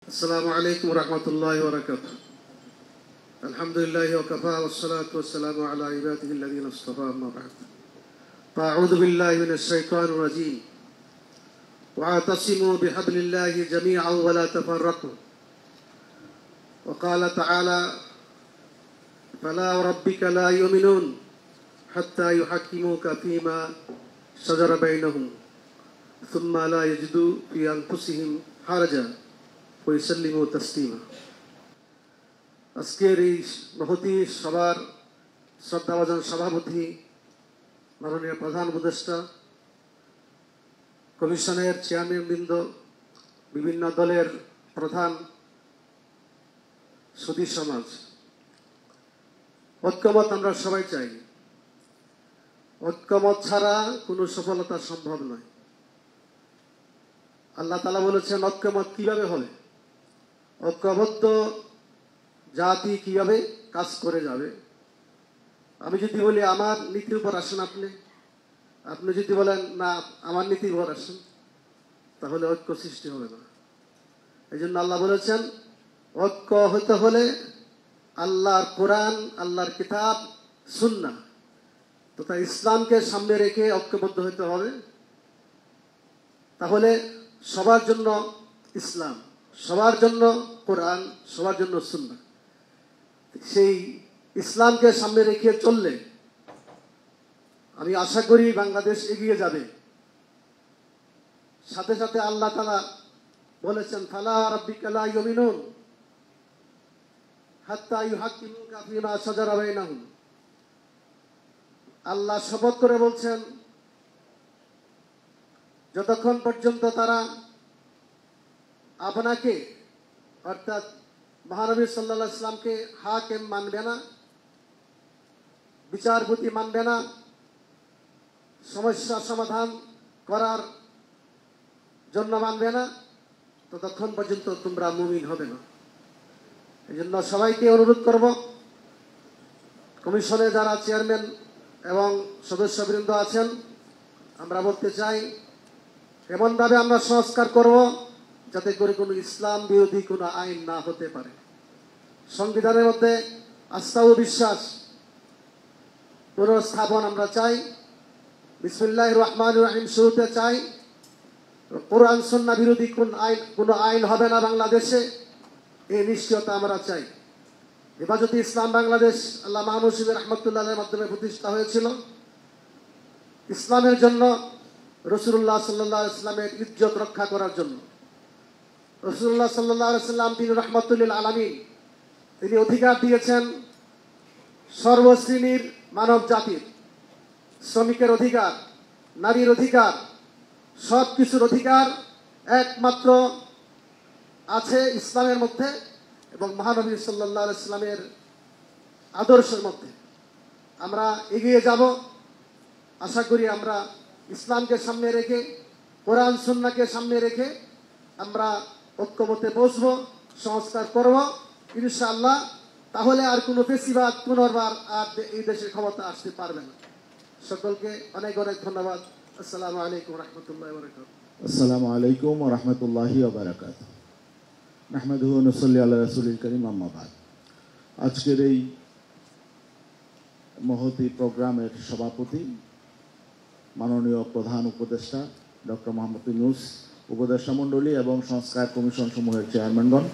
السلام عليكم ورحمة الله وبركاته. الحمد لله وكفى والصلاة والسلام على عباده الذين اصطفى أما بعد. فأعوذ بالله من الشيطان الرجيم. واعتصموا بحبل الله جميعا ولا تفرقوا. وقال تعالى: فلا وربك لا يؤمنون حتى يحكموك فيما شجر بينهم ثم لا يجدوا في أنفسهم حرجا ويسلموا تسليما. আজকের এই মহতী সভার শ্রদ্ধাভাজন সভাপতি, মাননীয় প্রধান উপদেষ্টা, কমিশনের চেয়ারম্যানবৃন্দ, বিভিন্ন দলের প্রধান, সুধী সমাজ, ঐক্যমত আমরা সবাই চাই। ঐক্যমত ছাড়া কোনো সফলতা সম্ভব নয়। আল্লাহ তাআলা বলেছেন ঐক্যমত কিভাবে হবে, ঐক্যবদ্ধ জাতি কিভাবে কাজ করে যাবে। আমি যদি বলি আমার নীতির উপর আসেন আপনি যদি বলেন না আমার নীতির উপর আসেন, তাহলে ঐক্য সৃষ্টি হবে না। এই জন্য আল্লাহ বলেছেন ঐক্য হতে হলে আল্লাহর কোরআন, আল্লাহর কিতাব, সুন্নাহ তথা ইসলামকে সামনে রেখে ঐক্যবদ্ধ হতে হবে। তাহলে সবার জন্য ইসলাম, সবার জন্য কোরআন, সবার জন্য সুন্নাহ, সেই ইসলামকে সামনে রেখে চললে আমি আশা করি বাংলাদেশ এগিয়ে যাবে। সাথে সাথে আল্লাহ তাআলা বলেছেন ফালা রাব্বিকা লা ইউমিনুন হাত্তা ইউহাক্কিমুকা ফীমা শাজারা বাইনাহুম। আল্লাহ শপথ করে বলছেন যতক্ষণ পর্যন্ত তারা আপনাকে অর্থাৎ মহানবী সাল্লাল্লাহু আলাইহি সাল্লামকে হাকিম মানবে না, বিচারপতি মানবে না, সমস্যা সমাধান করার জন্য মানবে না, ততক্ষণ পর্যন্ত তোমরা মুমিন হবে না। এই জন্য সবাইকে অনুরোধ করব, কমিশনে যারা চেয়ারম্যান এবং সদস্যবৃন্দ আছেন, আমরা বলতে চাই এমনভাবে আমরা সংস্কার করব যাতে করে কোনো ইসলাম বিরোধী কোনো আইন না হতে পারে। সংবিধানের মধ্যে আস্থা ও বিশ্বাস পুনঃস্থাপন আমরা চাই। বিসমিল্লাহির রহমানির রহিম শুরুতে চাই কোরআন সুন্নাহ বিরোধী কোনো আইন হবে না বাংলাদেশে, এই নিশ্চয়তা আমরা চাই। হেফাজতে ইসলাম বাংলাদেশ আল্লামা মুর্শিদ রহমতুল্লাহের মাধ্যমে প্রতিষ্ঠা হয়েছিল ইসলামের জন্য, রাসূলুল্লাহ সাল্লাল্লাহু আলাইহি ওয়াসাল্লামের ইজ্জত রক্ষা করার জন্য। রাসূলুল্লাহ সাল্লাল্লাহু আলাইহি ওয়াসাল্লাম তিনি রাহমাতুল লিল আলামিন, তিনি অধিকার দিয়েছেন সর্বশ্রেণীর মানব জাতির, শ্রমিকের অধিকার, নারীর অধিকার, সব কিছুর অধিকার একমাত্র আছে ইসলামের মধ্যে এবং মহানবী সাল্লাল্লাহু আলাইহি ওয়াসাল্লামের আদর্শের মধ্যে। আমরা এগিয়ে যাব, আশা করি আমরা ইসলামকে সামনে রেখে, কোরআন সুন্নাহকে সামনে রেখে আমরা ঐক্যমতে পৌঁছবো, সংস্কার করব ইনশাআল্লাহ। তাহলে আর কোনো ফেসিবাদ পুনর্বার আর এই দেশের ক্ষমতা আসতে পারবে না। সকলকে অনেক অনেক ধন্যবাদ। আসসালামু আলাইকুম রহমতুল্লাহি ওয়া বারাকাতুহু। আসসালামু আলাইকুম ওয়া রাহমাতুল্লাহি ওয়া বারাকাতুহু। নাহমাদুহু ওয়া নুসাল্লি আলা রাসূলিল কারীম, আম্মা বাদ। আজকের এই মহতী প্রোগ্রামের সভাপতি মাননীয় প্রধান উপদেষ্টা ডক্টর মোহাম্মদ ইউনূস, উপদেষ্টা মণ্ডলী এবং সংস্কার কমিশন সমূহের চেয়ারম্যানগণ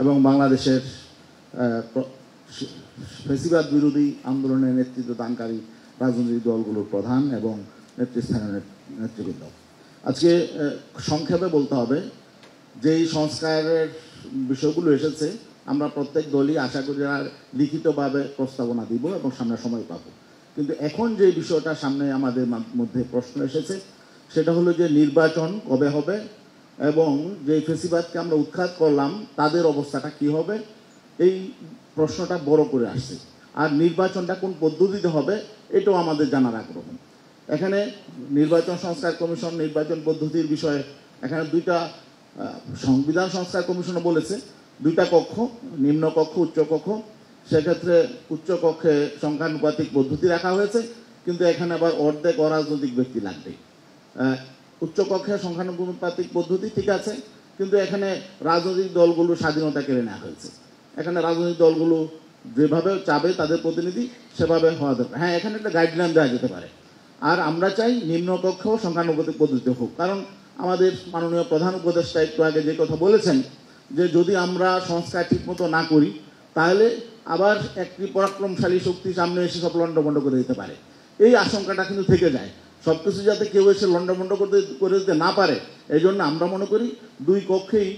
এবং বাংলাদেশের ফ্যাসিবাদ বিরোধী আন্দোলনের নেতৃত্ব দানকারী রাজনৈতিক দলগুলোর প্রধান এবং নেতৃস্থানীয় নেতৃবৃন্দ, আজকে সংক্ষেপে বলতে হবে যে এই সংস্কারের বিষয়গুলো এসেছে, আমরা প্রত্যেক দলই আশা করি লিখিতভাবে প্রস্তাবনা দিব এবং সামনে সময় পাবো। কিন্তু এখন যে বিষয়টা সামনে আমাদের মধ্যে প্রশ্ন এসেছে সেটা হলো যে নির্বাচন কবে হবে এবং যে ফেসিবাদকে আমরা উৎখাত করলাম তাদের অবস্থাটা কি হবে, এই প্রশ্নটা বড় করে আসছে। আর নির্বাচনটা কোন পদ্ধতিতে হবে এটাও আমাদের জানার আগ্রহ। এখানে নির্বাচন সংস্কার কমিশন নির্বাচন পদ্ধতির বিষয়ে এখানে দুইটা সংবিধান সংস্কার কমিশনও বলেছে দুইটা কক্ষ, নিম্ন কক্ষ, উচ্চ কক্ষ। সেক্ষেত্রে উচ্চ কক্ষে সংখ্যানুপাতিক পদ্ধতি রাখা হয়েছে, কিন্তু এখানে আবার অর্ধেক অরাজনৈতিক ব্যক্তি লাগবে। উচ্চ কক্ষে সংখ্যানুপাতিক পদ্ধতি ঠিক আছে, কিন্তু এখানে রাজনৈতিক দলগুলো স্বাধীনতা কেড়ে নেওয়া হয়েছে। এখানে রাজনৈতিক দলগুলো যেভাবে চাবে তাদের প্রতিনিধি সেভাবে হওয়া দরকার। হ্যাঁ, এখানে একটা গাইডলাইন দেওয়া যেতে পারে। আর আমরা চাই নিম্নকক্ষ সংখ্যানুপাতিক পদ্ধতি হোক, কারণ আমাদের মাননীয় প্রধান উপদেষ্টা একটু আগে যে কথা বলেছেন যে যদি আমরা সংস্কার ঠিকমতো না করি তাহলে আবার একটি পরাক্রমশালী শক্তি সামনে এসে সব লন্ডভন্ড করে দিতে পারে। এই আশঙ্কাটা কিন্তু থেকে যায়। সব কিছু যাতে কেউ এসে লন্ডভন্ড করে দিতে না পারে, এই জন্য আমরা মনে করি দুই কক্ষেই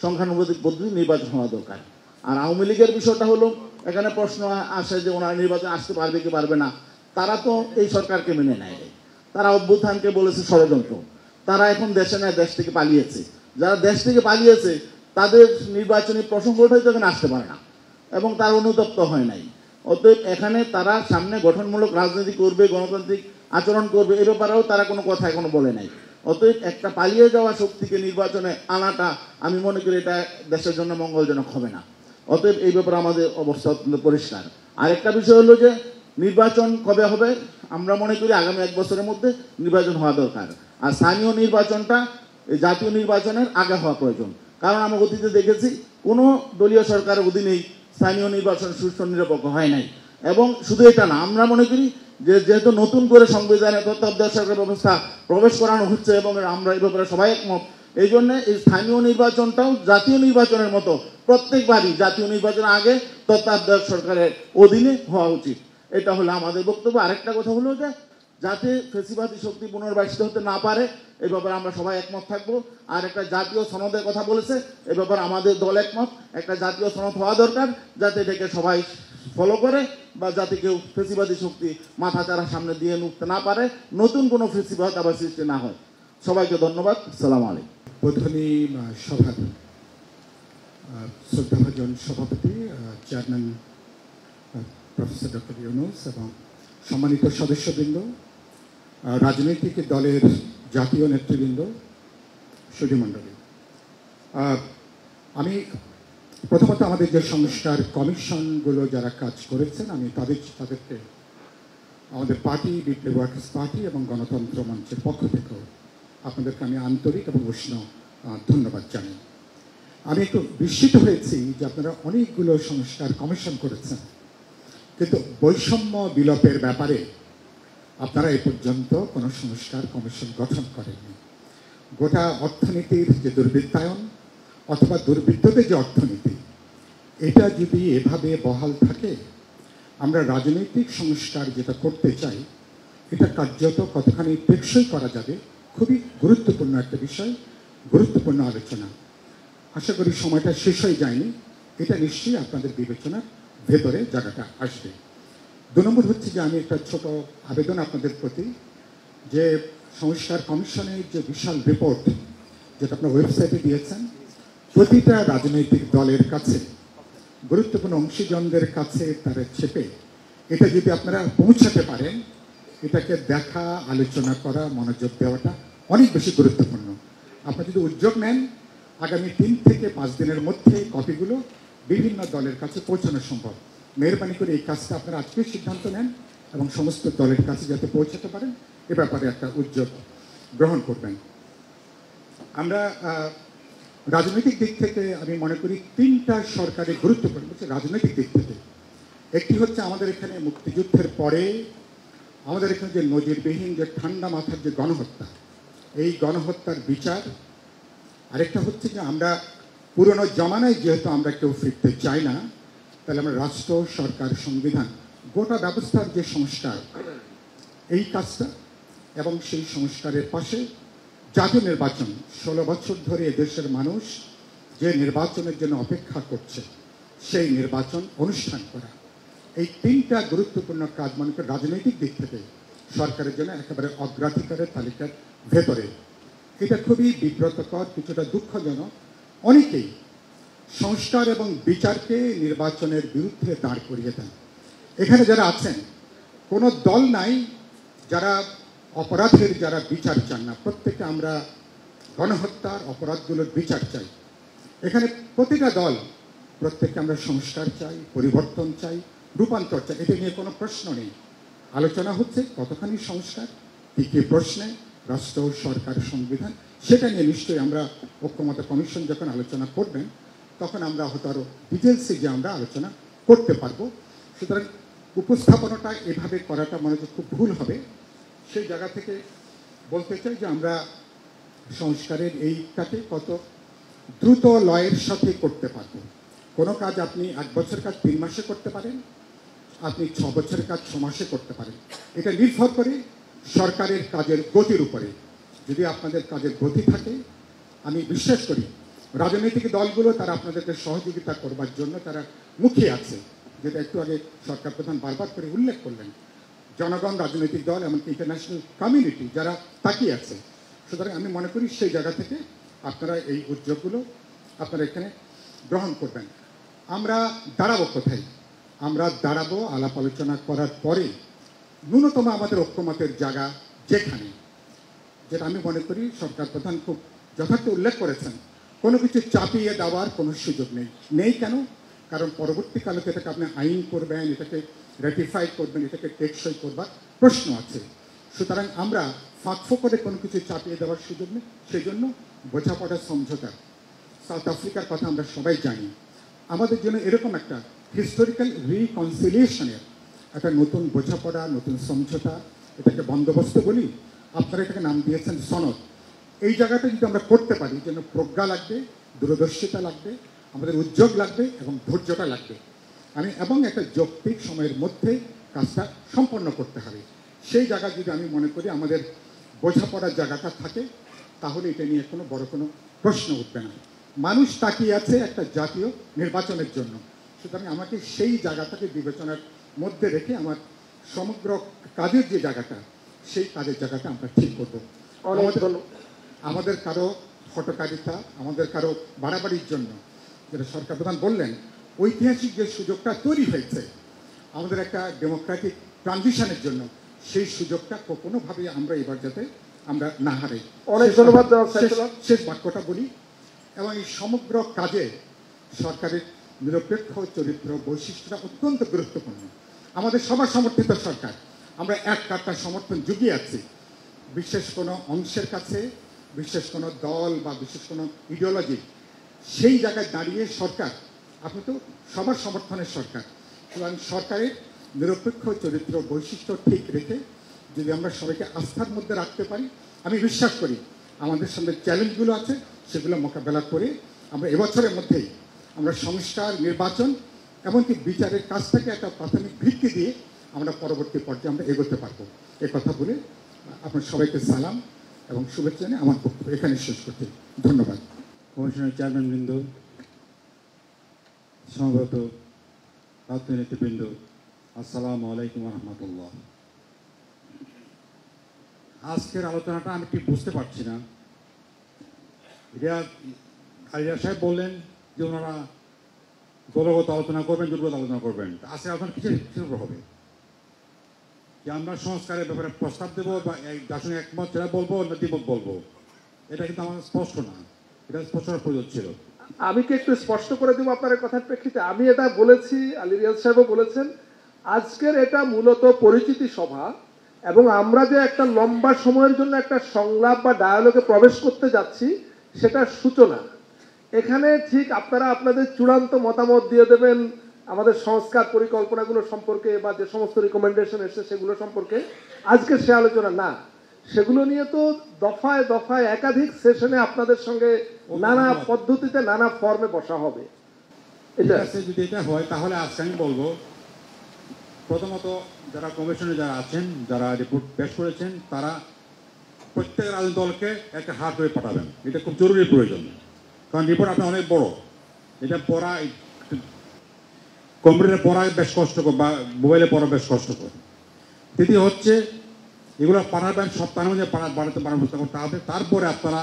সংখ্যানুপাতিক পদ্ধতি নির্বাচন হওয়া দরকার। আর আওয়ামী লীগের বিষয়টা হলো, এখানে প্রশ্ন আসে যে ওনারা নির্বাচন আসতে পারবে কি পারবে না। তারা তো এই সরকারকে মেনে নেয়, তারা অভ্যুত্থানকে বলেছে ষড়যন্ত্র। তারা এখন দেশে নেয়, দেশ থেকে পালিয়েছে। যারা দেশ থেকে পালিয়েছে তাদের নির্বাচনী প্রসঙ্গটাই তো এখানে আসতে পারে না এবং তার অনুতপ্ত হয় নাই। অতএব এখানে তারা সামনে গঠনমূলক রাজনীতি করবে, গণতান্ত্রিক আচরণ করবে, এ ব্যাপারেও তারা কোনো কথা এখনো বলে নাই। অতএব একটা পালিয়ে যাওয়া শক্তিকে নির্বাচনে আনাটা আমি মনে করি এটা দেশের জন্য মঙ্গলজনক হবে না। অতএব এই ব্যাপারে আমাদের অবস্থা অত্যন্ত পরিষ্কার। আরেকটা বিষয় হলো যে নির্বাচন কবে হবে, আমরা মনে করি আগামী 1 বছরের মধ্যে নির্বাচন হওয়া দরকার। আর স্থানীয় নির্বাচনটা জাতীয় নির্বাচনের আগে হওয়া প্রয়োজন, কারণ আমরা অতীতে দেখেছি কোনো দলীয় সরকারের অধীনেই স্থানীয় নির্বাচন সুষ্ঠু নিরপেক্ষ হয় নাই। এবং শুধু এটা না, আমরা মনে করি যে যেহেতু নতুন করে সংবিধানে তত্ত্বাবধায়ক সরকার ব্যবস্থা প্রবেশ করানো হচ্ছে এবং আমরা এই ব্যাপারে সবাই একমত, এই জন্য এই স্থানীয় নির্বাচনটাও জাতীয় নির্বাচনের মতো প্রত্যেকবারই জাতীয় নির্বাচনের আগে তত্ত্বাবধায়ক সরকারের অধীনে হওয়া উচিত। এটা হলো আমাদের বক্তব্য। আরেকটা কথা হলো যে যাতে ফেসিবাদী শক্তি পুনর্বাসিত হতে না পারে, এই ব্যাপারে আমরা সবাই একমত থাকবো। আর একটা জাতীয় সনদের কথা বলেছে, এই ব্যাপারে আমাদের দল একমত। একটা জাতীয় সনদ হওয়া দরকার যাতে এটাকে সবাই ফলো করে, বা যাতে কেউ ফেসিবাদী শক্তি মাথাচাড়া সামনে দিয়ে উঠতে না পারে, নতুন কোনো ফেসিবাদ আবার সৃষ্টি না হয়। সবাইকে ধন্যবাদ। আসসালামু আলাইকুম। প্রধানী সভার শ্রদ্ধাভাজন সভাপতি চেয়ারম্যান প্রফেসর ডক্টর ইউনূস এবং সম্মানিত সদস্যবৃন্দ, রাজনৈতিক দলের জাতীয় নেতৃবৃন্দ, সুধীমণ্ডলী, আমি প্রথমত আমাদের যে সংস্কার কমিশনগুলো যারা কাজ করেছেন আমি তাদেরকে আমাদের পার্টি বিপ্লবী ওয়ার্কার্স পার্টি এবং গণতন্ত্র মঞ্চের পক্ষ থেকেও আপনাদেরকে আমি আন্তরিক এবং উষ্ণ ধন্যবাদ জানাই। আমি একটু বিস্মিত হয়েছি যে আপনারা অনেকগুলো সংস্কার কমিশন করেছেন, কিন্তু বৈষম্য বিলোপের ব্যাপারে আপনারা এ পর্যন্ত কোনো সংস্কার কমিশন গঠন করেননি। গোটা অর্থনীতির যে দুর্বৃত্তায়ন অথবা দুর্বৃত্তদের যে অর্থনীতি, এটা যদি এভাবে বহাল থাকে, আমরা রাজনৈতিক সংস্কার যেটা করতে চাই এটা কার্যত কতখানি টেকসই করা যাবে, খুবই গুরুত্বপূর্ণ একটা বিষয়, গুরুত্বপূর্ণ আলোচনা। আশা করি সময়টা শেষ হয়ে যায়নি, এটা নিশ্চয়ই আপনাদের বিবেচনার ভেতরে জায়গাটা আসবে। 2 নম্বর হচ্ছে যে আমি একটা ছোট আবেদন আপনাদের প্রতি, যে সংস্কার কমিশনের যে বিশাল রিপোর্ট যেটা আপনার ওয়েবসাইটে দিয়েছেন, প্রতিটা রাজনৈতিক দলের কাছে, গুরুত্বপূর্ণ অংশীজনদের কাছে তারা ছেপে এটা যদি আপনারা পৌঁছাতে পারেন, এটাকে দেখা, আলোচনা করা, মনোযোগ দেওয়াটা অনেক বেশি গুরুত্বপূর্ণ। আপনারা যদি উদ্যোগ নেন, আগামী 3 থেকে 5 দিনের মধ্যে কপিগুলো বিভিন্ন দলের কাছে পৌঁছানো সম্ভব। মেহরবানি করে এই কাজটা আপনারা আজকে সিদ্ধান্ত নেন এবং সমস্ত দলের কাছে যাতে পৌঁছাতে পারেন এ ব্যাপারে একটা উদ্যোগ গ্রহণ করবেন। আমরা রাজনৈতিক দিক থেকে আমি মনে করি 3টা সরকারের গুরুত্বপূর্ণ হচ্ছে রাজনৈতিক দিক থেকে। একটি হচ্ছে আমাদের এখানে মুক্তিযুদ্ধের পরে আমাদের এখানে যে নজিরবিহীন যে ঠান্ডা মাথার যে গণহত্যা, এই গণহত্যার বিচার। আরেকটা হচ্ছে যে আমরা পুরনো জমানায় যেহেতু আমরা কেউ ফিরতে চাই না, তাহলে আমরা রাষ্ট্র, সরকার, সংবিধান, গোটা ব্যবস্থার যে সংস্কার, এই কাজটা এবং সেই সংস্কারের পাশে জাতীয় নির্বাচন, 16 বছর ধরে এদেশের মানুষ যে নির্বাচনের জন্য অপেক্ষা করছে সেই নির্বাচন অনুষ্ঠান করা, এই 3টা গুরুত্বপূর্ণ কাজ মনে করি রাজনৈতিক দিক থেকে সরকারের জন্য একেবারে অগ্রাধিকারের তালিকার ভেতরে। এটা খুবই বিব্রতকর, কিছুটা দুঃখজনক। অনেকেই সংস্কার এবং বিচারকে নির্বাচনের বিরুদ্ধে দাঁড় করিয়ে দেন। এখানে যারা আছেন কোনো দল নাই যারা অপরাধের যারা বিচার চান না, প্রত্যেকে আমরা গণহত্যার অপরাধগুলোর বিচার চাই। এখানে প্রতিটা দল প্রত্যেকে আমরা সংস্কার চাই, পরিবর্তন চাই, রূপান্তর চাই, এটা নিয়ে কোনো প্রশ্ন নেই। আলোচনা হচ্ছে কতখানি সংস্কার, কী কী প্রশ্নে, রাষ্ট্র, সরকার, সংবিধান, সেটা নিয়ে নিশ্চয়ই আমরা ঐক্যমত্য কমিশন যখন আলোচনা করবেন তখন আমরা হয়তো আরও ডিটেলসে যে আমরা আলোচনা করতে পারবো। সুতরাং উপস্থাপনাটা এভাবে করাটা মনে হচ্ছে খুব ভুল হবে। সেই জায়গা থেকে বলতে চাই যে আমরা সংস্কারের এই কাজে কত দ্রুত লয়ের সাথে করতে পারবো। কোনো কাজ আপনি 1 বছর কাজ 3 মাসে করতে পারেন, আপনি 6 বছরের কাজ 6 মাসে করতে পারেন। এটা নির্ভর করে সরকারের কাজের গতির উপরে। যদি আপনাদের কাজের গতি থাকে, আমি বিশ্বাস করি রাজনৈতিক দলগুলো তারা আপনাদেরকে সহযোগিতা করবার জন্য তারা মুখিয়ে আছে, যেটা একটু আগে সরকার প্রধান বারবার করে উল্লেখ করলেন। জনগণ, রাজনৈতিক দল, এমনকি ইন্টারন্যাশনাল কমিউনিটি যারা তাকিয়ে আছে। সুতরাং আমি মনে করি সেই জায়গা থেকে আপনারা এই উদ্যোগগুলো আপনারা এখানে গ্রহণ করবেন। আমরা দাঁড়াবো কোথায়? আমরা দাঁড়াবো আলাপ আলোচনা করার পরে ন্যূনতম আমাদের ঐক্যমতের জায়গা যেখানে, যেটা আমি মনে করি সরকার প্রধান খুব যথার্থ উল্লেখ করেছেন, কোনো কিছু চাপিয়ে দেওয়ার কোনো সুযোগ নেই। কেন? কারণ পরবর্তীকালে এটাকে আপনি আইন করবেন, এটাকে রেটিফাই করবেন, এটাকে টেকসই করবার প্রশ্ন আছে। সুতরাং আমরা ফাঁকফো করে কোনো কিছু চাপিয়ে দেওয়ার সুযোগ নেই। সেই জন্য বোঝাপড়া সমঝোতা, সাউথ আফ্রিকার কথা আমরা সবাই জানি। আমাদের জন্য এরকম একটা হিস্টোরিক্যাল রিকনসিলিয়েশনের একটা নতুন বোঝাপড়া, নতুন সমঝোতা, এটাকে বন্দোবস্ত বলি, আপনারা এটাকে নাম দিয়েছেন সনদ। এই জায়গাটা যদি আমরা করতে পারি, যেন প্রজ্ঞা লাগবে, দূরদর্শিতা লাগবে, আমাদের উদ্যোগ লাগবে এবং ধৈর্যটা লাগবে। এবং একটা যৌক্তিক সময়ের মধ্যে কাজটা সম্পন্ন করতে হবে। সেই জায়গা যদি আমি মনে করি আমাদের বোঝাপড়ার জায়গাটা থাকে, তাহলে এটা নিয়ে কোনো বড় কোনো প্রশ্ন উঠবে না। মানুষ তাকিয়ে আছে একটা জাতীয় নির্বাচনের জন্য। সুতরাং আমাকে সেই জায়গাটাকে বিবেচনার মধ্যে রেখে আমার সমগ্র কাজের যে জায়গাটা, সেই কাজের জায়গাটা আমরা ঠিক করবো। আমাদের কারো হটকারিতা, আমাদের কারো বাড়াবাড়ির জন্য, যেটা সরকার প্রধান বললেন, ঐতিহাসিক যে সুযোগটা তৈরি হয়েছে আমাদের একটা ডেমোক্রেটিক ট্রানজিশনের জন্য, সেই সুযোগটা কোনোভাবেই আমরা এবার যাতে আমরা না হারাই। অনেক ধন্যবাদ। শেষ বাক্যটা বলি, এবং এই সমগ্র কাজে সরকারের নিরপেক্ষ চরিত্র বৈশিষ্ট্যটা অত্যন্ত গুরুত্বপূর্ণ। আমাদের সবার সমর্থিত সরকার, আমরা এক কাট্টা সমর্থন জুগিয়ে আছি। বিশেষ কোনো অংশের কাছে, বিশেষ কোনো দল বা বিশেষ কোনো ইডিওলজি, সেই জায়গায় দাঁড়িয়ে সরকার, আপনি তো সবার সমর্থনের সরকার। সুতরাং সরকারের নিরপেক্ষ চরিত্র বৈশিষ্ট্য ঠিক রেখে যদি আমরা সবাইকে আস্থার মধ্যে রাখতে পারি, আমি বিশ্বাস করি আমাদের সামনে চ্যালেঞ্জগুলো আছে, সেগুলো মোকাবেলা করে আমরা এবছরের মধ্যেই আমরা সংস্কার, নির্বাচন, এমনকি বিচারের কাজটাকে একটা প্রাথমিক ভিত্তি দিয়ে আমরা পরবর্তী পর্যায়ে আমরা এগোতে পারবো। এ কথা বলে আপনার সবাইকে সালাম এবং শুভেচ্ছা জানিয়ে আমার বক্তব্য এখানে শেষ করতে ধন্যবাদ। কমিশনের চেয়ারম্যানবৃন্দ, সমবেত রাজনৈতিক নেতৃবৃন্দ, আসসালামু আলাইকুম রহমতুল্লাহ। আজকের আলোচনাটা আমি ঠিক বুঝতে পারছি না। আলিয়া সাহেব বললেন যে ওনারা দলগত আলোচনা করবেন, জোটগত আলোচনা করবেন। আজকের আলোচনা কিসের উপর হবে? যে আমরা সংস্কারের ব্যাপারে প্রস্তাব দেবো বা যার সঙ্গে একমত সেটা বলবো না দ্বিমত বলবো, এটা কিন্তু আমার স্পষ্ট না। এটা স্পষ্ট হওয়ার প্রয়োজন ছিল। আমি কি একটু স্পষ্ট করে দেবো আপনার কথার প্রেক্ষিতে? আমি এটা বলেছি, আলী রিয়াজ সাহেবও বলেছেন, আজকের এটা মূলত পরিচিতি সভা, এবং আমরা যে একটা লম্বা সময়ের জন্য একটা সংলাপ বা ডায়ালগে প্রবেশ করতে যাচ্ছি, সেটার সূচনা। এখানে ঠিক আপনারা আপনাদের চূড়ান্ত মতামত দিয়ে দেবেন আমাদের সংস্কার পরিকল্পনাগুলো সম্পর্কে বা যে সমস্ত রিকমেন্ডেশন এসেছে সেগুলো সম্পর্কে। আজকে সে আলোচনা না, সেগুলো নিয়ে তো দফায় দফায় একাধিক সেশনে আপনাদের সঙ্গে নানা পদ্ধতিতে নানা ফর্মে বসা হবে। এটা যদি এটা হয় তাহলে আজকে আমি বলবো, প্রথমত যারা কমিশনে যারা আছেন, যারা রিপোর্ট পেশ করেছেন, তারা প্রত্যেক রাজনৈতিক দলকে একটা হার্ড ওয়ে পাঠাবেন। এটা খুব জরুরি প্রয়োজন, কারণ রিপোর্ট আপনার অনেক বড়। এটা পড়া, কম্পিউটারে পড়া বেশ কষ্টকর বা মোবাইলে পড়া বেশ কষ্টকর। দ্বিতীয় হচ্ছে এগুলো পাঠাবেন সপ্তাহের মধ্যে বাড়াতে ব্যবস্থা করতে হবে। তারপরে আপনারা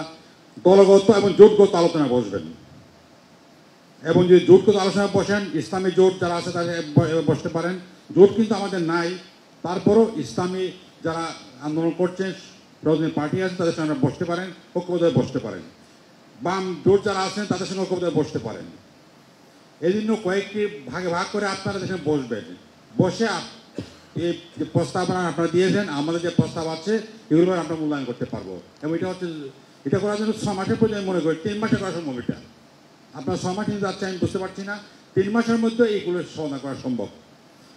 দলগত এবং জোটগত আলোচনা বসবেন, এবং যদি জোটগত আলোচনা বসেন, ইসলামী জোট যারা আছে তাদের বসতে পারেন। জোট কিন্তু আমাদের নাই, তারপরও ইসলামী যারা আন্দোলন করছেন, রাজনৈতিক পার্টি আছে, তাদের সঙ্গে বসতে পারেন, ঐক্যবদ্ধভাবে বসতে পারেন। বাম জোট যারা আছেন তাদের সঙ্গে ঐক্যবদ্ধভাবে বসতে পারেন। এই জন্য কয়েকটি ভাগে ভাগ করে আপনারা দেশে বসবেন। বসে এই যে প্রস্তাবনা আপনারা দিয়েছেন, আমাদের যে প্রস্তাব আছে এগুলো আমরা মূল্যায়ন করতে পারবো। এবং এটা করার জন্য 6 মাসের প্রয়োজন মনে করি, 3 মাসে করা সম্ভব। এটা আপনার 6 মাস কিন্তু যাচ্ছে আমি বুঝতে পারছি না, 3 মাসের মধ্যে এইগুলো সমাধান করা সম্ভব।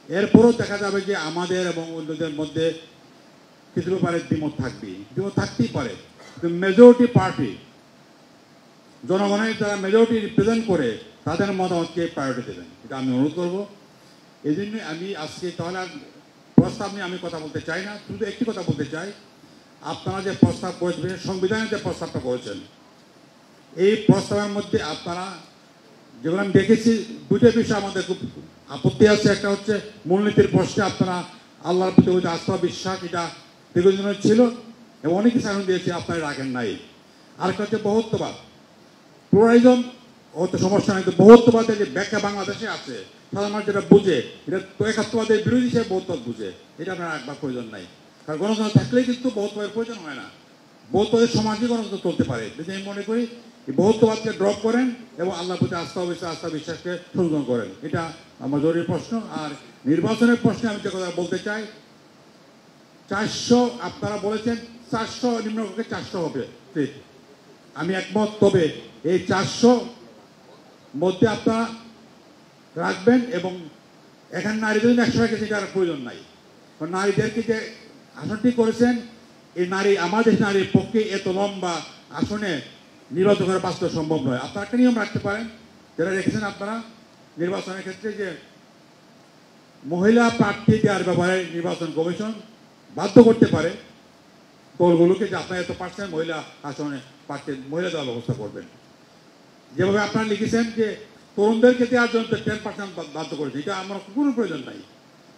এরপরও দেখা যাবে যে আমাদের এবং অন্যদের মধ্যে কিছু ব্যাপারে দ্বিমত থাকতেই পারে, কিন্তু মেজরিটি পার্টি, জনগণের যারা মেজরিটি রিপ্রেজেন্ট করে তাদের মতামতকে প্রায়োরিটি দেবেন, এটা আমি অনুরোধ করবো। এই জন্যই আমি আজকে তাহলে প্রস্তাব নিয়ে আমি কথা বলতে চাই না, শুধু একটি কথা বলতে চাই, আপনারা যে প্রস্তাব করেছেন, সংবিধানের যে প্রস্তাবটা করেছেন, এই প্রস্তাবের মধ্যে আপনারা যেগুলো আমি দেখেছি, দুটো বিষয় আমাদের খুব আপত্তি আছে। একটা হচ্ছে মূলনীতির প্রশ্নে আপনারা আল্লাহর প্রতি আস্থা বিশ্বাস এটা দীর্ঘদিনের ছিল এবং অনেক কিছু এখন দিয়েছে, আপনারা রাখেন নাই। আরেকটা হচ্ছে বহুত্ববাদ, প্লুরালিজম হতে সমস্যা নেই, কিন্তু বহুত্ববাদের যে ব্যাখ্যা বাংলাদেশে আছে, সাধারণ মানুষ যেটা বুঝে, এটা তো একাত্মবাদের বিরোধী হিসেবে বহুত্ববাদ বুঝে, এটা আপনার রাখবার প্রয়োজন নাই। কারণ গণতন্ত্র থাকলেই কিন্তু বহুত্ববাদের প্রয়োজন হয় না, বহুত্ববাদের সমাজই গণতন্ত্র চলতে পারে। যদি আমি মনে করি এই বহুত্ববাদকে ড্রপ করেন এবং আল্লাহর প্রতি আস্থা বিশ্বাসকে সংযোজন করেন, এটা আমার জরুরি প্রশ্ন। আর নির্বাচনের প্রশ্নে আমি যে কথা বলতে চাই, 400 আপনারা বলেছেন 400 নিম্নকক্ষে 400 হবে, ঠিক, আমি একমত। তবে এই 400 মধ্যে আপনারা রাখবেন এবং এখানে নারীদের জন্য 100 রেখেছে, এটার প্রয়োজন নাই। কারণ নারীদেরকে যে আসনটি করেছেন, এই আমাদের নারীর পক্ষে এত লম্বা আসনে নির্বাচন করা বাস্তব সম্ভব নয়। আপনারা একটা নিয়ম রাখতে পারেন, যেটা রেখেছেন আপনারা নির্বাচনের ক্ষেত্রে, যে মহিলা প্রার্থী দেওয়ার ব্যাপারে নির্বাচন কমিশন বাধ্য করতে পারে দলগুলোকে যে আপনারা এত পার্সেন্ট মহিলা আসনে প্রার্থী মহিলা দেওয়ার ব্যবস্থা করবেন। যেভাবে আপনারা লিখেছেন যে তরুণদেরকে দেওয়ার জন্য 10% বাধ্য করেছে, এটা আমার কোনো প্রয়োজন নাই।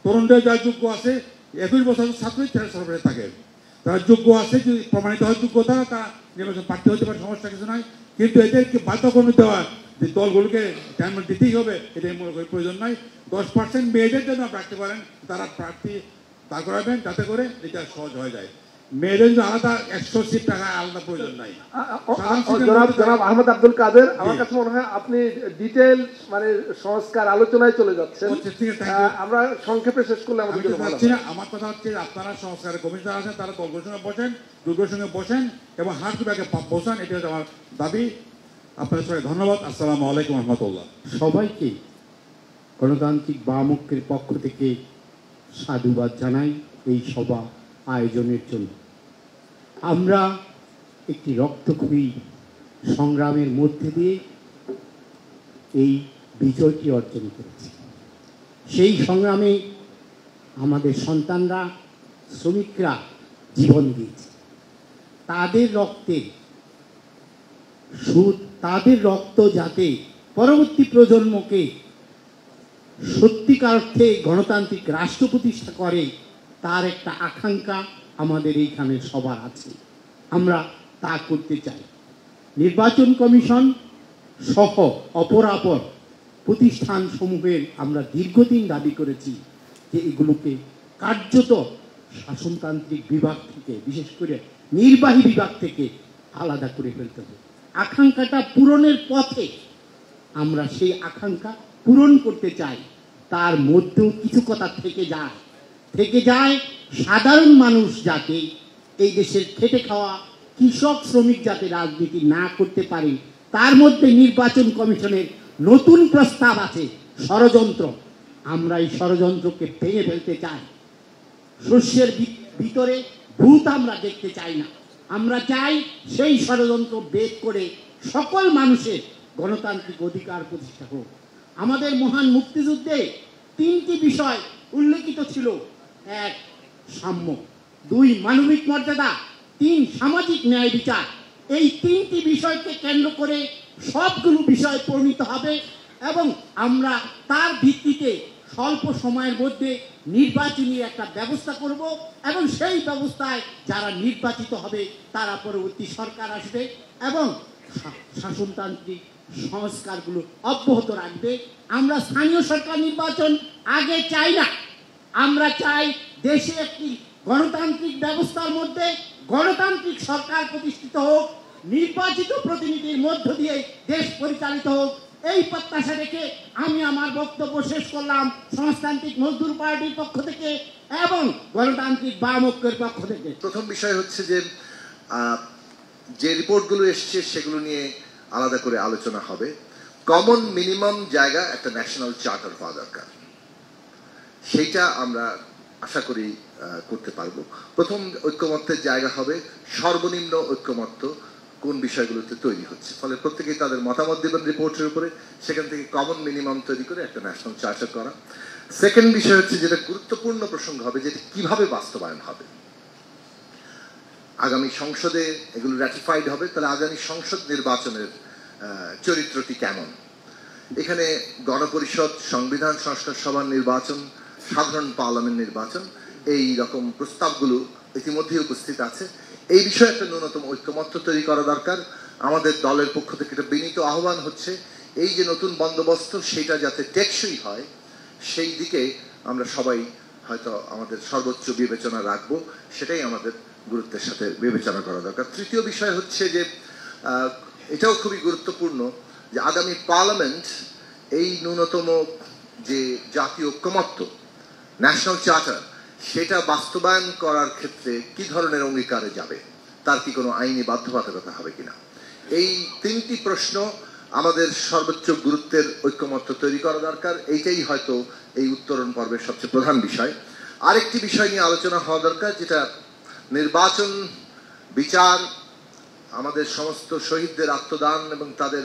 তরুণদের যারা যোগ্য আছে, 21 বছর ছাত্রই সরকারে থাকে, তারা যোগ্য আছে, যদি প্রমাণিত হয় যোগ্যতা, তারা নির্বাচন প্রার্থী হতে পারে, সমস্যা কিছু নয়। কিন্তু এদেরকে বাধ্যকর্মী দেওয়া যে দলগুলোকে টাইম দিতেই হবে, এটাই মনে করি প্রয়োজন নাই। 10% মেয়েদের জন্য রাখতে পারেন, তারা প্রার্থী তা করাবেন, যাতে করে এটা সহজ হয়ে যায়। মেয়েদের জন্য আলাদা 100 সিট টাকা আলাদা প্রয়োজন নাই। জনাব আহমদ আব্দুল কাদের, আমার কাছে মনে হয় আপনি ডিটেল মানে সংস্কার আলোচনায় চলে যাচ্ছেন। আমরা সংক্ষেপে শেষ করলে আমাদের জন্য ভালো হয়। আমার কথা হচ্ছে আপনারা সংস্কারের কমিশন আছেন, তারা দলগুলোর সঙ্গে বসেন, দুর্গের সঙ্গে বসেন এবং হাত দুটাকে বসান, এটা হচ্ছে আমার দাবি। আপনাদের সবাই ধন্যবাদ। আসসালামু আলাইকুম রহমতুল্লাহ। সবাইকে গণতান্ত্রিক বামপক্ষের পক্ষ থেকে সাধুবাদ জানাই এই সভা আয়োজনের জন্য। আমরা একটি রক্তক্ষয়ী সংগ্রামের মধ্যে দিয়ে এই বিজয়টি অর্জন করেছি। সেই সংগ্রামে আমাদের সন্তানরা, শ্রমিকরা জীবন দিয়েছে। তাদের রক্তে তাদের রক্ত যাতে পরবর্তী প্রজন্মকে সত্যিকার অর্থে গণতান্ত্রিক রাষ্ট্র প্রতিষ্ঠা করে, তার একটা আকাঙ্ক্ষা আমাদের এইখানে সবার আছে। আমরা তা করতে চাই। নির্বাচন কমিশন সহ অপরাপর প্রতিষ্ঠানসমূহের আমরা দীর্ঘদিন দাবি করেছি যে এগুলোকে কার্যত শাসনতান্ত্রিক বিভাগ থেকে, বিশেষ করে নির্বাহী বিভাগ থেকে আলাদা করে ফেলতে হবে। আকাঙ্ক্ষাটা পূরণের পথে আমরা সেই আকাঙ্ক্ষা পূরণ করতে চাই। তার মধ্যেও কিছু কথা থেকে যায় সাধারণ মানুষ যাতে, এই দেশের খেটে খাওয়া কৃষক শ্রমিক যাতে রাজনীতি না করতে পারে, তার মধ্যে নির্বাচন কমিশনের নতুন প্রস্তাব আছে, ষড়যন্ত্র। আমরা এই ষড়যন্ত্রকে ভেঙে ফেলতে চাই। শস্যের ভিতরে ভূত আমরা দেখতে চাই না। আমরা চাই সেই ষড়যন্ত্র ভেদ করে সকল মানুষের গণতান্ত্রিক অধিকার প্রতিষ্ঠা হোক। আমাদের মহান মুক্তিযুদ্ধে 3টি বিষয় উল্লেখিত ছিল: 1 সাম্য, 2 মানবিক মর্যাদা, 3 সামাজিক ন্যায় বিচার। এই 3টি বিষয়কে কেন্দ্র করে সবগুলো বিষয় প্রণীত হবে এবং আমরা তার ভিত্তিতে স্বল্প সময়ের মধ্যে নির্বাচনী একটা ব্যবস্থা করব এবং সেই ব্যবস্থায় যারা নির্বাচিত হবে তারা পরবর্তী সরকার আসবে এবং শাসনতান্ত্রিক সংস্কারগুলো অব্যাহত রাখবে। আমরা স্থানীয় সরকার নির্বাচন আগে চাই না। আমরা চাই দেশে একটি গণতান্ত্রিক ব্যবস্থার মধ্যে গণতান্ত্রিক সরকার প্রতিষ্ঠিত হোক, নির্বাচিত প্রতিনিধির মধ্য দিয়ে দেশ পরিচালিত হোক, এই প্রত্যাশা রেখে আমি আমার বক্তব্য শেষ করলাম সমাজতান্ত্রিক মজদুর পার্টির পক্ষ থেকে এবং গণতান্ত্রিক বাম ঐক্যের পক্ষ থেকে। প্রথম বিষয় হচ্ছে যে রিপোর্টগুলো এসছে সেগুলো নিয়ে আলাদা করে আলোচনা হবে। কমন মিনিমাম জায়গা একটা ন্যাশনাল চার্টার হওয়া দরকার, সেইটা আমরা আশা করি করতে পারবো। প্রথম ঐক্যমত্যের জায়গা হবে সর্বনিম্ন ঐক্যমত্য কোন বিষয়গুলোতে তৈরি হচ্ছে, ফলে প্রত্যেকেই তাদের মতামত দেবেন রিপোর্টের উপরে, সেখান থেকে কমন মিনিমাম তৈরি করে একটা ন্যাশনাল চার্টার করা। সেকেন্ড বিষয় হচ্ছে যেটা গুরুত্বপূর্ণ প্রসঙ্গ হবে, যেটা কিভাবে বাস্তবায়ন হবে। আগামী সংসদে এগুলো র্যাটিফাইড হবে, তাহলে আগামী সংসদ নির্বাচনের চরিত্রটি কেমন। এখানে গণপরিষদ, সংবিধান সংস্কার সভার নির্বাচন, সাধারণ পার্লামেন্ট নির্বাচন, এই রকম প্রস্তাবগুলো ইতিমধ্যে উপস্থিত আছে। এই বিষয়ে একটা ন্যূনতম ঐক্যমত্য তৈরি করা দরকার। আমাদের দলের পক্ষ থেকে একটা বিনীত আহ্বান হচ্ছে এই যে নতুন বন্দোবস্ত, সেটা যাতে টেকসই হয় সেই দিকে আমরা সবাই হয়তো আমাদের সর্বোচ্চ বিবেচনা রাখবো, সেটাই আমাদের গুরুত্বের সাথে বিবেচনা করা দরকার। তৃতীয় বিষয় হচ্ছে যে এটাও খুবই গুরুত্বপূর্ণ যে আগামী পার্লামেন্ট এই ন্যূনতম যে জাতীয় ঐক্যমত্য ন্যাশনাল চার্টার, সেটা বাস্তবায়ন করার ক্ষেত্রে কি ধরনের অঙ্গীকারে যাবে, তার কি কোনো আইনি বাধ্যবাধকতা হবে কিনা। এই তিনটি প্রশ্ন আমাদের সর্বোচ্চ গুরুত্বের ঐক্যমত্য তৈরি করা দরকার। এইটাই হয়তো এই উত্তরণ পর্বের সবচেয়ে প্রধান বিষয়। আরেকটি বিষয় নিয়ে আলোচনা হওয়া দরকার, যেটা নির্বাচন, বিচার, আমাদের সমস্ত শহীদদের আত্মদান এবং তাদের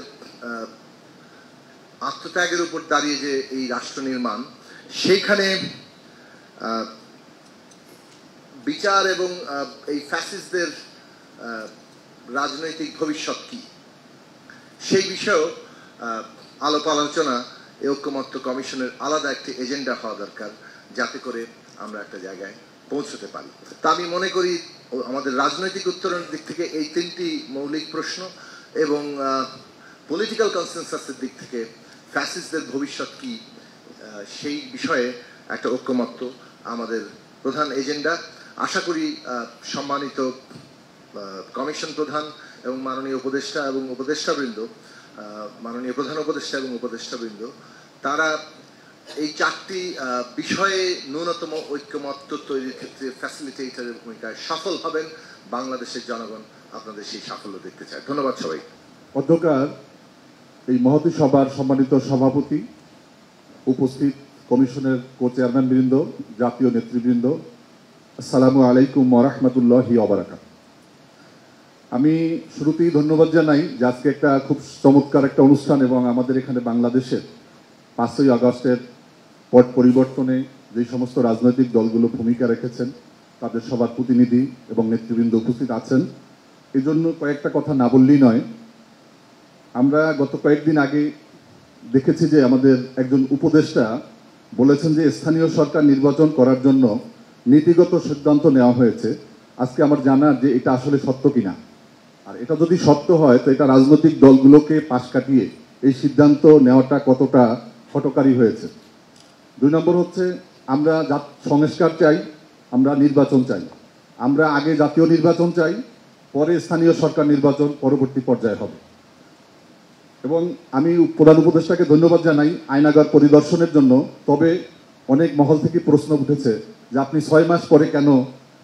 আত্মত্যাগের উপর দাঁড়িয়ে যে এই রাষ্ট্র নির্মাণ, সেইখানে বিচার এবং এই ফ্যাসিস্টদের রাজনৈতিক ভবিষ্যৎ কি, সেই বিষয়েও আলাপ আলোচনা এই ঐক্যমত্য কমিশনের আলাদা একটি এজেন্ডা হওয়া দরকার, যাতে করে আমরা একটা জায়গায় পৌঁছতে পারি। তা আমি মনে করি আমাদের রাজনৈতিক উত্তরণের দিক থেকে এই তিনটি মৌলিক প্রশ্ন এবং পলিটিক্যাল কনসেনসাসের দিক থেকে ফ্যাসিস্টদের ভবিষ্যৎ কি, সেই বিষয়ে একটা ঐক্যমত্য আমাদের প্রধান এজেন্ডা। আশা করি সম্মানিত কমিশন প্রধান এবং মাননীয় উপদেষ্টা এবং উপদেষ্টাবৃন্দ, মাননীয় প্রধান উপদেষ্টা এবং উপদেষ্টাবৃন্দ, তারা এই চারটি বিষয়ে ন্যূনতম ঐক্যমত্য তৈরির ক্ষেত্রে ফ্যাসিলিটেটরের ভূমিকায় সফল হবেন। বাংলাদেশের জনগণ আপনাদের সেই সাফল্য দেখতে চায়। ধন্যবাদ সবাই। অধ্যকার এই মহতী সভার সম্মানিত সভাপতি, উপস্থিত কমিশনের কো চেয়ারম্যান বৃন্দ, জাতীয় নেতৃবৃন্দ, আসসালামু আলাইকুম ওয়া রাহমাতুল্লাহি ওয়া বারাকাতুহু। আমি শুরুতেই ধন্যবাদ জানাই যে আজকে একটা খুব চমৎকার একটা অনুষ্ঠান এবং আমাদের এখানে বাংলাদেশের 5ই আগস্টের পট পরিবর্তনে যে সমস্ত রাজনৈতিক দলগুলো ভূমিকা রেখেছেন তাদের সবার প্রতিনিধি এবং নেতৃবৃন্দ উপস্থিত আছেন। এই জন্য কয়েকটা কথা না বললেই নয়। আমরা গত কয়েকদিন আগে দেখেছি যে আমাদের একজন উপদেষ্টা বলেছেন যে স্থানীয় সরকার নির্বাচন করার জন্য নীতিগত সিদ্ধান্ত নেওয়া হয়েছে। আজকে আমার জানা যে এটা আসলে সত্য কিনা, আর এটা যদি সত্য হয় তো এটা রাজনৈতিক দলগুলোকে পাশ কাটিয়ে এই সিদ্ধান্ত নেওয়াটা কতটা হঠকারী হয়েছে। 2 নম্বর হচ্ছে আমরা সংস্কার চাই, আমরা নির্বাচন চাই। আমরা আগে জাতীয় নির্বাচন চাই, পরে স্থানীয় সরকার নির্বাচন পরবর্তী পর্যায়ে হবে। এবং আমি প্রধান উপদেষ্টাকে ধন্যবাদ জানাই আয়নাগার পরিদর্শনের জন্য। তবে অনেক মহল থেকে প্রশ্ন উঠেছে যে আপনি 6 মাস পরে কেন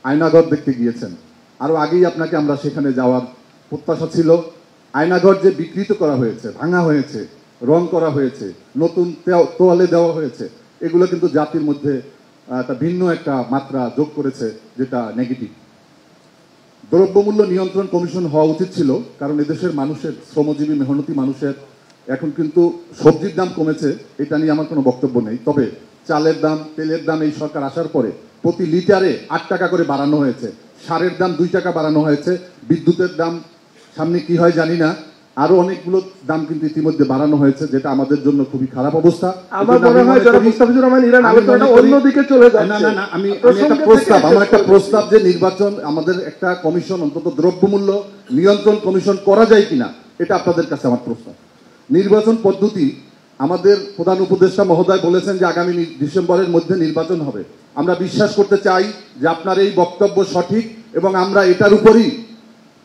আয়নাঘর দেখতে গিয়েছেন। আরও আগেই আপনাকে আমরা সেখানে যাওয়ার প্রত্যাশা ছিল। আয়নাঘর যে বিকৃত করা হয়েছে, ভাঙা হয়েছে, রং করা হয়েছে, নতুন তোয়ালে দেওয়া হয়েছে, এগুলো কিন্তু জাতির মধ্যে একটা ভিন্ন একটা মাত্রা যোগ করেছে, যেটা নেগেটিভ। দ্রব্যমূল্য নিয়ন্ত্রণ কমিশন হওয়া উচিত ছিল, কারণ এদেশের মানুষের, শ্রমজীবী মেহনতি মানুষের এখন কিন্তু সবজির দাম কমেছে, এটা নিয়ে আমার কোনো বক্তব্য নেই। তবে চালের দাম, তেলের দাম এই সরকার আসার পরে প্রতি লিটারে 8 টাকা করে বাড়ানো হয়েছে, সারের দাম 2 টাকা বাড়ানো হয়েছে, বিদ্যুতের দাম সামনে কি হয় জানি না, আরো অনেকগুলো দাম কিন্তু ইতিমধ্যে বাড়ানো হয়েছে, যেটা আমাদের জন্য খুবই খারাপ অবস্থা। আমার মনে হয় যারা মুস্তাফিজুর রহমান ইরান আলোচনাটা অন্যদিকে চলে যাচ্ছে। না, আমি একটা প্রস্তাব যে নির্বাচন, আমাদের একটা কমিশন, অন্তত দ্রব্যমূল্য নিয়ন্ত্রণ কমিশন করা যায় কিনা, এটা আপনাদের কাছে আমার প্রস্তাব। নির্বাচন পদ্ধতি, আমাদের প্রধান উপদেষ্টা মহোদয় বলেছেন যে আগামী ডিসেম্বরের মধ্যে নির্বাচন হবে। আমরা বিশ্বাস করতে চাই যে আপনার এই বক্তব্য সঠিক এবং আমরা এটার উপরই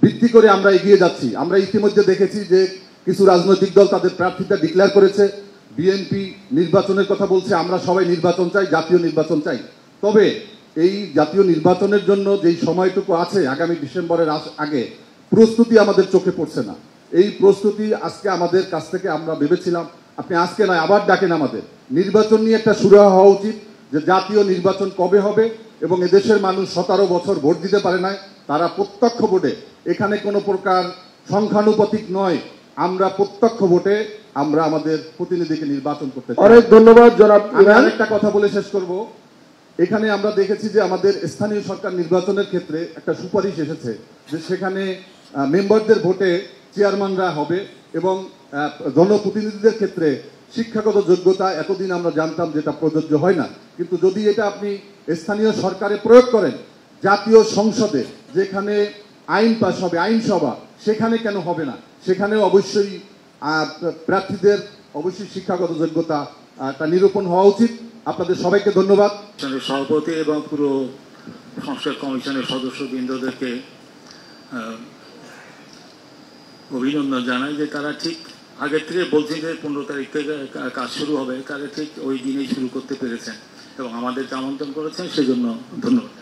ভিত্তি করে আমরা এগিয়ে যাচ্ছি। আমরা ইতিমধ্যে দেখেছি যে কিছু রাজনৈতিক দল তাদের প্রার্থীতা ডিক্লেয়ার করেছে, বিএনপি নির্বাচনের কথা বলছে, আমরা সবাই নির্বাচন চাই, জাতীয় নির্বাচন চাই। তবে এই জাতীয় নির্বাচনের জন্য যেই সময়টুকু আছে আগামী ডিসেম্বরের আগে, প্রস্তুতি আমাদের চোখে পড়ছে না। এই প্রস্তুতি আজকে আমাদের কাছ থেকে আমরা ভেবেছিলাম, আপনি আজকে নয় আবার ডাকেন, আমাদের নির্বাচন নিয়ে একটা সুরাহা হওয়া উচিত যে জাতীয় নির্বাচন কবে হবে এবং এদেশের মানুষ 17 বছর ভোট দিতে পারে নাই, তারা প্রত্যক্ষ ভোটে, এখানে কোনো প্রকার সংখ্যানুপাতিক নয়, আমরা প্রত্যক্ষ ভোটে আমরা আমাদের প্রতিনিধিকে নির্বাচন করতে চাই। অনেক ধন্যবাদ জনাব। আমি আরেকটা কথা বলে শেষ করব। এখানে আমরা দেখেছি যে আমাদের স্থানীয় সরকার নির্বাচনের ক্ষেত্রে একটা সুপারিশ এসেছে যে সেখানে মেম্বারদের ভোটে চেয়ারম্যানরা হবে এবং জনপ্রতিনিধিদের ক্ষেত্রে শিক্ষাগত যোগ্যতা এতদিন আমরা জানতাম যেটা প্রযোজ্য হয় না, কিন্তু যদি এটা আপনি স্থানীয় সরকারে প্রয়োগ করেন, জাতীয় সংসদে যেখানে আইন পাস হবে, আইনসভা, সেখানে কেন হবে না? সেখানেও অবশ্যই প্রার্থীদের অবশ্যই শিক্ষাগত যোগ্যতা তা নিরূপণ হওয়া উচিত। আপনাদের সবাইকে ধন্যবাদ। সভাপতি এবং পুরো সংস্কার কমিশনের সদস্যবৃন্দদেরকে অভিনন্দন জানাই যে তারা ঠিক আগের থেকে বলছেন যে 15 তারিখ থেকে কাজ শুরু হবে, তারা ঠিক ওই দিনেই শুরু করতে পেরেছেন এবং আমাদেরকে আমন্ত্রণ করেছেন, সেজন্য ধন্যবাদ।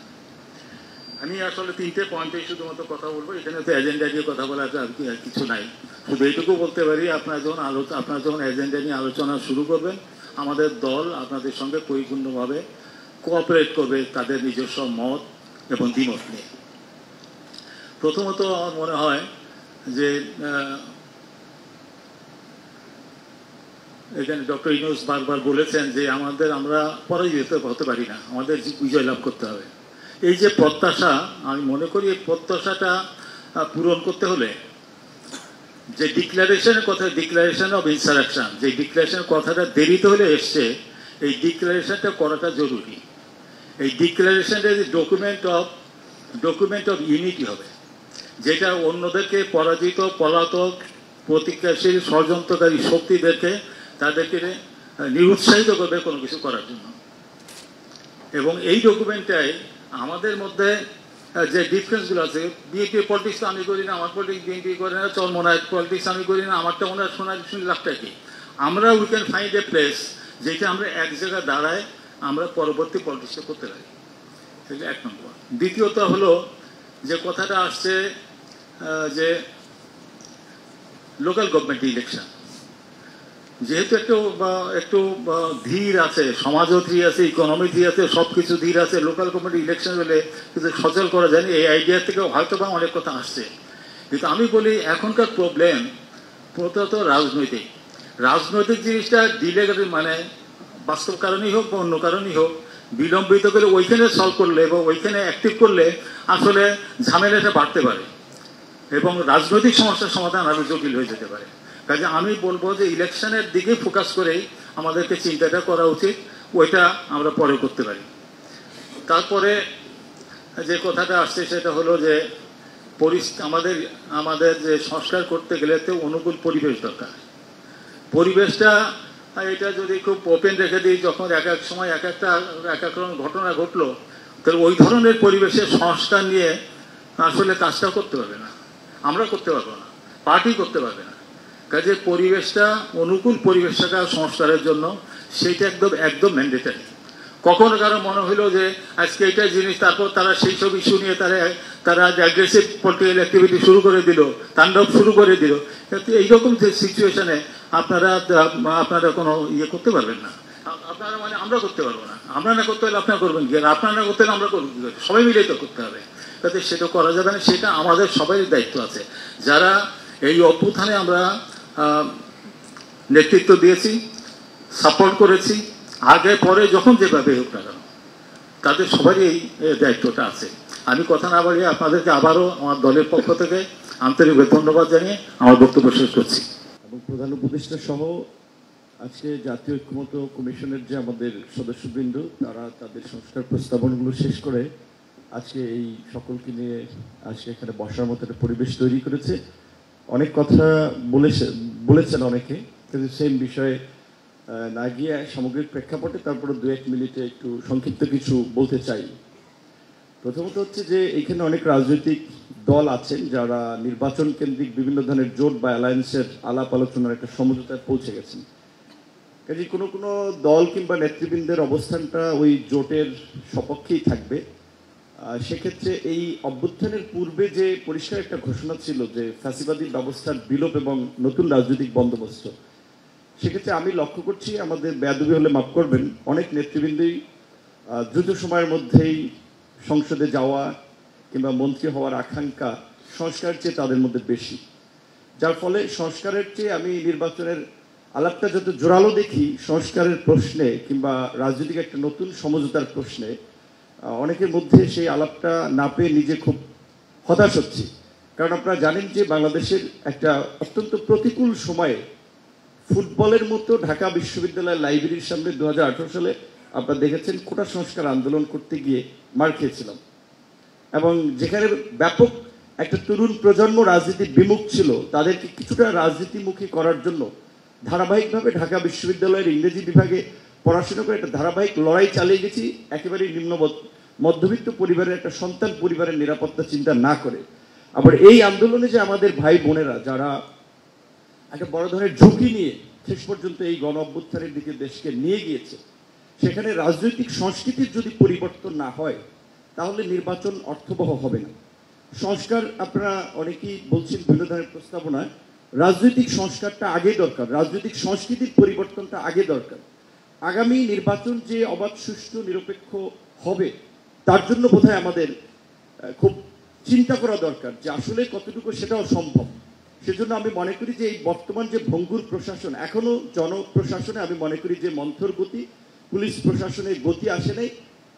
আমি আসলে 3টে পয়েন্টে শুধুমাত্র কথা বলবো। এখানে তো এজেন্ডা নিয়ে কথা বলার আর কিছু নাই, শুধু এইটুকু বলতে পারি, আপনারা যখন এজেন্ডা নিয়ে আলোচনা শুরু করবেন, আমাদের দল আপনাদের সঙ্গে পরিপূর্ণভাবে কোঅপারেট করবে তাদের নিজস্ব মত এবং দ্বিমত নিয়ে। প্রথমত আমার মনে হয় যে এখানে ডক্টর ইউনূস বারবার বলেছেন যে আমরা পরাজিত হতে পারি না, আমাদের বিজয় লাভ করতে হবে। এই যে প্রত্যাশা, আমি মনে করি এই প্রত্যাশাটা পূরণ করতে হলে যে ডিক্লারেশনের কথা, ডিক্লারেশন অফ ইনসারেকশন, যে ডিক্লারেশনের কথাটা দেরিতে হলে এসছে, এই ডিক্লারেশনটা করাটা জরুরি। এই ডিক্লারেশনটা ডকুমেন্ট অফ ইউনিটি হবে, যেটা অন্যদেরকে পরাজিত, পলাতক, প্রতিক্রিয়াশীল, ষড়যন্ত্রকারী শক্তিদেরকে তাদেরকে নিরুৎসাহিত করবে কোনো কিছু করার জন্য। এবং এই ডকুমেন্টটাই আমাদের মধ্যে যে ডিফারেন্সগুলো আছে, বিএনপি পলিটিক্স তো আমি করি না, আমার পলিটিক্স বিএনপি করে না, চরমোনায় পলিটিক্স আমি করি না, আমারটা ওনার শুনে লাভটা কি? আমরা we can find a place যেটা আমরা এক জায়গায় দাঁড়ায় আমরা পরবর্তী পলিটিক্সটা করতে পারি, সেটা 1 নম্বর। দ্বিতীয়ত হলো যে কথাটা আসছে যে লোকাল গভর্নমেন্ট ইলেকশন, যেহেতু একটু ধীর আছে, সমাজও ধীর আছে, ইকোনমি ধীর আছে, সবকিছু ধীর আছে, লোকাল গভর্নমেন্ট ইলেকশন হলে কিন্তু সচল করা যায়নি। এই আইডিয়া থেকে হয়তো বা অনেক কথা আসছে, কিন্তু আমি বলি এখনকার প্রবলেম প্রথমত রাজনৈতিক জিনিসটা ডিলে মানে বাস্তব কারণেই হোক বা অন্য কারণেই হোক, বিলম্বিত করে ওইখানে সলভ করলে বা ওইখানে অ্যাক্টিভ করলে আসলে ঝামেলাটা বাড়তে পারে এবং রাজনৈতিক সমস্যার সমাধান আরো জটিল হয়ে যেতে পারে। কাজে আমি বলবো যে ইলেকশনের দিকে ফোকাস করেই আমাদেরকে চিন্তাটা করা উচিত, ওইটা আমরা পরে করতে পারি। তারপরে যে কথাটা আসছে সেটা হলো যে আমাদের যে সংস্কার করতে গেলে তো অনুকূল পরিবেশ দরকার। পরিবেশটা এটা যদি খুব ওপেন রেখে দিই, যখন এক এক সময় এক এক রকম ঘটনা ঘটলো, তাহলে ওই ধরনের পরিবেশের সংস্কার নিয়ে আসলে কাজটা করতে পারবে না, আমরা করতে পারবো না, পার্টি করতে পারবে না। কাজে পরিবেশটা, অনুকূল পরিবেশ থাকা সংস্কারের জন্য সেইটা একদম ম্যান্ডেটারি। কখনো কারো মনে হইলো যে আজকে এইটা জিনিস, তারপর তারা সেই সব ইস্যু নিয়ে তারা অ্যাগ্রেসিভ পলিটিক্যাল অ্যাক্টিভিটি শুরু করে দিল, তাণ্ডব শুরু করে দিল। এইরকম যে সিচুয়েশনে আপনারা কোনো ইয়ে করতে পারবেন না, আপনারা মানে আমরা করতে পারবো না। আমরা না করতে হলে আপনারা করবেন কি, আপনারা না করতে হলে আমরা করবো কি, সবাই মিলেই তো করতে হবে। তাতে সেটা করা যাবে না, সেটা আমাদের সবারই দায়িত্ব আছে। যারা এই অভ্যুত্থানে আমরা নেতৃত্ব দিয়েছি, সাপোর্ট করেছি, আগে পরে যখন যেভাবে হোক না কেন, তাদের সবারই এই দায়িত্বটা আছে। আমি কথা না বাড়িয়ে আপনাদেরকে আবারও আমার দলের পক্ষ থেকে আন্তরিকভাবে ধন্যবাদ জানিয়ে আমার বক্তব্য শেষ করছি। এবং প্রধান উপদেষ্টা সহ আজকে জাতীয় ঐক্যমত্য কমিশনের যে আমাদের সদস্যবৃন্দ, তারা তাদের সংস্কার প্রস্তাবনাগুলো শেষ করে আজকে এই সকলকে নিয়ে আজকে এখানে বসার মতো একটা পরিবেশ তৈরি করেছে। অনেক কথা বলেছেন অনেকে, কিন্তু সেম বিষয়ে না গিয়ে সামগ্রিক প্রেক্ষাপটে তারপরে 2-1 মিনিটে একটু সংক্ষিপ্ত কিছু বলতে চাই। প্রথমত হচ্ছে যে এখানে অনেক রাজনৈতিক দল আছেন যারা নির্বাচন কেন্দ্রিক বিভিন্ন ধরনের জোট বা অ্যালায়েন্সের আলাপ আলোচনার একটা সমঝোতায় পৌঁছে গেছেন। কাজে কোনো কোনো দল কিংবা নেতৃবৃন্দের অবস্থানটা ওই জোটের সপক্ষেই থাকবে। সেক্ষেত্রে এই অভ্যুত্থানের পূর্বে যে পরিষ্কার একটা ঘোষণা ছিল যে ফ্যাসিবাদী ব্যবস্থার বিলোপ এবং নতুন রাজনৈতিক বন্দোবস্ত, সেক্ষেত্রে আমি লক্ষ্য করছি, আমাদের বেয়াদবি হলে মাফ করবেন, অনেক নেতৃবৃন্দই দ্রুত সময়ের মধ্যেই সংসদে যাওয়া কিংবা মন্ত্রী হওয়ার আকাঙ্ক্ষা সংস্কারের চেয়ে তাদের মধ্যে বেশি, যার ফলে সংস্কারের চেয়ে আমি নির্বাচনের আলাপটা যত জোরালো দেখি সংস্কারের প্রশ্নে কিংবা রাজনৈতিক একটা নতুন সমঝোতার প্রশ্নে অনেকের মধ্যে সেই আলাপটা না পেয়ে নিজে খুব হতাশ হচ্ছি। কারণ আপনারা জানেন যে বাংলাদেশের একটা অত্যন্ত প্রতিকূল সময়ে ফুটবলের মতো ঢাকা বিশ্ববিদ্যালয়ের লাইব্রেরির সামনে 2018 সালে আপনারা দেখেছেন কোটা সংস্কার আন্দোলন করতে গিয়ে মার খেয়েছিলাম, এবং যেখানে ব্যাপক একটা তরুণ প্রজন্ম রাজনীতি বিমুখ ছিল তাদেরকে কিছুটা রাজনীতিমুখী করার জন্য ধারাবাহিকভাবে ঢাকা বিশ্ববিদ্যালয়ের ইংরেজি বিভাগে পড়াশোনা করে একটা ধারাবাহিক লড়াই চালিয়ে গেছি, একেবারেই নিম্ন মধ্যবিত্ত পরিবারের একটা সন্তান পরিবারের নিরাপত্তা চিন্তা না করে। আবার এই আন্দোলনে যে আমাদের ভাই বোনেরা যারা একটা বড় ধরনের ঝুঁকি নিয়ে শেষ পর্যন্ত এই গণ অভ্যুত্থানের দিকে দেশকে নিয়ে গিয়েছে, সেখানে রাজনৈতিক সংস্কৃতির যদি পরিবর্তন না হয় তাহলে নির্বাচন অর্থবহ হবে না। সংস্কার আপনারা অনেকেই বলছেন বিভিন্ন ধরনের প্রস্তাবনায়, রাজনৈতিক সংস্কারটা আগে দরকার, রাজনৈতিক সংস্কৃতির পরিবর্তনটা আগে দরকার। আগামী নির্বাচন যে অবাধ, সুষ্ঠু, নিরপেক্ষ হবে তার জন্য বোধহয় আমাদের খুব চিন্তা করা দরকার যে আসলে কতটুকু সেটাও সম্ভব। সেজন্য আমি মনে করি যে এই বর্তমান যে ভঙ্গুর প্রশাসন, এখনো জনপ্রশাসনে আমি মনে করি যে মন্থর গতি, পুলিশ প্রশাসনের গতি আসে নাই।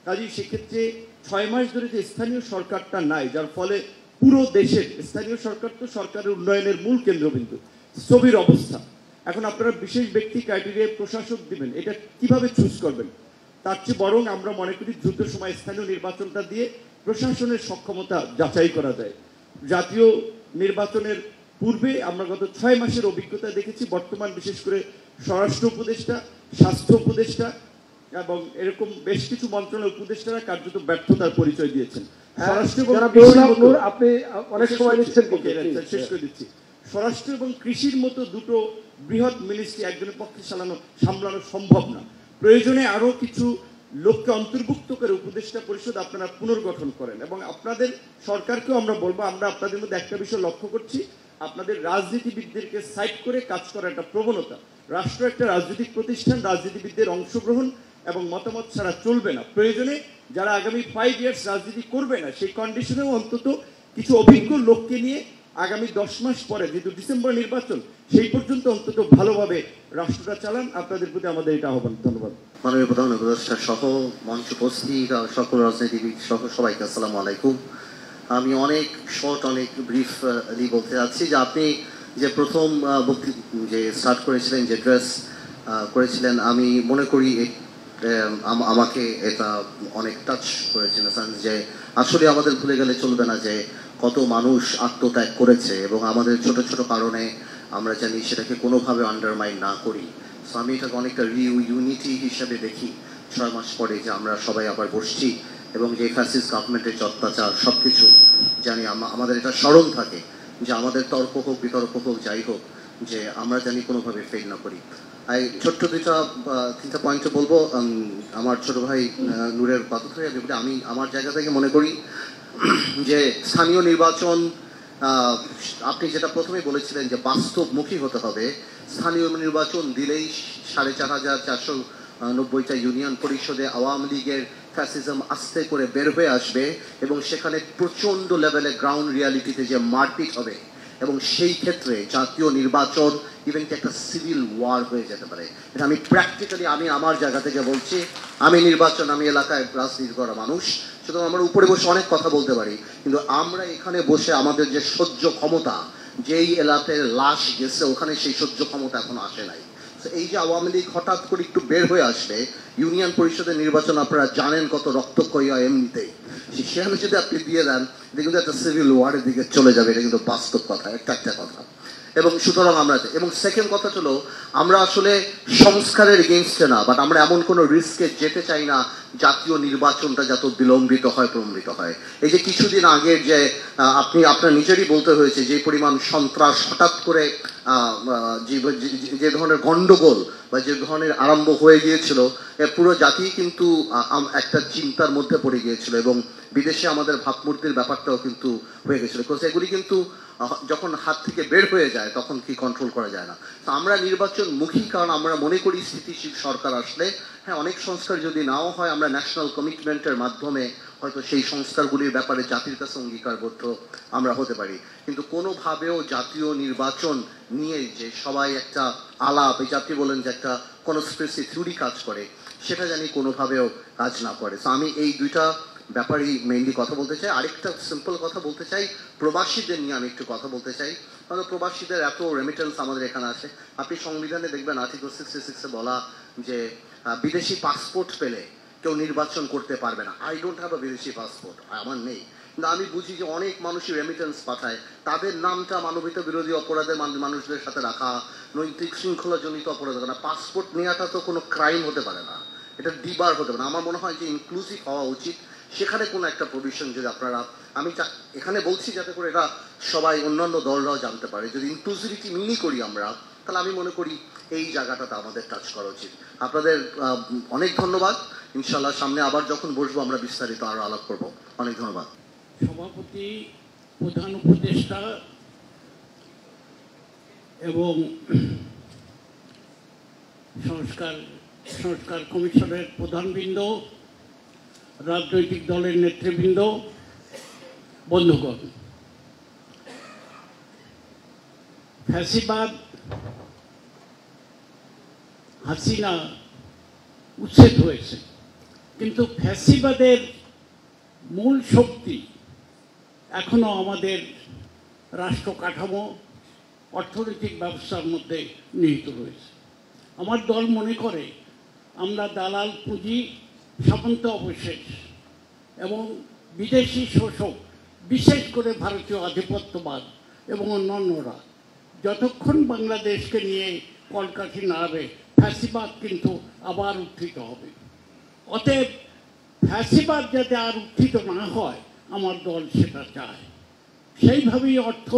কাজেই সেক্ষেত্রে 6 মাস ধরে যে স্থানীয় সরকারটা নাই, যার ফলে পুরো দেশের স্থানীয় সরকার তো সরকারের উন্নয়নের মূল কেন্দ্রবিন্দু, স্থবির অবস্থা। এখন আপনারা বিশেষ ব্যক্তি ক্রাইটেরিয়ায় প্রশাসক দিবেন, এটা কিভাবে চুজ করবেন? তার চেয়ে বরং আমরা মনে করি দ্রুত সময় স্থানীয় নির্বাচনটা দিয়ে প্রশাসনের সক্ষমতা যাচাই করা যায়। জাতীয় নির্বাচনের পূর্বে আমরা গত 6 মাসের অভিজ্ঞতা দেখেছি, বর্তমান বিশেষ করে স্বরাষ্ট্র উপদেষ্টা, স্বাস্থ্য উপদেষ্টা এবং এরকম বেশ কিছু মন্ত্রণালয়ের উপদেষ্টারা কার্যত ব্যর্থতার পরিচয় দিয়েছেন। আপনি অনেক সময় নিচ্ছেন, শেষ করে দিচ্ছি। স্বরাষ্ট্র এবং কৃষির মতো দুটো বৃহৎ মিনিস্ট্রি একজনের পক্ষে সামলানো সম্ভব না। প্রয়োজনে আরো কিছু লোককে অন্তর্ভুক্ত করে উপদেষ্টা পরিষদ আপনারা পুনর্গঠন করেন, এবং আপনাদের সরকারকেও আমরা বলবো, আমরা আপনাদের মধ্যে একটা বিষয় লক্ষ্য করছি, আপনাদের রাজনীতিবিদদেরকে সাইড করে কাজ করার একটা প্রবণতা। রাষ্ট্র একটা রাজনৈতিক প্রতিষ্ঠান, রাজনীতিবিদদের অংশগ্রহণ এবং মতামত ছাড়া চলবে না। প্রয়োজনে যারা আগামী 5 ইয়ার্স রাজনীতি করবে না সেই কন্ডিশনেও অন্তত কিছু অভিজ্ঞ লোককে নিয়ে আগামী 10 মাস পরে, যেহেতু ডিসেম্বর নির্বাচন, সেই পর্যন্ত অন্তত ভালোভাবে রাষ্ট্রটা চালান। আপনাদের প্রতি আমাদের এটা আহ্বান। ধন্যবাদ। মাননীয় প্রধান উপদেষ্টা সহ মঞ্চ উপস্থিত সকল রাজনীতিবিদ সহ সবাইকে আসসালামু আলাইকুম। আমি অনেক শর্ট, অনেক ব্রিফলি বলতে যাচ্ছি যে আপনি যে প্রথম যে স্টার্ট করেছিলেন, যে ড্রেস করেছিলেন, আমি মনে করি আমাকে এটা অনেক টাচ করেছিল, যে আসলে আমাদের ভুলে গেলে চলবে না যে কত মানুষ আত্মত্যাগ করেছে, এবং আমাদের ছোট ছোট কারণে আমরা জানি সেটাকে কোনোভাবে আন্ডারমাইন না করি। সো আমি এটাকে অনেকটা ইউনিটি হিসাবে দেখি 6 মাস পরে যে আমরা সবাই আবার বসছি, এবং যে ফ্যাসিস্ট গভর্নমেন্টের যে অত্যাচার সব কিছু জানি, আমাদের এটা স্মরণ থাকে যে আমাদের তর্ক হোক, বিতর্ক হোক, যাই হোক, যে আমরা জানি কোনোভাবে ফেল না করি। ছোট্ট 2-3টা পয়েন্ট বলবো। আমার ছোট ভাই নূরের কথা থেকে আমি আমার জায়গা থেকে মনে করি যে স্থানীয় নির্বাচন, আপনি যেটা প্রথমে বলেছিলেন যে বাস্তবমুখী হতে হবে, স্থানীয় নির্বাচন দিলেই 4,490টা ইউনিয়ন পরিষদে আওয়ামী লীগের ফ্যাসিজম আস্তে করে বের হয়ে আসবে, এবং সেখানে প্রচণ্ড লেভেলে গ্রাউন্ড রিয়ালিটিতে যে মারপিট হবে, এবং সেই ক্ষেত্রে জাতীয় নির্বাচন ইভেন একটা সিভিল ওয়ার হয়ে যেতে পারে। এটা আমি প্র্যাকটিক্যালি আমি আমার জায়গা থেকে বলছি। আমি এলাকায় রাজনীতি করা মানুষ, সুতরাং আমরা উপরে বসে অনেক কথা বলতে পারি, কিন্তু আমরা এখানে বসে আমাদের যে সহ্য ক্ষমতা, যেই এলাকায় লাশ গেছে ওখানে সেই সহ্য ক্ষমতা এখনো আসে নাই। এই যে আওয়ামী লীগ হঠাৎ করে একটু বের হয়ে আসবে, ইউনিয়ন পরিষদের নির্বাচন আপনারা জানেন কত রক্তক্ষয়ী হয় এমনিতেই, সেখানে যদি আপনি দিয়ে দেন এটা কিন্তু একটা সিভিল ওয়ারের দিকে চলে যাবে। এটা কিন্তু বাস্তব কথা, একটা কথা। এবং সুতরাং আমরা, এবং সেকেন্ড কথা হলো আমরা আসলে সংস্কারের এগেইনস্টে না, বাট আমরা এমন কোনো রিস্কে যেতে চাই না জাতীয় নির্বাচনটা যত বিলম্বিত হয় প্রলম্বিত হয়। এই যে কিছুদিন আগের যে আপনি আপনার নিজেরই বলতে হয়েছে যে পরিমাণ সন্ত্রাস হঠাৎ করে যে ধরনের গন্ডগোল বা যে ধরনের আরম্ভ হয়ে গিয়েছিল, পুরো জাতি কিন্তু একটা চিন্তার মধ্যে পড়ে গিয়েছিল এবং বিদেশে আমাদের ভাবমূর্তির ব্যাপারটাও কিন্তু হয়ে গেছিল। এগুলি কিন্তু যখন হাত থেকে বের হয়ে যায় তখন কি কন্ট্রোল করা যায় না। তো আমরা নির্বাচনমুখী, কারণ আমরা মনে করি স্থিতিশীল সরকার আসলে হ্যাঁ অনেক সংস্কার যদি নাও হয় আমরা ন্যাশনাল কমিটমেন্টের মাধ্যমে হয়তো সেই সংস্কারগুলির ব্যাপারে জাতির কাছে অঙ্গীকারবদ্ধ আমরা হতে পারি, কিন্তু কোনোভাবেও জাতীয় নির্বাচন নিয়ে যে সবাই একটা আলাপ, এই জাতি বলেন যে একটা কনস্পিরেসি থিওরি কাজ করে, সেটা জানি কোনোভাবেও কাজ না করে। তো আমি এই দুইটা ব্যাপারেই মেইনলি কথা বলতে চাই। আরেকটা সিম্পল কথা বলতে চাই, প্রবাসীদের নিয়ে আমি একটু কথা বলতে চাই। কারণ প্রবাসীদের এত রেমিটেন্স আমাদের এখানে আছে। আপনি সংবিধানে দেখবেন আর্টিকেল 66-এ বলা যে বিদেশি পাসপোর্ট পেলে কেউ নির্বাচন করতে পারবে না। আই ডোন্ট হ্যাভ আ বিদেশি পাসপোর্ট, আমার নেই, কিন্তু আমি বুঝি যে অনেক মানুষই রেমিটেন্স পাঠায়, তাদের নামটা মানবিক বিরোধী অপরাধের মানুষদের সাথে রাখা, নৈতিক শৃঙ্খলাজনিত অপরাধ না। পাসপোর্ট নেওয়াটা তো কোনো ক্রাইম হতে পারে না, এটা ডিবার হতে পারে না। আমার মনে হয় যে ইনক্লুসিভ হওয়া উচিত, সেখানে কোনো একটা প্রভিশন যদি আপনারা, আমি এখানে বলছি যাতে করে এটা সবাই অন্যান্য দলরাও জানতে পারে, যদি ইনক্লুসিভিটি মিনি করি আমরা, তাহলে আমি মনে করি এই জায়গাটাতে আমাদের টাচ করা উচিত। আপনাদের অনেক ধন্যবাদ। ইনশাল্লাহ সামনে আবার যখন বসবো আমরা বিস্তারিত আরো আলাপ করব। অনেক ধন্যবাদ। সভাপতি, প্রধান উপদেষ্টা এবং সংস্কার কমিশনের প্রধানবৃন্দ, রাজনৈতিক দলের নেতৃবৃন্দ, বন্ধুগণ, ফ্যাসিবাদ হাসিনা উচ্ছেদ হয়েছে, কিন্তু ফ্যাসিবাদের মূল শক্তি এখনো আমাদের রাষ্ট্র কাঠামো, অর্থনৈতিক ব্যবস্থার মধ্যে নিহিত রয়েছে। আমার দল মনে করে আমরা দালাল পুঁজি, সামন্ত অবশেষ এবং বিদেশি শোষক, বিশেষ করে ভারতীয় আধিপত্যবাদ এবং অন্যান্যরা যতক্ষণ বাংলাদেশকে নিয়ে কলকাঠি নাড়বে, ফ্যাসিবাদ কিন্তু আবার উত্থিত হবে। অতএব ফ্যাসিবাদ যাতে আর উত্থিত না হয় আমার দল সেটা চায়। সেইভাবেই অর্থ,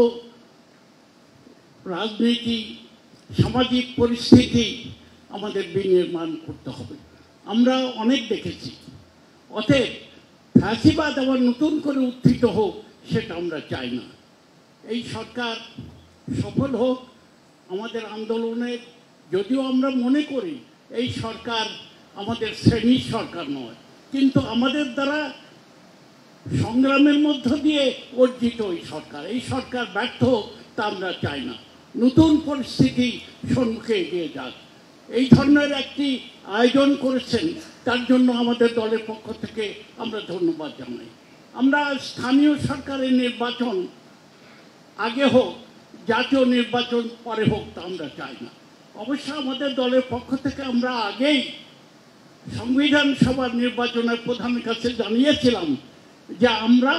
রাজনীতি, সামাজিক পরিস্থিতি আমাদের বিনির্মাণ করতে হবে। আমরা অনেক দেখেছি। অতএব ফ্যাসিবাদ আবার নতুন করে উত্থিত হোক সেটা আমরা চাই না। এই সরকার সফল হোক আমাদের আন্দোলনের, যদিও আমরা মনে করি এই সরকার আমাদের শ্রেণীর সরকার নয়, কিন্তু আমাদের দ্বারা সংগ্রামের মধ্য দিয়ে অর্জিত এই সরকার ব্যর্থ হোক তা আমরা চাই না। নতুন পরিস্থিতি সম্মুখে এগিয়ে যাক, এই ধরনের একটি আয়োজন করেছেন, তার জন্য আমাদের দলের পক্ষ থেকে আমরা ধন্যবাদ জানাই। আমরা স্থানীয় সরকারের নির্বাচন আগে হোক, জাতীয় নির্বাচন পরে হোক তা আমরা চাই না। অবশ্য আমাদের দলের পক্ষ থেকে আমরা আগেই সংবিধান সভার নির্বাচনের প্রধানের কাছে জানিয়েছিলাম যে আমরা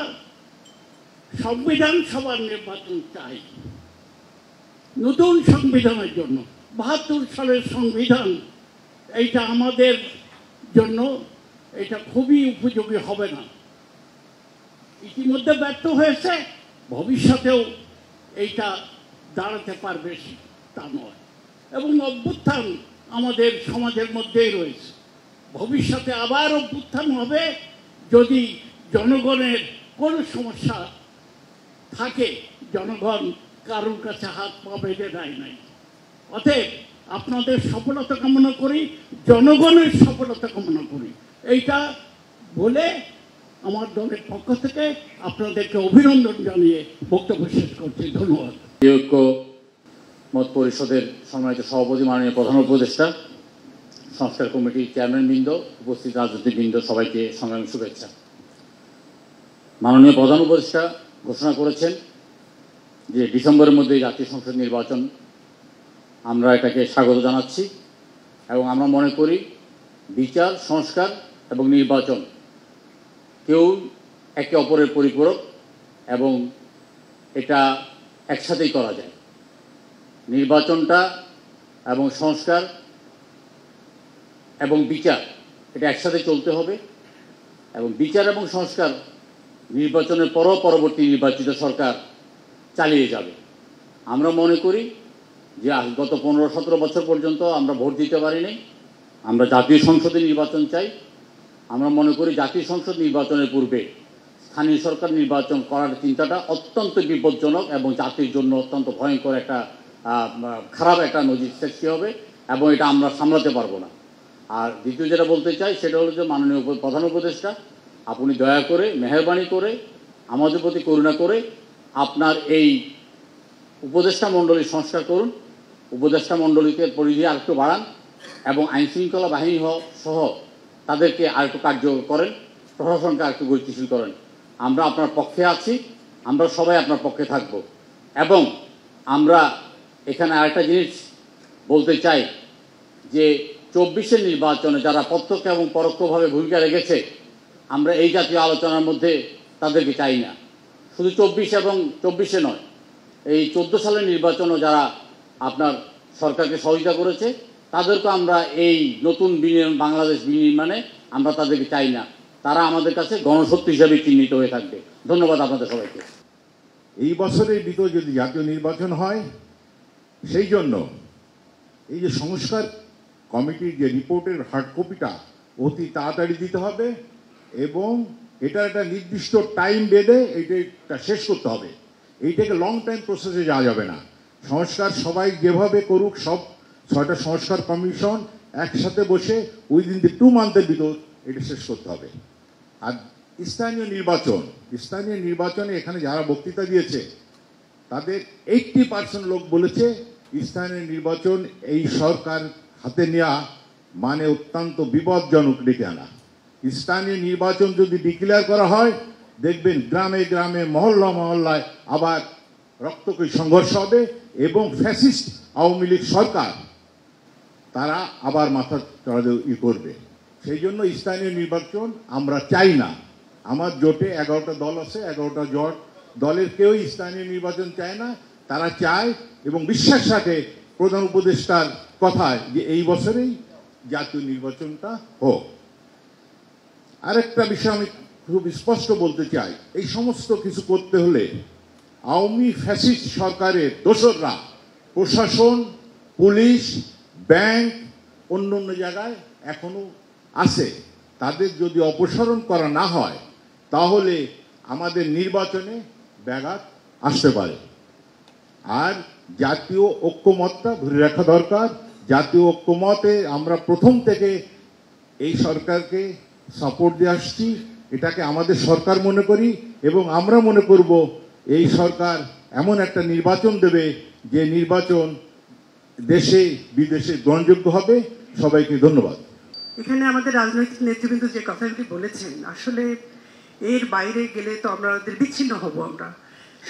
সংবিধান সভার নির্বাচন চাই নতুন সংবিধানের জন্য। ৭২ সালের সংবিধান এইটা আমাদের জন্য এটা খুবই উপযোগী হবে না। ইতিমধ্যে ব্যর্থ হয়েছে, ভবিষ্যতেও এইটা দাঁড়াতে পারবে তা নয়। এবং অভ্যুত্থান আমাদের সমাজের মধ্যেই রয়েছে, ভবিষ্যতে আবার অভ্যুত্থান হবে যদি জনগণের কোনো সমস্যা থাকে। জনগণ কারোর কাছে হাত পা বেঁধে দেয় নাই। অতএব আপনাদের সফলতা কামনা করি, জনগণের সফলতা কামনা করি, এইটা বলে আমার দলের পক্ষ থেকে আপনাদেরকে অভিনন্দন জানিয়ে বক্তব্য শেষ করছি। ধন্যবাদ। ঐক্য মত পরিষদের সম্মানিত সভাপতি, মাননীয় প্রধান উপদেষ্টা, সংস্কার কমিটির চেয়ারম্যানবৃন্দ, উপস্থিত রাজনীতিবৃন্দ, সবাইকে সংগ্রামী শুভেচ্ছা। মাননীয় প্রধান উপদেষ্টা ঘোষণা করেছেন যে ডিসেম্বরের মধ্যে জাতীয় সংসদ নির্বাচন, আমরা এটাকে স্বাগত জানাচ্ছি এবং আমরা মনে করি বিচার, সংস্কার এবং নির্বাচন কেউ একে অপরের পরিপূরক এবং এটা একসাথেই করা যায়। নির্বাচনটা এবং সংস্কার এবং বিচার এটা একসাথে চলতে হবে এবং বিচার এবং সংস্কার নির্বাচনের পরও পরবর্তী নির্বাচিত সরকার চালিয়ে যাবে। আমরা মনে করি যে গত 15-17 বছর পর্যন্ত আমরা ভোট দিতে পারিনি, আমরা জাতীয় সংসদে নির্বাচন চাই। আমরা মনে করি জাতীয় সংসদ নির্বাচনের পূর্বে স্থানীয় সরকার নির্বাচন করার চিন্তাটা অত্যন্ত বিপজ্জনক এবং জাতির জন্য অত্যন্ত ভয়ঙ্কর একটা খারাপ একটা নজির সৃষ্টি হবে এবং এটা আমরা সামলাতে পারবো না। আর দ্বিতীয় যেটা বলতে চাই সেটা হলো যে মাননীয় প্রধান উপদেষ্টা, আপনি দয়া করে মেহরবানি করে আমাদের প্রতি করুণা করে আপনার এই উপদেষ্টা মণ্ডলী সংস্কার করুন, উপদেষ্টা মণ্ডলীকে পরিধি আরেকটু বাড়ান এবং আইনশৃঙ্খলা বাহিনী সহ তাদেরকে আরেকটু কার্যকর করেন, প্রশাসনকে আরেকটু গতিশীল করেন। আমরা আপনার পক্ষে আছি, আমরা সবাই আপনার পক্ষে থাকব। এবং আমরা এখানে আরেকটা জিনিস বলতে চাই যে 24-এর নির্বাচনে যারা প্রত্যক্ষ এবং পরোক্ষভাবে ভূমিকা রেখেছে, আমরা এই জাতীয় আলোচনার মধ্যে তাদেরকে চাই না। শুধু 24 এবং 24-এ নয়, এই 14 সালের নির্বাচনও যারা আপনার সরকারকে সহযোগিতা করেছে তাদেরকে আমরা এই নতুন বাংলাদেশ বিনির্মাণে আমরা তাদেরকে চাই না। তারা আমাদের কাছে গণশক্তি হিসাবে চিহ্নিত হয়ে থাকবে। ধন্যবাদ আপনাদের সবাইকে। এই বছরের ভিতর যদি জাতীয় নির্বাচন হয়, সেই জন্য এই যে সংস্কার কমিটির যে রিপোর্টের হার্ড কপিটা অতি তাড়াতাড়ি দিতে হবে এবং এটা একটা নির্দিষ্ট টাইম বেঁধে এইটা শেষ করতে হবে। এইটাকে লং টাইম প্রসেসে যাওয়া যাবে না। সংস্কার সবাই যেভাবে করুক, সব 6টা সংস্কার কমিশন একসাথে বসে উইদিন দি 2 মান্থের ভিতর এটা শেষ করতে হবে। আর স্থানীয় নির্বাচনে এখানে যারা বক্তৃতা দিয়েছে তাদের 80% লোক বলেছে স্থানীয় নির্বাচন এই সরকার হাতে নেওয়া মানে অত্যন্ত বিপজ্জনক ডেকে আনা। স্থানীয় নির্বাচন যদি ডিক্লেয়ার করা হয়, দেখবেন গ্রামে গ্রামে মহল্লায় আবার রক্তক্ষয়ী সংঘর্ষ হবে এবং ফ্যাসিস্ট আওয়ামী লীগ সরকার তারা আবার মাথা চড়া করবে। সেই জন্য স্থানীয় নির্বাচন আমরা চাই না। আমার জোটে 11টা দল আছে, 11টা জোট দলের কেউ স্থানীয় নির্বাচন চায় না। তারা চায় এবং বিশ্বাস রাখে প্রধান উপদেষ্টার কথায় যে এই বছরেই জাতীয় নির্বাচনটা হোক। আরেকটা বিষয় আমি খুব স্পষ্ট বলতে চাই, এই সমস্ত কিছু করতে হলে আওয়ামী ফ্যাসিস্ট সরকারের দোসররা প্রশাসন, পুলিশ, ব্যাংক, অন্য জায়গায় এখনো আছে। তাদের যদি অপসারণ করা না হয় তাহলে আমাদের নির্বাচনে ব্যাঘাত আসতে পারে। আর জাতীয় ঐক্যমতটা ধরে রাখা দরকার। জাতীয় ঐক্যমতে আমরা প্রথম থেকে এই সরকারকে সাপোর্ট দিয়ে আসছি, এটাকে আমাদের সরকার মনে করি এবং আমরা মনে করব এই সরকার এমন একটা নির্বাচন দেবে যে নির্বাচন দেশে বিদেশে গ্রহণযোগ্য হবে। সবাইকে ধন্যবাদ। এখানে আমাদের রাজনৈতিক নেতৃবৃন্দ যে কথাগুলি বলেছেন, আসলে এর বাইরে গেলে তো আমাদের বিচ্ছিন্ন হব। আমরা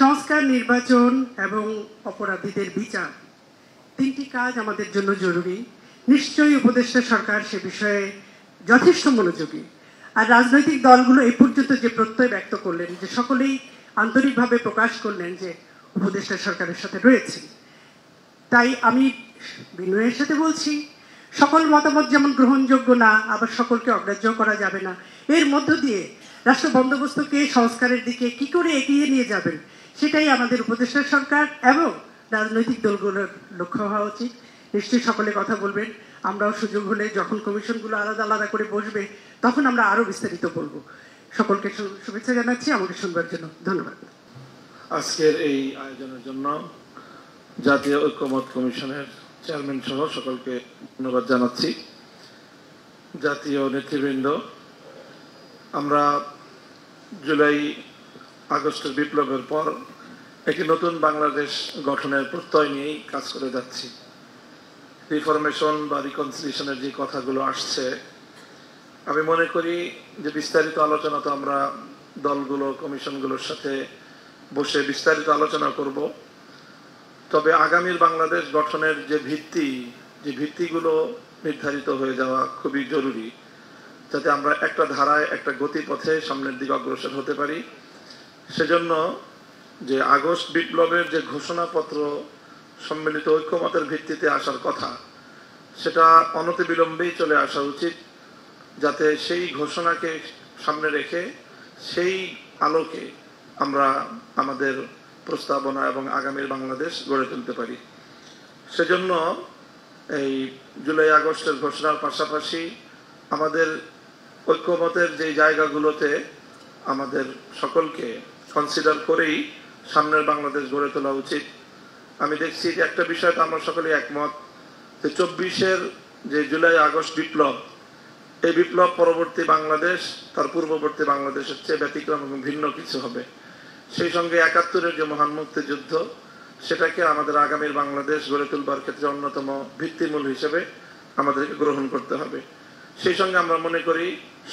সংস্কার, নির্বাচন এবং অপরাধীদের বিচার, 3টি কাজ আমাদের জন্য জরুরি। নিশ্চয়ই উপদেষ্টা সরকার সে বিষয়ে যথেষ্ট মনোযোগী। আর রাজনৈতিক দলগুলো এই পর্যন্ত যে প্রত্যয় ব্যক্ত করলেন, যে সকলেই আন্তরিকভাবে প্রকাশ করলেন যে উপদেষ্টা সরকারের সাথে রয়েছে, তাই আমি বিনয়ের সাথে বলছি, সকল মতামত যেমন গ্রহণযোগ্য না, আবার সকলকে অগ্রাহ্য করা যাবে না। এর মধ্য দিয়ে রাষ্ট্র বন্দোবস্তকে সংস্কারের দিকে কি করে এগিয়ে নিয়ে যাবেন, সেটাই আমাদের উপদেষ্টা সরকার এবং রাজনৈতিক দলগুলোর লক্ষ্য হওয়া উচিত। নিশ্চয়ই সকলে কথা বলবেন, আমরাও সুযোগ হলে যখন কমিশনগুলো আলাদা আলাদা করে বসবে তখন আমরা আরো বিস্তারিত বলবো। সকলকে শুভেচ্ছা জানাচ্ছি আমাকে শুনবার জন্য। ধন্যবাদ। আজকের এই আয়োজনের জন্য জাতীয় ঐক্যমত কমিশনের চেয়ারম্যান সহ সকলকে ধন্যবাদ জানাচ্ছি। জাতীয় নেতৃবৃন্দ, আমরা জুলাই আগস্টের বিপ্লবের পর একটি নতুন বাংলাদেশ গঠনের প্রত্যয় নিয়েই কাজ করে যাচ্ছি। রিফরমেশন বা রিকনসিলিয়েশনের যে কথাগুলো আসছে, আমি মনে করি যে বিস্তারিত আলোচনা তো আমরা দলগুলো, কমিশনগুলোর সাথে বসে বিস্তারিত আলোচনা করব। তবে আগামীর বাংলাদেশ গঠনের যে ভিত্তিগুলো নির্ধারিত হয়ে যাওয়া খুবই জরুরি, যাতে আমরা একটা ধারায়, একটা গতিপথে সামনের দিকে অগ্রসর হতে পারি। সেজন্য যে আগস্ট বিপ্লবের যে ঘোষণাপত্র সম্মিলিত ঐক্যমতের ভিত্তিতে আসার কথা, সেটা অনতিবিলম্বেই চলে আসা উচিত। যাতে সেই ঘোষণাকে সামনে রেখে সেই আলোকে আমরা আমাদের প্রস্তাবনা এবং আগামীর বাংলাদেশ গড়ে তুলতে পারি। সেজন্য এই জুলাই আগস্টের ঘোষণার পাশাপাশি আমাদের ঐক্যমতের যে জায়গাগুলোতে আমাদের সকলকে কনসিডার করেই সামনের বাংলাদেশ গড়ে তোলা উচিত। আমি দেখছি যে একটা বিষয়টা আমরা সকলে একমত যে 24-এর যে জুলাই আগস্ট বিপ্লব, এই বিপ্লব পরবর্তী বাংলাদেশ তার পূর্ববর্তী বাংলাদেশের চেয়ে ব্যতিক্রম এবং ভিন্ন কিছু হবে। সেই সঙ্গে 71-এর যে মহান মুক্তিযুদ্ধ, সেটাকে আমাদের আগামীর বাংলাদেশ গড়ে তুলবার ক্ষেত্রে অন্যতম ভিত্তিমূল হিসেবে আমাদেরকে গ্রহণ করতে হবে। সেই সঙ্গে আমরা মনে করি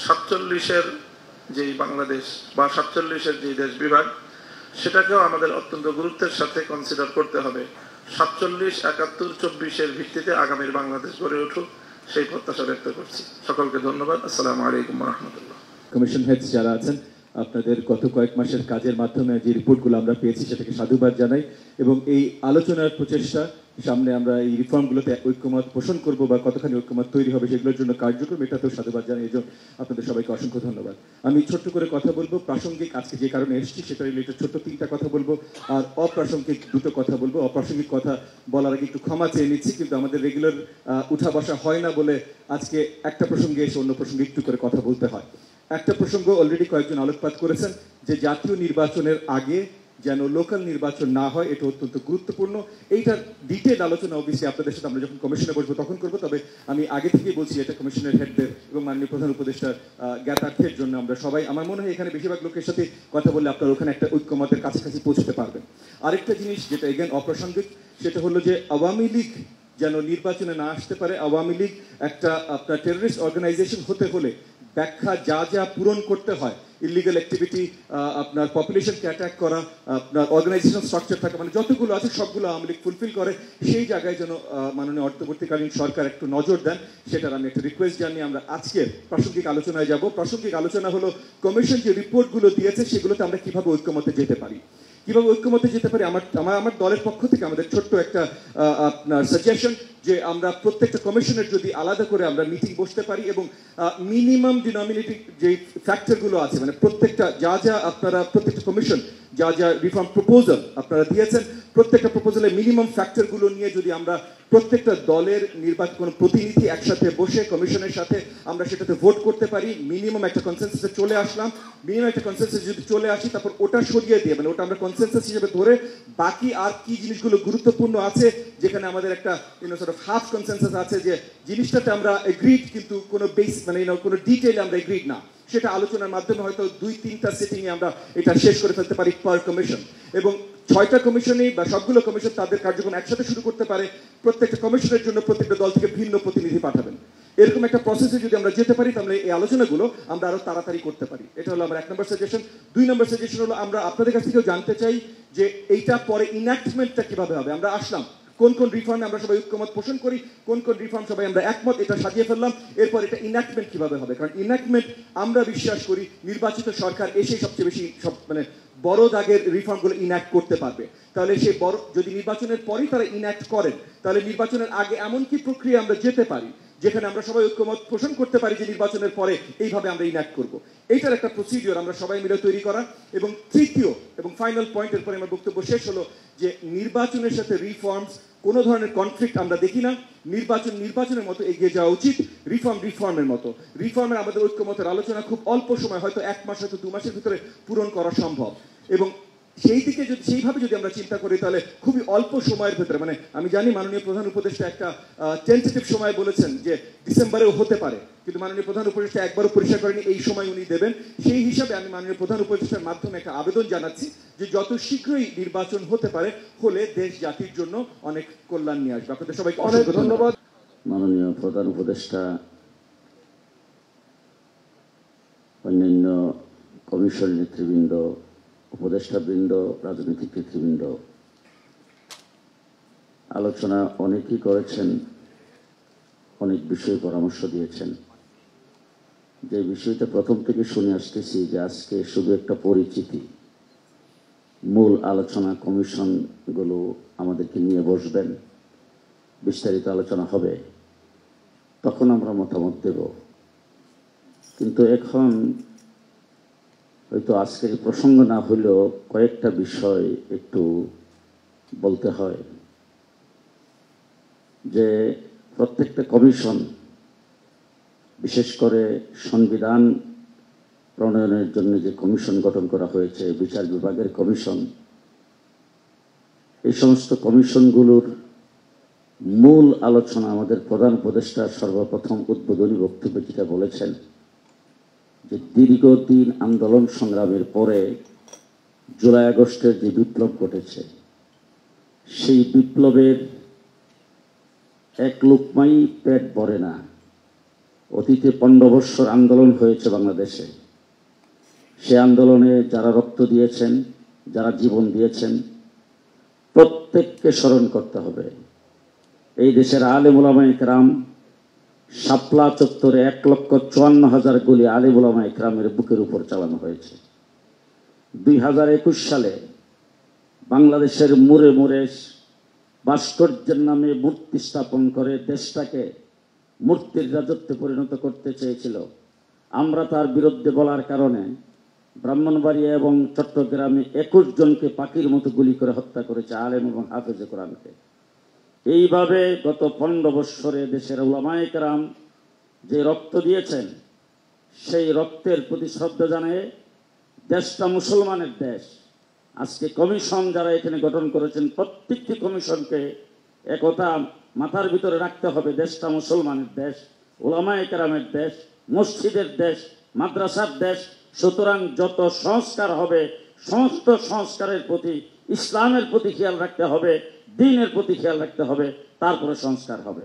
47-এর যেই বাংলাদেশ বা 47-এর যে দেশ বিভাগ, সেটাকেও আমাদের অত্যন্ত গুরুত্বের সাথে কনসিডার করতে হবে। 47, 71, 24-এর ভিত্তিতে আগামীর বাংলাদেশ গড়ে উঠুক, সেই প্রত্যাশা ব্যক্ত করছি। সকলকে ধন্যবাদ। আসসালামু আলাইকুম ওয়া রাহমাতুল্লাহ। কমিশন হেডস যারা আছেন, আপনাদের গত কয়েক মাসের কাজের মাধ্যমে যে রিপোর্টগুলো আমরা পেয়েছি সেটাকে সাধুবাদ জানাই এবং এই আলোচনার প্রচেষ্টা সামনে আমরা এই রিফর্মগুলোতে ঐক্যমত পোষণ করব বা কতখানি ঐক্যমত তৈরি হবে সেগুলোর জন্য কার্যক্রম, এটাতেও সাধুবাদ জানাই। এই জন্য আপনাদের সবাইকে অসংখ্য ধন্যবাদ। আমি ছোট্ট করে কথা বলবো, প্রাসঙ্গিক আজকে যে কারণে এসেছি সেটা রিলেটেড ছোট্ট 3টা কথা বলবো, আর অপ্রাসঙ্গিক 2টো কথা বলবো। অপ্রাসঙ্গিক কথা বলার আগে একটু ক্ষমা চেয়ে নিচ্ছি, কিন্তু আমাদের রেগুলার উঠা বসা হয় না বলে আজকে একটা প্রসঙ্গে এসে অন্য প্রসঙ্গে একটু করে কথা বলতে হয়। একটা প্রসঙ্গ অলরেডি কয়েকজন আলোকপাত করেছেন যে জাতীয় নির্বাচনের আগে যেন লোকাল নির্বাচন না হয়, এটা অত্যন্ত গুরুত্বপূর্ণ। এইটার ডিটেল আলোচনা অবশ্যই আপনাদের সাথে আমরা যখন কমিশনে বসবো তখন করবো। তবে আমি আগে থেকেই বলছি এটা কমিশনের হেডদের এবং মাননীয় প্রধান উপদেষ্টার জ্ঞাতার্থের জন্য আমরা সবাই, আমার মনে হয় এখানে বেশিরভাগ লোকের সাথে কথা বললে আপনারা ওখানে একটা ঐক্যমতের কাছাকাছি পৌঁছতে পারবেন। আরেকটা জিনিস যেটা এগেন অপ্রাসঙ্গিক, সেটা হলো যে আওয়ামী লীগ যেন নির্বাচনে না আসতে পারে। আওয়ামী লীগ একটা আপনার টেররিস্ট অর্গানাইজেশন হতে হলে ব্যাখ্যা যা যা পূরণ করতে হয়, ইলিগাল অ্যাক্টিভিটি, আপনার পপুলেশনকে অ্যাটাক করা, আপনার অর্গানাইজেশন স্ট্রাকচার থাকা, মানে যতগুলো আছে সবগুলো আওয়ামী লীগ ফুলফিল করে। সেই জায়গায় যেন মাননীয় অন্তর্বর্তীকালীন সরকার একটু নজর দেন, সেটার আমি একটা রিকোয়েস্ট জানিয়ে আমরা আজকের প্রাসঙ্গিক আলোচনায় যাব। প্রাসঙ্গিক আলোচনা হলো কমিশন যে রিপোর্টগুলো দিয়েছে সেগুলোতে আমরা কিভাবে ঐক্যমতে যেতে পারি। কিভাবে ঐক্যমতে যেতে পারি, আমার দলের পক্ষ থেকে আমাদের ছোট্ট একটা আপনার সাজেশন যে আমরা প্রত্যেকটা কমিশনের যদি আলাদা করে আমরা মিটিং বসতে পারি এবং মিনিমাম ডিনোমিনেটিং যে ফ্যাক্টরগুলো আছে, মানে প্রত্যেকটা যা যা আপনারা প্রত্যেকটা কমিশন যা যা রিফর্ম প্রপোজাল আপনারা দিয়েছেন, প্রত্যেকটা প্রপোজালের মিনিমাম ফ্যাক্টরগুলো নিয়ে যদি আমরা প্রত্যেকটা দলের নির্বাচন কোনো প্রতিনিধি একসাথে বসে কমিশনের সাথে আমরা সেটাতে ভোট করতে পারি, মিনিমাম একটা কনসেনসাসে চলে আসলাম। মিনিমাম একটা কনসেনসাস যদি চলে আসি, তারপর ওটা সরিয়ে দিয়ে, মানে ওটা আমরা কনসেনসাস হিসেবে ধরে বাকি আর কি জিনিসগুলো গুরুত্বপূর্ণ আছে যেখানে আমাদের একটা হাফ কনসেনসাস আছে যে জিনিসটাতে আমরা এগ্রিড কিন্তু কোনো বেস মানে কোনো ডিটেইলে আমরা এগ্রিড না, সেটা আলোচনার মাধ্যমে হয়তো 2-3টা সিটিংয়ে আমরা এটা শেষ করে ফেলতে পারি পার কমিশন। এবং 6টা কমিশনেই বা সবগুলো কমিশন তাদের কার্যক্রম একসাথে শুরু করতে পারে। প্রত্যেকটা কমিশনের জন্য প্রত্যেকটা দল থেকে ভিন্ন প্রতিনিধি পাঠাবেন। এরকম একটা প্রসেসে যদি আমরা যেতে পারি তাহলে এই আলোচনাগুলো আমরা আরো তাড়াতাড়ি করতে পারি। এটা হলো আমার 1 নম্বর সাজেশন। 2 নম্বর সাজেশন হলো আমরা আপনাদের কাছ থেকেও জানতে চাই যে এইটা পরে ইনঅ্যাক্টমেন্টটা কিভাবে হবে। আমরা আসলাম, কোন কোন রিফর্মে আমরা সবাই ঐক্যমত পোষণ করি, কোন কোন রিফর্ম সবাই আমরা একমত, এটা সাজিয়ে ফেললাম। এরপর এটা ইনঅ্যাক্টমেন্ট কিভাবে হবে, কারণ ইনঅ্যাক্টমেন্ট আমরা বিশ্বাস করি নির্বাচিত সরকার এসে সবচেয়ে বেশি মানে বড় দাগের রিফর্মগুলো ইনঅ্যাক্ট করতে পারবে। তাহলে সেই বড় যদি নির্বাচনের পরই তারা ইনঅ্যাক্ট করেন, তাহলে নির্বাচনের আগে এমন কি প্রক্রিয়া আমরা যেতে পারি যেখানে আমরা সবাই ঐক্যমত পোষণ করতে পারি যে নির্বাচনের পরে এইভাবে আমরা ইনঅ্যাক্ট করব। এইটার একটা প্রসিডিওর আমরা সবাই মিলে তৈরি করা। এবং তৃতীয় এবং ফাইনাল পয়েন্টের পরে আমার বক্তব্য শেষ হলো যে নির্বাচনের সাথে রিফর্মস কোনো ধরনের কনফ্লিক্ট আমরা দেখি না। নির্বাচনের মতো এগিয়ে যাওয়া উচিত, রিফর্মের মতো। রিফর্মের আমাদের ঐক্যমতের আলোচনা খুব অল্প সময়, হয়তো 1 মাস হয়তো 2 মাসের ভিতরে পূরণ করা সম্ভব। এবং সেই দিকে যদি সেইভাবে যদি আমরা চিন্তা করি তাহলে খুবই অল্প সময়ের ভেতরে, মানে আমি জানি মাননীয় প্রধান উপদেষ্টা একটা টেন্টেটিভ সময় বলেছেন যে ডিসেম্বরেও হতে পারে, কিন্তু মাননীয় প্রধান উপদেষ্টা একবারও পরিষ্কার করেনি এই সময় উনি দেবেন। সেই হিসাবে আমি মাননীয় প্রধান উপদেষ্টার মাধ্যমে একটা আবেদন জানাচ্ছি যে যত শীঘ্রই নির্বাচন হতে পারে, হলে দেশ জাতির জন্য অনেক কল্যাণ নিয়ে আসবে। আপনাদের সবাইকে অনেক ধন্যবাদ। মাননীয় প্রধান উপদেষ্টা, অন্যান্য কমিশন নেতৃবৃন্দ, উপদেষ্টাবৃন্দ, রাজনৈতিক নেতৃবৃন্দ, আলোচনা অনেকেই করেছেন, অনেক বিষয়ে পরামর্শ দিয়েছেন। যে বিষয়টা প্রথম থেকে শুনে আসতেছি যে আজকে শুধু একটা পরিচিতি, মূল আলোচনা কমিশনগুলো আমাদেরকে নিয়ে বসবেন, বিস্তারিত আলোচনা হবে, তখন আমরা মতামত দেব। কিন্তু এখন হয়তো আজকের প্রসঙ্গ না হলেও কয়েকটা বিষয় একটু বলতে হয় যে প্রত্যেকটা কমিশন, বিশেষ করে সংবিধান প্রণয়নের জন্য যে কমিশন গঠন করা হয়েছে, বিচার বিভাগের কমিশন, এই সমস্ত কমিশনগুলোর মূল আলোচনা আমাদের প্রধান উপদেষ্টা সর্বপ্রথম উদ্বোধনী বক্তব্যে যেটা বলেছেন যে দীর্ঘদিন আন্দোলন সংগ্রামের পরে জুলাই আগস্টের যে বিপ্লব ঘটেছে, সেই বিপ্লবের এক লোকমাই পেট ভরে না। অতীতে 15 বৎসর আন্দোলন হয়েছে বাংলাদেশে। সে আন্দোলনে যারা রক্ত দিয়েছেন, যারা জীবন দিয়েছেন, প্রত্যেককে স্মরণ করতে হবে। এই দেশের আলেম উলামা ইকরাম, শাপলা চত্বরে 1,54,000 গুলি আলেম উলামা ইকরামের বুকের উপর চালানো হয়েছে। 2021 সালে বাংলাদেশের মোড়ে মোড়ে ভাস্কর্যের নামে মূর্তি স্থাপন করে দেশটাকে মূর্তির রাজত্বে পরিণত করতে চেয়েছিল। আমরা তার বিরুদ্ধে বলার কারণে ব্রাহ্মণবাড়িয়া এবং চট্টগ্রামে 21 জনকে পাখির মতো গুলি করে হত্যা করেছে আলেম এবং হাফেজে কোরআনকে। এইভাবে গত 15 বৎসরে দেশের উলামায়ে কেরাম যে রক্ত দিয়েছেন, সেই রক্তের প্রতি শ্রদ্ধা জানিয়ে দেশটা মুসলমানের দেশ। আজকে কমিশন যারা এখানে গঠন করেছেন, প্রত্যেকটি কমিশনকে একথা মাথার ভিতরে রাখতে হবে, দেশটা মুসলমানের দেশ, উলামায়ে কেরামের দেশ, মসজিদের দেশ, মাদ্রাসার দেশ। সুতরাং যত সংস্কার হবে, সমস্ত সংস্কারের প্রতি ইসলামের প্রতি খেয়াল রাখতে হবে, দ্বীনের প্রতি খেয়াল রাখতে হবে, তারপরে সংস্কার হবে।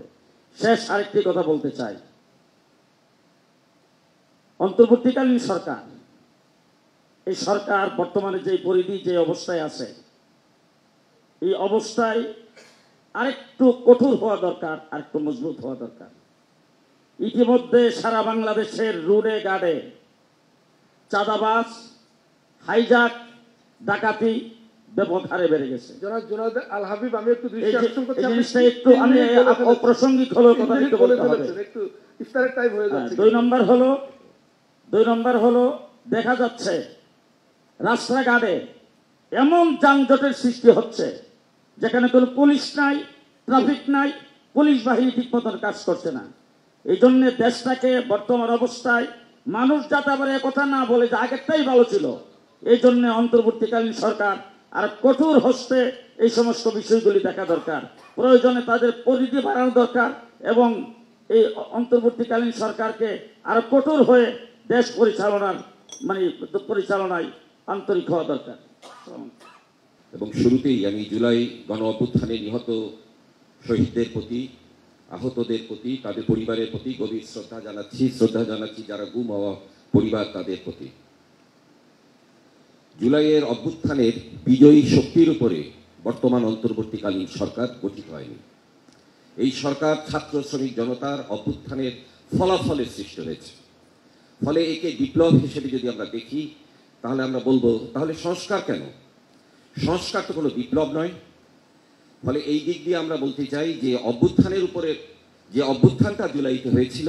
শেষ আরেকটি কথা বলতে চাই, অন্তর্বর্তীকালীন সরকার, এই সরকার বর্তমানে যে পরিধি, যে অবস্থায় আছে, এই অবস্থায় আরেকটু কঠোর হওয়া দরকার, আরেকটু মজবুত হওয়া দরকার। ইতিমধ্যে সারা বাংলাদেশের রোডে গাড়ে চাঁদাবাজ, হাইজাক, ডাকাতি ব্যাপক হারে বেড়ে গেছে। জনাব আল হাবিব, আমি একটু দৃষ্টি আকর্ষণ করছি, আমি অপ্রাসঙ্গিক হলো কথা একটু বলতে হবে, একটু ইফতারের টাইম হয়ে যাচ্ছে। 2 নম্বর হলো দেখা যাচ্ছে রাস্তাঘাটে এমন যানজটের সৃষ্টি হচ্ছে যেখানে কোনো পুলিশ নাই, ট্রাফিক নাই, পুলিশ বাহিনী ঠিক মতন কাজ করছে না। এই জন্য দেশটাকে বর্তমান অবস্থায় মানুষ যাতে আবার কথা না বলে যে আগেরটাই ভালো ছিল, এই জন্য অন্তর্বর্তীকালীন সরকার আর কঠোর হস্তে এই সমস্ত বিষয়গুলি দেখা দরকার। প্রয়োজনে তাদের পরিধি বাড়ানো দরকার এবং এই অন্তর্বর্তীকালীন সরকারকে আরো কঠোর হয়ে দেশ পরিচালনায় আন্তরিক হওয়া দরকার। এবং শুরুতেই আমি জুলাই গণ অভ্যুত্থানে নিহত শহীদদের প্রতি, আহতদের প্রতি, তাদের পরিবারের প্রতি গভীর শ্রদ্ধা জানাচ্ছি যারা গুম হওয়া পরিবার, তাদের প্রতি। জুলাইয়ের অভ্যুত্থানের বিজয়ী শক্তির উপরে বর্তমান অন্তর্বর্তীকালীন সরকার গঠিত হয়নি। এই সরকার ছাত্র শ্রমিক জনতার অভ্যুত্থানের ফলাফলের সৃষ্টি হয়েছে। ফলে একে বিপ্লব হিসেবে যদি আমরা দেখি, তাহলে আমরা বলবো তাহলে সংস্কার কেন? সংস্কার তো কোনো বিপ্লব নয়। ফলে এই দিক দিয়ে আমরা বলতে চাই যে অভ্যুত্থানের উপরে যে অভ্যুত্থানটা জুলাইতে হয়েছিল,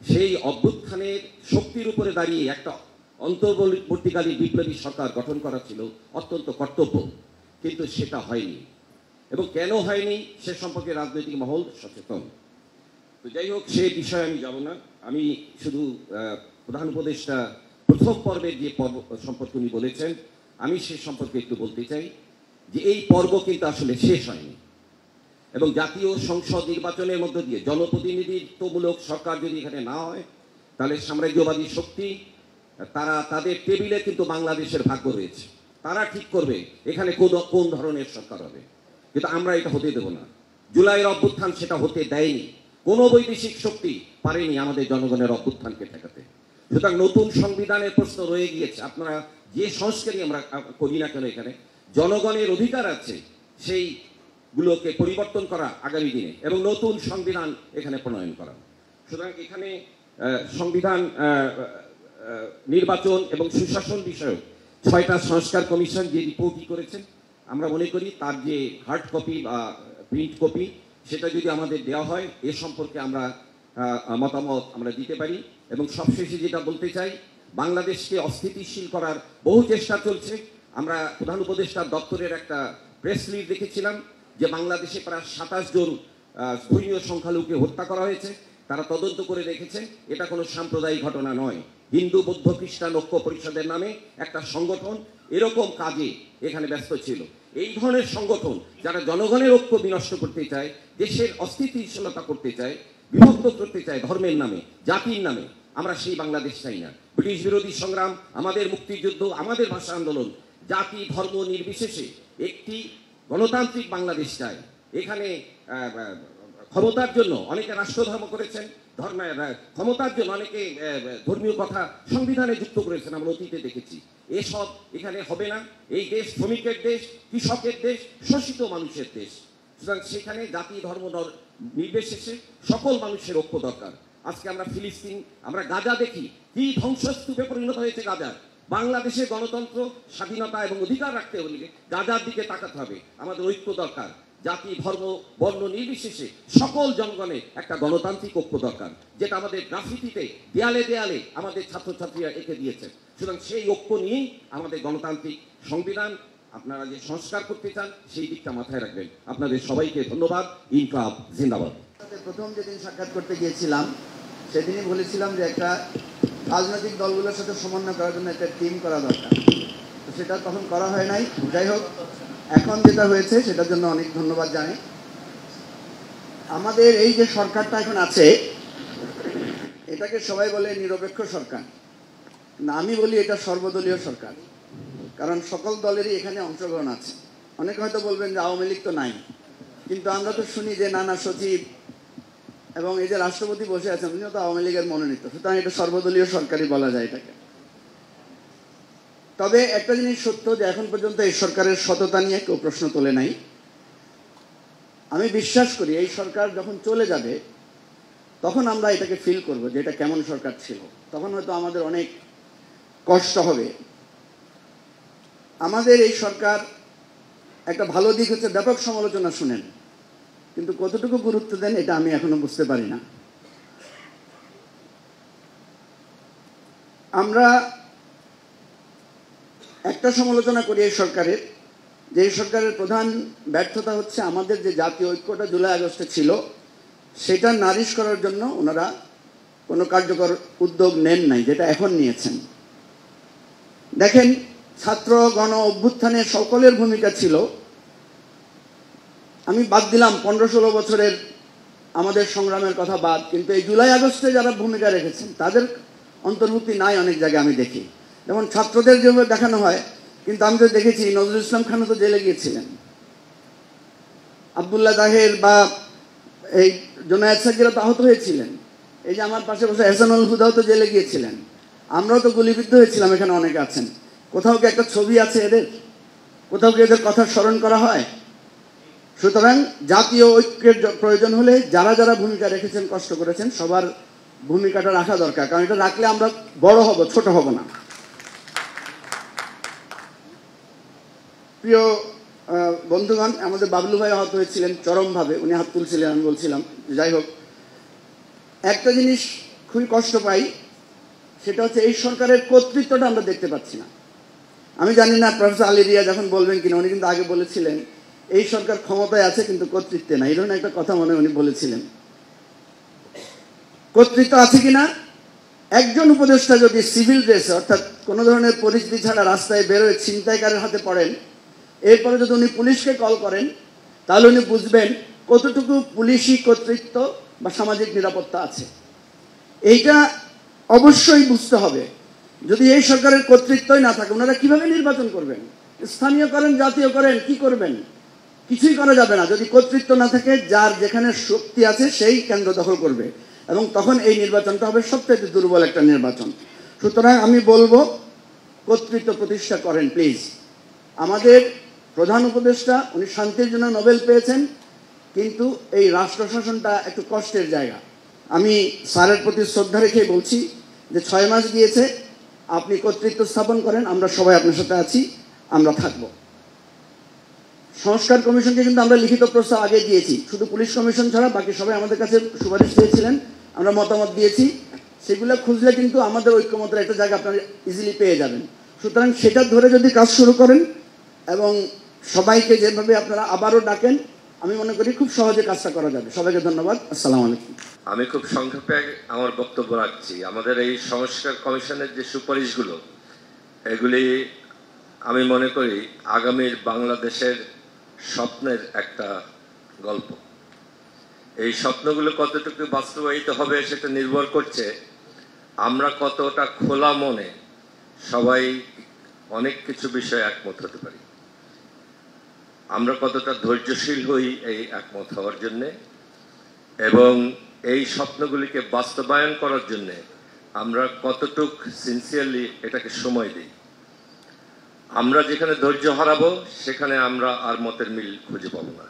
সেই অভ্যুত্থানের শক্তির উপরে দাঁড়িয়ে একটা অন্তর্বর্তীকালীন বিপ্লবী সরকার গঠন করা ছিল অত্যন্ত কর্তব্য, কিন্তু সেটা হয়নি। এবং কেন হয়নি সে সম্পর্কে রাজনৈতিক মহল সচেতন। তো যাই হোক, সে বিষয়ে আমি যাব না। আমি শুধু প্রধান উপদেষ্টা প্রথম পর্বের যে পর্ব সম্পর্কে উনি বলেছেন, আমি সে সম্পর্কে একটু বলতে চাই যে এই পর্ব কিন্তু আসলে শেষ হয়নি। এবং জাতীয় সংসদ নির্বাচনের মধ্য দিয়ে জনপ্রতিনিধিত্বমূলক সরকার যদি এখানে না হয়, তাহলে সাম্রাজ্যবাদী শক্তি তারা তাদের টেবিলে কিন্তু বাংলাদেশের ভাগ্য রয়েছে, তারা ঠিক করবে এখানে কোন ধরনের সরকার হবে। কিন্তু আমরা এটা হতে দেব না। জুলাইয়ের অভ্যুত্থান সেটা হতে দেয়নি। কোনো বৈদেশিক শক্তি পারেনি আমাদের জনগণের অভ্যুত্থানকে ঠেকাতে। সুতরাং নতুন সংবিধানের প্রশ্ন রয়ে গিয়েছে। আপনারা যে সংস্কারই আমরা করি না কেন, এখানে জনগণের অধিকার আছে সেইগুলোকে পরিবর্তন করা আগামী দিনে এবং নতুন সংবিধান এখানে প্রণয়ন করা। সুতরাং এখানে সংবিধান, নির্বাচন এবং সুশাসন বিষয়ক 6টা সংস্কার কমিশন যে রিপোর্টই করেছেন, আমরা মনে করি তার যে হার্ড কপি বা প্রিন্ট কপি সেটা যদি আমাদের দেওয়া হয়, এ সম্পর্কে আমরা মতামত আমরা দিতে পারি। এবং সবশেষে যেটা বলতে চাই, বাংলাদেশকে অস্থিতিশীল করার বহু চেষ্টা চলছে। আমরা প্রধান উপদেষ্টার দপ্তরের একটা প্রেস রিলিজ দেখেছিলাম যে বাংলাদেশে প্রায় 27 জন ধর্মীয় সংখ্যালঘুকে হত্যা করা হয়েছে। তারা তদন্ত করে দেখেছে এটা কোনো সাম্প্রদায়িক ঘটনা নয়, হিন্দু বৌদ্ধ খ্রিস্টান ঐক্য পরিষদের নামে একটা সংগঠন এরকম কাজে এখানে ব্যস্ত ছিল। এই ধরনের সংগঠন যারা জনগণের ঐক্য বিনষ্ট করতে চায়, দেশের অস্থিতিশীলতা করতে চায়, বিভক্ত করতে চায় ধর্মের নামে, জাতির নামে, আমরা সেই বাংলাদেশ চাই না। ব্রিটিশ বিরোধী সংগ্রাম, আমাদের মুক্তিযুদ্ধ, আমাদের ভাষা আন্দোলন, জাতি ধর্ম নির্বিশেষে একটি গণতান্ত্রিক বাংলাদেশ চাই। এখানে ক্ষমতার জন্য অনেকে রাষ্ট্রধর্ম করেছেন, ক্ষমতার জন্য অনেকে ধর্মীয় কথা সংবিধানে যুক্ত করেছেন, আমরা অতীতে দেখেছি। এসব এখানে হবে না। এই দেশ শ্রমিকের দেশ, কৃষকের দেশ, শোষিত মানুষের দেশ। সুতরাং সেখানে জাতি ধর্ম নির্বিশেষে সকল মানুষের ঐক্য দরকার। আজকে আমরা ফিলিস্তিন, আমরা গাজা দেখি কি ধ্বংসস্তূপে পরিণত হয়েছে গাজা। বাংলাদেশের গণতন্ত্র, স্বাধীনতা এবং অধিকার রাখতে হলে গাজার দিকে তাকাতে হবে। আমাদের ঐক্য দরকার, জাতি ধর্ম বর্ণ নির্বিশেষে সকল জনগণের একটা গণতান্ত্রিক ঐক্য দরকার, যেটা আমাদের গ্রাফিতিতে দেয়ালে দেয়ালে আমাদের ছাত্রছাত্রীরা এঁকে দিয়েছেন। সুতরাং সেই ঐক্য নিয়েই আমাদের গণতান্ত্রিক সংবিধান আপনারা যে সংস্কার করতে চান সেই দিকটা মাথায় রাখবেন। আপনাদের সবাইকে ধন্যবাদ। ইনকলাব জিন্দাবাদ। প্রথম যেদিন সাক্ষাৎ করতে গিয়েছিলাম সেদিনই বলেছিলাম যে একটা রাজনৈতিক দলগুলোর সাথে সমন্বয় করার জন্য একটা টিম করা দরকার, তো সেটা তখন করা হয় নাই। যাই হোক, এখন যেটা হয়েছে সেটার জন্য অনেক ধন্যবাদ জানাই। আমাদের এই যে সরকারটা এখন আছে এটাকে সবাই বলে নিরপেক্ষ সরকার, না আমি বলি এটা সর্বদলীয় সরকার, কারণ সকল দলেরই এখানে অংশগ্রহণ আছে। অনেকে হয়তো বলবেন যে আওয়ামী লীগ তো নাই, কিন্তু আমরা তো শুনি যে নানা সচিব এবং এই যে রাষ্ট্রপতি বসে আছেন উনিও তো আওয়ামী লীগের মনোনীত, সুতরাং এটা সর্বদলীয় সরকারই বলা যায় এটাকে। তবে একটা জিনিস সত্য যে এখন পর্যন্ত এই সরকারের সততা নিয়ে কেউ প্রশ্ন তোলে নাই। আমি বিশ্বাস করি এই সরকার যখন চলে যাবে তখন আমরা এটাকে ফিল করব যে এটা কেমন সরকার ছিল, তখন হয়তো আমাদের অনেক কষ্ট হবে। আমাদের এই সরকার একটা ভালো দিক হচ্ছে ব্যাপক সমালোচনা শুনেন, কিন্তু কতটুকু গুরুত্ব দেন এটা আমি এখনো বুঝতে পারি না। আমরা একটা সমালোচনা করি এই সরকারের, যে এই সরকারের প্রধান ব্যর্থতা হচ্ছে আমাদের যে জাতীয় ঐক্যটা জুলাই আগস্টে ছিল সেটা নারিশ করার জন্য ওনারা কোনো কার্যকর উদ্যোগ নেন নাই, যেটা এখন নিয়েছেন। দেখেন, ছাত্র গণ অভ্যুত্থানে সকলের ভূমিকা ছিল। আমি বাদ দিলাম 15-16 বছরের আমাদের সংগ্রামের কথা বাদ, কিন্তু এই জুলাই আগস্টে যারা ভূমিকা রেখেছেন তাদের অন্তর্ভুক্তি নাই অনেক জায়গায় আমি দেখি। যেমন ছাত্রদের যেভাবে দেখানো হয়, কিন্তু আমি তো দেখেছি নজরুল ইসলাম খানও তো জেলে গিয়েছিলেন, আবদুল্লাহ তাহের বা এই জোনায়েদ সাকিরা তো আহত হয়েছিলেন, এই যে আমার পাশে বসে এহসানুল হুদাও তো জেলে গিয়েছিলেন, আমরাও তো গুলিবিদ্ধ হয়েছিলাম, এখানে অনেকে আছেন। কোথাও কি একটা ছবি আছে এদের? কোথাও কি এদের কথা স্মরণ করা হয়? সুতরাং জাতীয় ঐক্যের প্রয়োজন হলে যারা যারা ভূমিকা রেখেছেন, কষ্ট করেছেন, সবার ভূমিকাটা রাখা দরকার, কারণ এটা রাখলে আমরা বড় হব, ছোট হব না। প্রিয় বন্ধুগণ, আমাদের বাবলু ভাই আহত হয়েছিলেন চরমভাবে, উনি হাত তুলছিলেন, আমি বলছিলাম। যাই হোক, একটা জিনিস খুবই কষ্ট পাই, সেটা হচ্ছে এই সরকারের কর্তৃত্বটা আমরা দেখতে পাচ্ছি না। আমি জানি না প্রফেসর আলী রিয়া যখন বলবেন কিনা, উনি কিন্তু আগে বলেছিলেন এই সরকার ক্ষমতায় আছে কিন্তু কর্তৃত্বে না, এই ধরনের একটা কথা মনে উনি বলেছিলেন। কর্তৃত্ব আছে কিনা, একজন উপদেষ্টা যদি সিভিল ড্রেসে অর্থাৎ কোনো ধরনের পরিস্থিতি ছাড়া রাস্তায় বেরোয় ছিনতাইকারের হাতে পড়েন, এরপরে যদি উনি পুলিশকে কল করেন তাহলে উনি বুঝবেন কতটুকু পুলিশি কর্তৃত্ব বা সামাজিক নিরাপত্তা আছে। এইটা অবশ্যই বুঝতে হবে। যদি এই সরকারের কর্তৃত্বই না থাকে, ওনারা কিভাবে নির্বাচন করবেন? স্থানীয় করেন, জাতীয় করেন, কি করবেন? কিছুই করা যাবে না যদি কর্তৃত্ব না থাকে। যার যেখানে শক্তি আছে সেই কেন্দ্র দখল করবে, এবং তখন এই নির্বাচনটা হবে সবচেয়ে দুর্বল একটা নির্বাচন। সুতরাং আমি বলবো কর্তৃত্ব প্রতিষ্ঠা করেন প্লিজ। আমাদের প্রধান উপদেষ্টা উনি শান্তির জন্য নোবেল পেয়েছেন, কিন্তু এই রাষ্ট্র শাসনটা একটু কষ্টের জায়গা। আমি স্যারের প্রতি শ্রদ্ধা রেখে বলছি যে 6 মাস গিয়েছে, আপনি কর্তৃত্ব স্থাপন করেন, আমরা সবাই আপনার সাথে আছি, আমরা থাকব। সংস্কার কমিশনকে কিন্তু আমরা লিখিত প্রস্তাব আগে দিয়েছি, শুধু পুলিশ কমিশন ছাড়া বাকি সবাই আমাদের কাছে সুপারিশ দিয়েছিলেন, আমরা মতামত দিয়েছি, সেগুলো খুঁজলে কিন্তু আমাদের ঐক্যমতের একটা জায়গা আপনারা ইজিলি পেয়ে যাবেন। সুতরাং সেটা ধরে যদি কাজ শুরু করেন এবং সবাইকে যেভাবে আপনারা আবারও ডাকেন, আমি মনে করি খুব সহজে কাজটা করা যাবে। সবাইকে ধন্যবাদ। আসসালামু আলাইকুম। আমি খুব সংক্ষেপে আমার বক্তব্য রাখছি। আমাদের এই সংস্কার কমিশনের যে সুপারিশগুলো, এগুলি আমি মনে করি আগামীর বাংলাদেশের স্বপ্নের একটা গল্প। এই স্বপ্নগুলো কতটুকু বাস্তবায়িত হবে সেটা নির্ভর করছে আমরা কতটা খোলা মনে সবাই অনেক কিছু বিষয়ে একমত হতে পারি, আমরা কতটা ধৈর্যশীল হই এই একমত হওয়ার জন্যে, এবং এই স্বপ্নগুলিকে বাস্তবায়ন করার জন্যে আমরা কতটুক সিনসিয়ারলি এটাকে সময় দিই। আমরা যেখানে ধৈর্য হারাবো সেখানে আমরা আর মতের মিল খুঁজে পাবো না।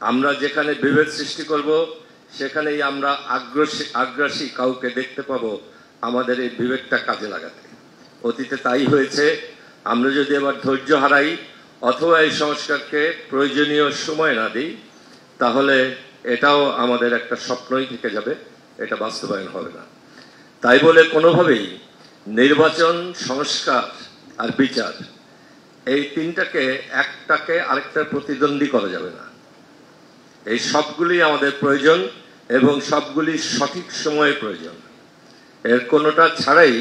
আমরা যেখানে বিভেদ সৃষ্টি করব সেখানেই আমরা আগ্রাসী কাউকে দেখতে পাবো আমাদের এই বিবেকটা কাজে লাগাতে। অতীতে তাই হয়েছে। আমরা যদি এবার ধৈর্য হারাই অথবা এই সংস্কারকে প্রয়োজনীয় সময় না দিই, তাহলে এটাও আমাদের একটা স্বপ্নই থেকে যাবে, এটা বাস্তবায়ন হবে না। তাই বলে কোনোভাবেই নির্বাচন, সংস্কার আর বিচার, এই তিনটাকে একটাকে আরেকটার প্রতিদ্বন্দ্বী করা যাবে না। এই সবগুলি আমাদের প্রয়োজন এবং সবগুলি সঠিক সময়ে প্রয়োজন। এর কোনোটা ছাড়াই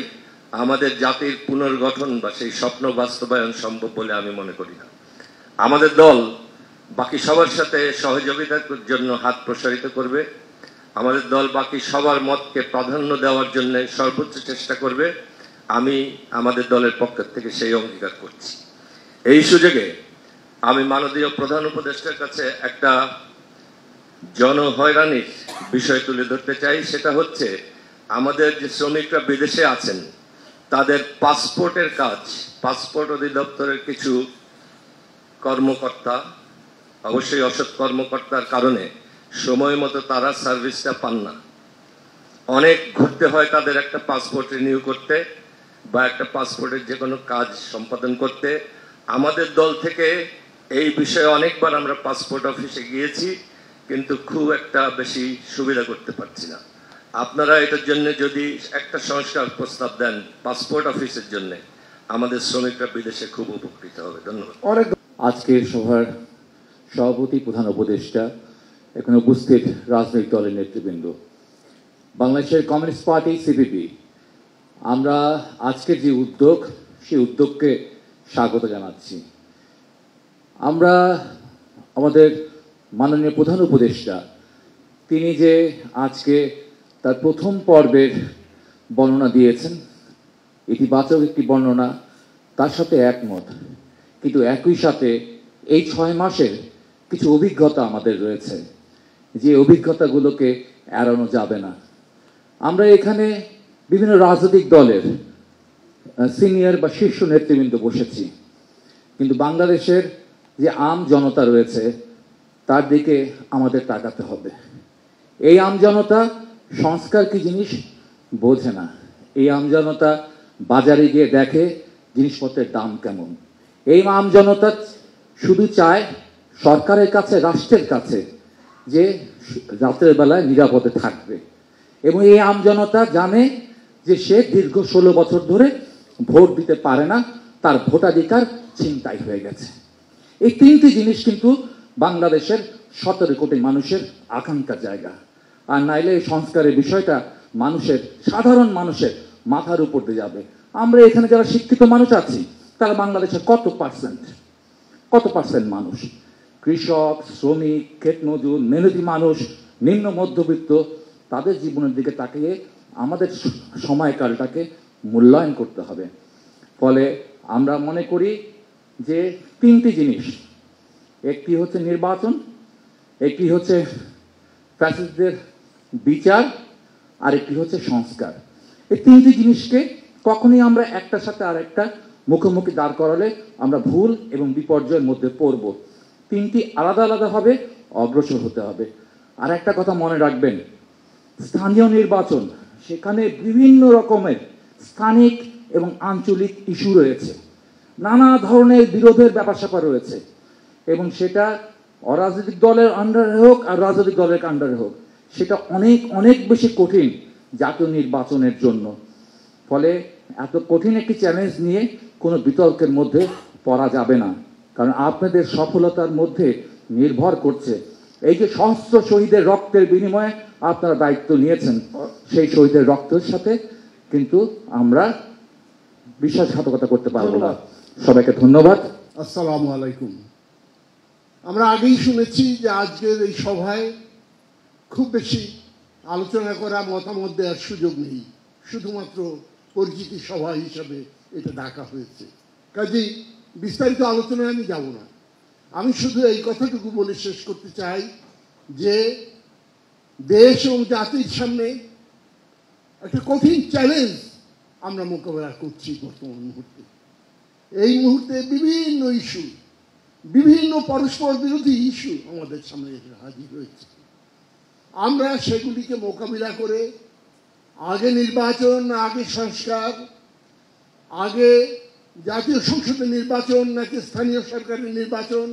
আমাদের জাতির পুনর্গঠন বা সেই স্বপ্ন বাস্তবায়ন সম্ভব বলে আমি মনে করি না। আমাদের দল বাকি সবার সাথে সহযোগিতার জন্য হাত প্রসারিত করবে। আমাদের দল বাকি সবার মতকে প্রাধান্য দেওয়ার জন্য সর্বোচ্চ চেষ্টা করবে। আমি আমাদের দলের পক্ষ থেকে সেই অঙ্গীকার করছি। এই সুযোগে আমি মাননীয় প্রধান উপদেষ্টার কাছে একটা জনহয়রানির বিষয় তুলে ধরতে চাই। সেটা হচ্ছে আমাদের যে শ্রমিকরা বিদেশে আছেন তাদের পাসপোর্টের কাজ, পাসপোর্ট অধিদপ্তরের কিছু কর্মকর্তা, অবশ্যই অসৎ কর্মকর্তার কারণে সময় মতো তারা সার্ভিসটা পান না। অনেক ঘুরতে হয় তাদের একটা পাসপোর্ট রিনিউ করতে বা একটা পাসপোর্টের যে কোনো কাজ সম্পাদন করতে। আমাদের দল থেকে এই বিষয়ে অনেকবার আমরা পাসপোর্ট অফিসে গিয়েছি, কিন্তু খুব একটা বেশি সুবিধা করতে পারছি না। আপনারা এটার জন্য যদি একটা সংস্কার প্রস্তাব দেন পাসপোর্ট অফিসের জন্য, আমাদের শ্রমিকরা বিদেশে খুব উপকৃত হবে। ধন্যবাদ। আজকের সভার সভাপতি, প্রধান উপদেষ্টা, এখানে উপস্থিত রাজনৈতিক দলের নেতৃবৃন্দ, বাংলাদেশের কমিউনিস্ট পার্টি সিপিবি, আমরা আজকের যে উদ্যোগ, সেই উদ্যোগকে স্বাগত জানাচ্ছি। আমরা আমাদের মাননীয় প্রধান উপদেষ্টা, তিনি যে আজকে তার প্রথম পর্বের বর্ণনা দিয়েছেন, ইতিবাচক একটি বর্ণনা, তার সাথে একমত। কিন্তু একই সাথে এই 6 মাসের কিছু অভিজ্ঞতা আমাদের রয়েছে, যে অভিজ্ঞতাগুলোকে এড়ানো যাবে না। আমরা এখানে বিভিন্ন রাজনৈতিক দলের সিনিয়র বা শীর্ষ নেতৃবৃন্দ বসেছি, কিন্তু বাংলাদেশের যে আম জনতা রয়েছে তার দিকে আমাদের তাকাতে হবে। এই আম জনতা সংস্কার কি জিনিস বোঝে না। এই আম জনতা বাজারে গিয়ে দেখে জিনিসপত্রের দাম কেমন। এই আম জনতা শুধু চায় সরকারের কাছে, রাষ্ট্রের কাছে যে রাতের বেলায় নিরাপদে থাকবে। এবং এই আম জনতা জানে যে সে দীর্ঘ 16 বছর ধরে ভোট দিতে পারে না, তার ভোটাধিকার ছিনতাই হয়ে গেছে। এই 3টি জিনিস কিন্তু বাংলাদেশের 17 কোটি মানুষের আকাঙ্ক্ষার জায়গা। আর নাইলে এই সংস্কারের বিষয়টা মানুষের, সাধারণ মানুষের মাথার উপর দিয়ে যাবে। আমরা এখানে যারা শিক্ষিত মানুষ আছি তারা বাংলাদেশের কত পার্সেন্ট মানুষ? কৃষক, শ্রমিক, ক্ষেত মজুর, মেহনতি মানুষ, নিম্ন মধ্যবিত্ত, তাদের জীবনের দিকে তাকিয়ে আমাদের সময়কালটাকে মূল্যায়ন করতে হবে। ফলে আমরা মনে করি যে 3টি জিনিস, একটি হচ্ছে নির্বাচন, একটি হচ্ছে ফ্যাসিস্টদের বিচার, আর একটি হচ্ছে সংস্কার। এই 3টি জিনিসকে কখনই আমরা একটার সাথে আরেকটা মুখোমুখি দাঁড় করালে আমরা ভুল এবং বিপর্যয়ের মধ্যে পড়ব। 3টি আলাদা আলাদাভাবে অগ্রসর হতে হবে। আর একটা কথা মনে রাখবেন, স্থানীয় নির্বাচন, সেখানে বিভিন্ন রকমের স্থানিক এবং আঞ্চলিক ইস্যু রয়েছে, নানা ধরনের বিরোধের ব্যাপার স্যাপার রয়েছে, এবং সেটা অরাজনৈতিক দলের আন্ডারে হোক আর রাজনৈতিক দলের আন্ডারে হোক, সেটা অনেক অনেক বেশি কঠিন জাতীয় নির্বাচনের জন্য। ফলে এত কঠিন একটি চ্যালেঞ্জ নিয়ে কোনো বিতর্কের মধ্যে পড়া যাবে না, কারণ আপনাদের সফলতার মধ্যে নির্ভর করছে এই যে সহস্র শহীদের রক্তের বিনিময়ে আপনারা দায়িত্ব নিয়েছেন, সেই শহীদের রক্তের সাথে কিন্তু আমরা বিশ্বাসঘাতকতা করতে পারবো না। সবাইকে ধন্যবাদ। আসসালামু আলাইকুম। আমরা আগেই শুনেছি যে আজকের এই সভায় খুব বেশি আলোচনা করা, মতামত দেওয়ার সুযোগ নেই, শুধুমাত্র পরিচিতি সভা হিসাবে এটা ডাকা হয়েছে। কাজেই বিস্তারিত আলোচনায় আমি যাব না। আমি শুধু এই কথাটুকু বলে শেষ করতে চাই যে দেশ এবং জাতির সামনে একটা কঠিন চ্যালেঞ্জ আমরা মোকাবেলা করছি বর্তমান মুহূর্তে। এই মুহূর্তে বিভিন্ন ইস্যু, বিভিন্ন পরস্পর বিরোধী ইস্যু আমাদের সামনে হাজির হয়েছে। আমরা সেগুলিকে মোকাবিলা করে আগে নির্বাচন, আগে সংস্কার, আগে জাতীয় সংসদের নির্বাচন নাকি স্থানীয় সরকারের নির্বাচন,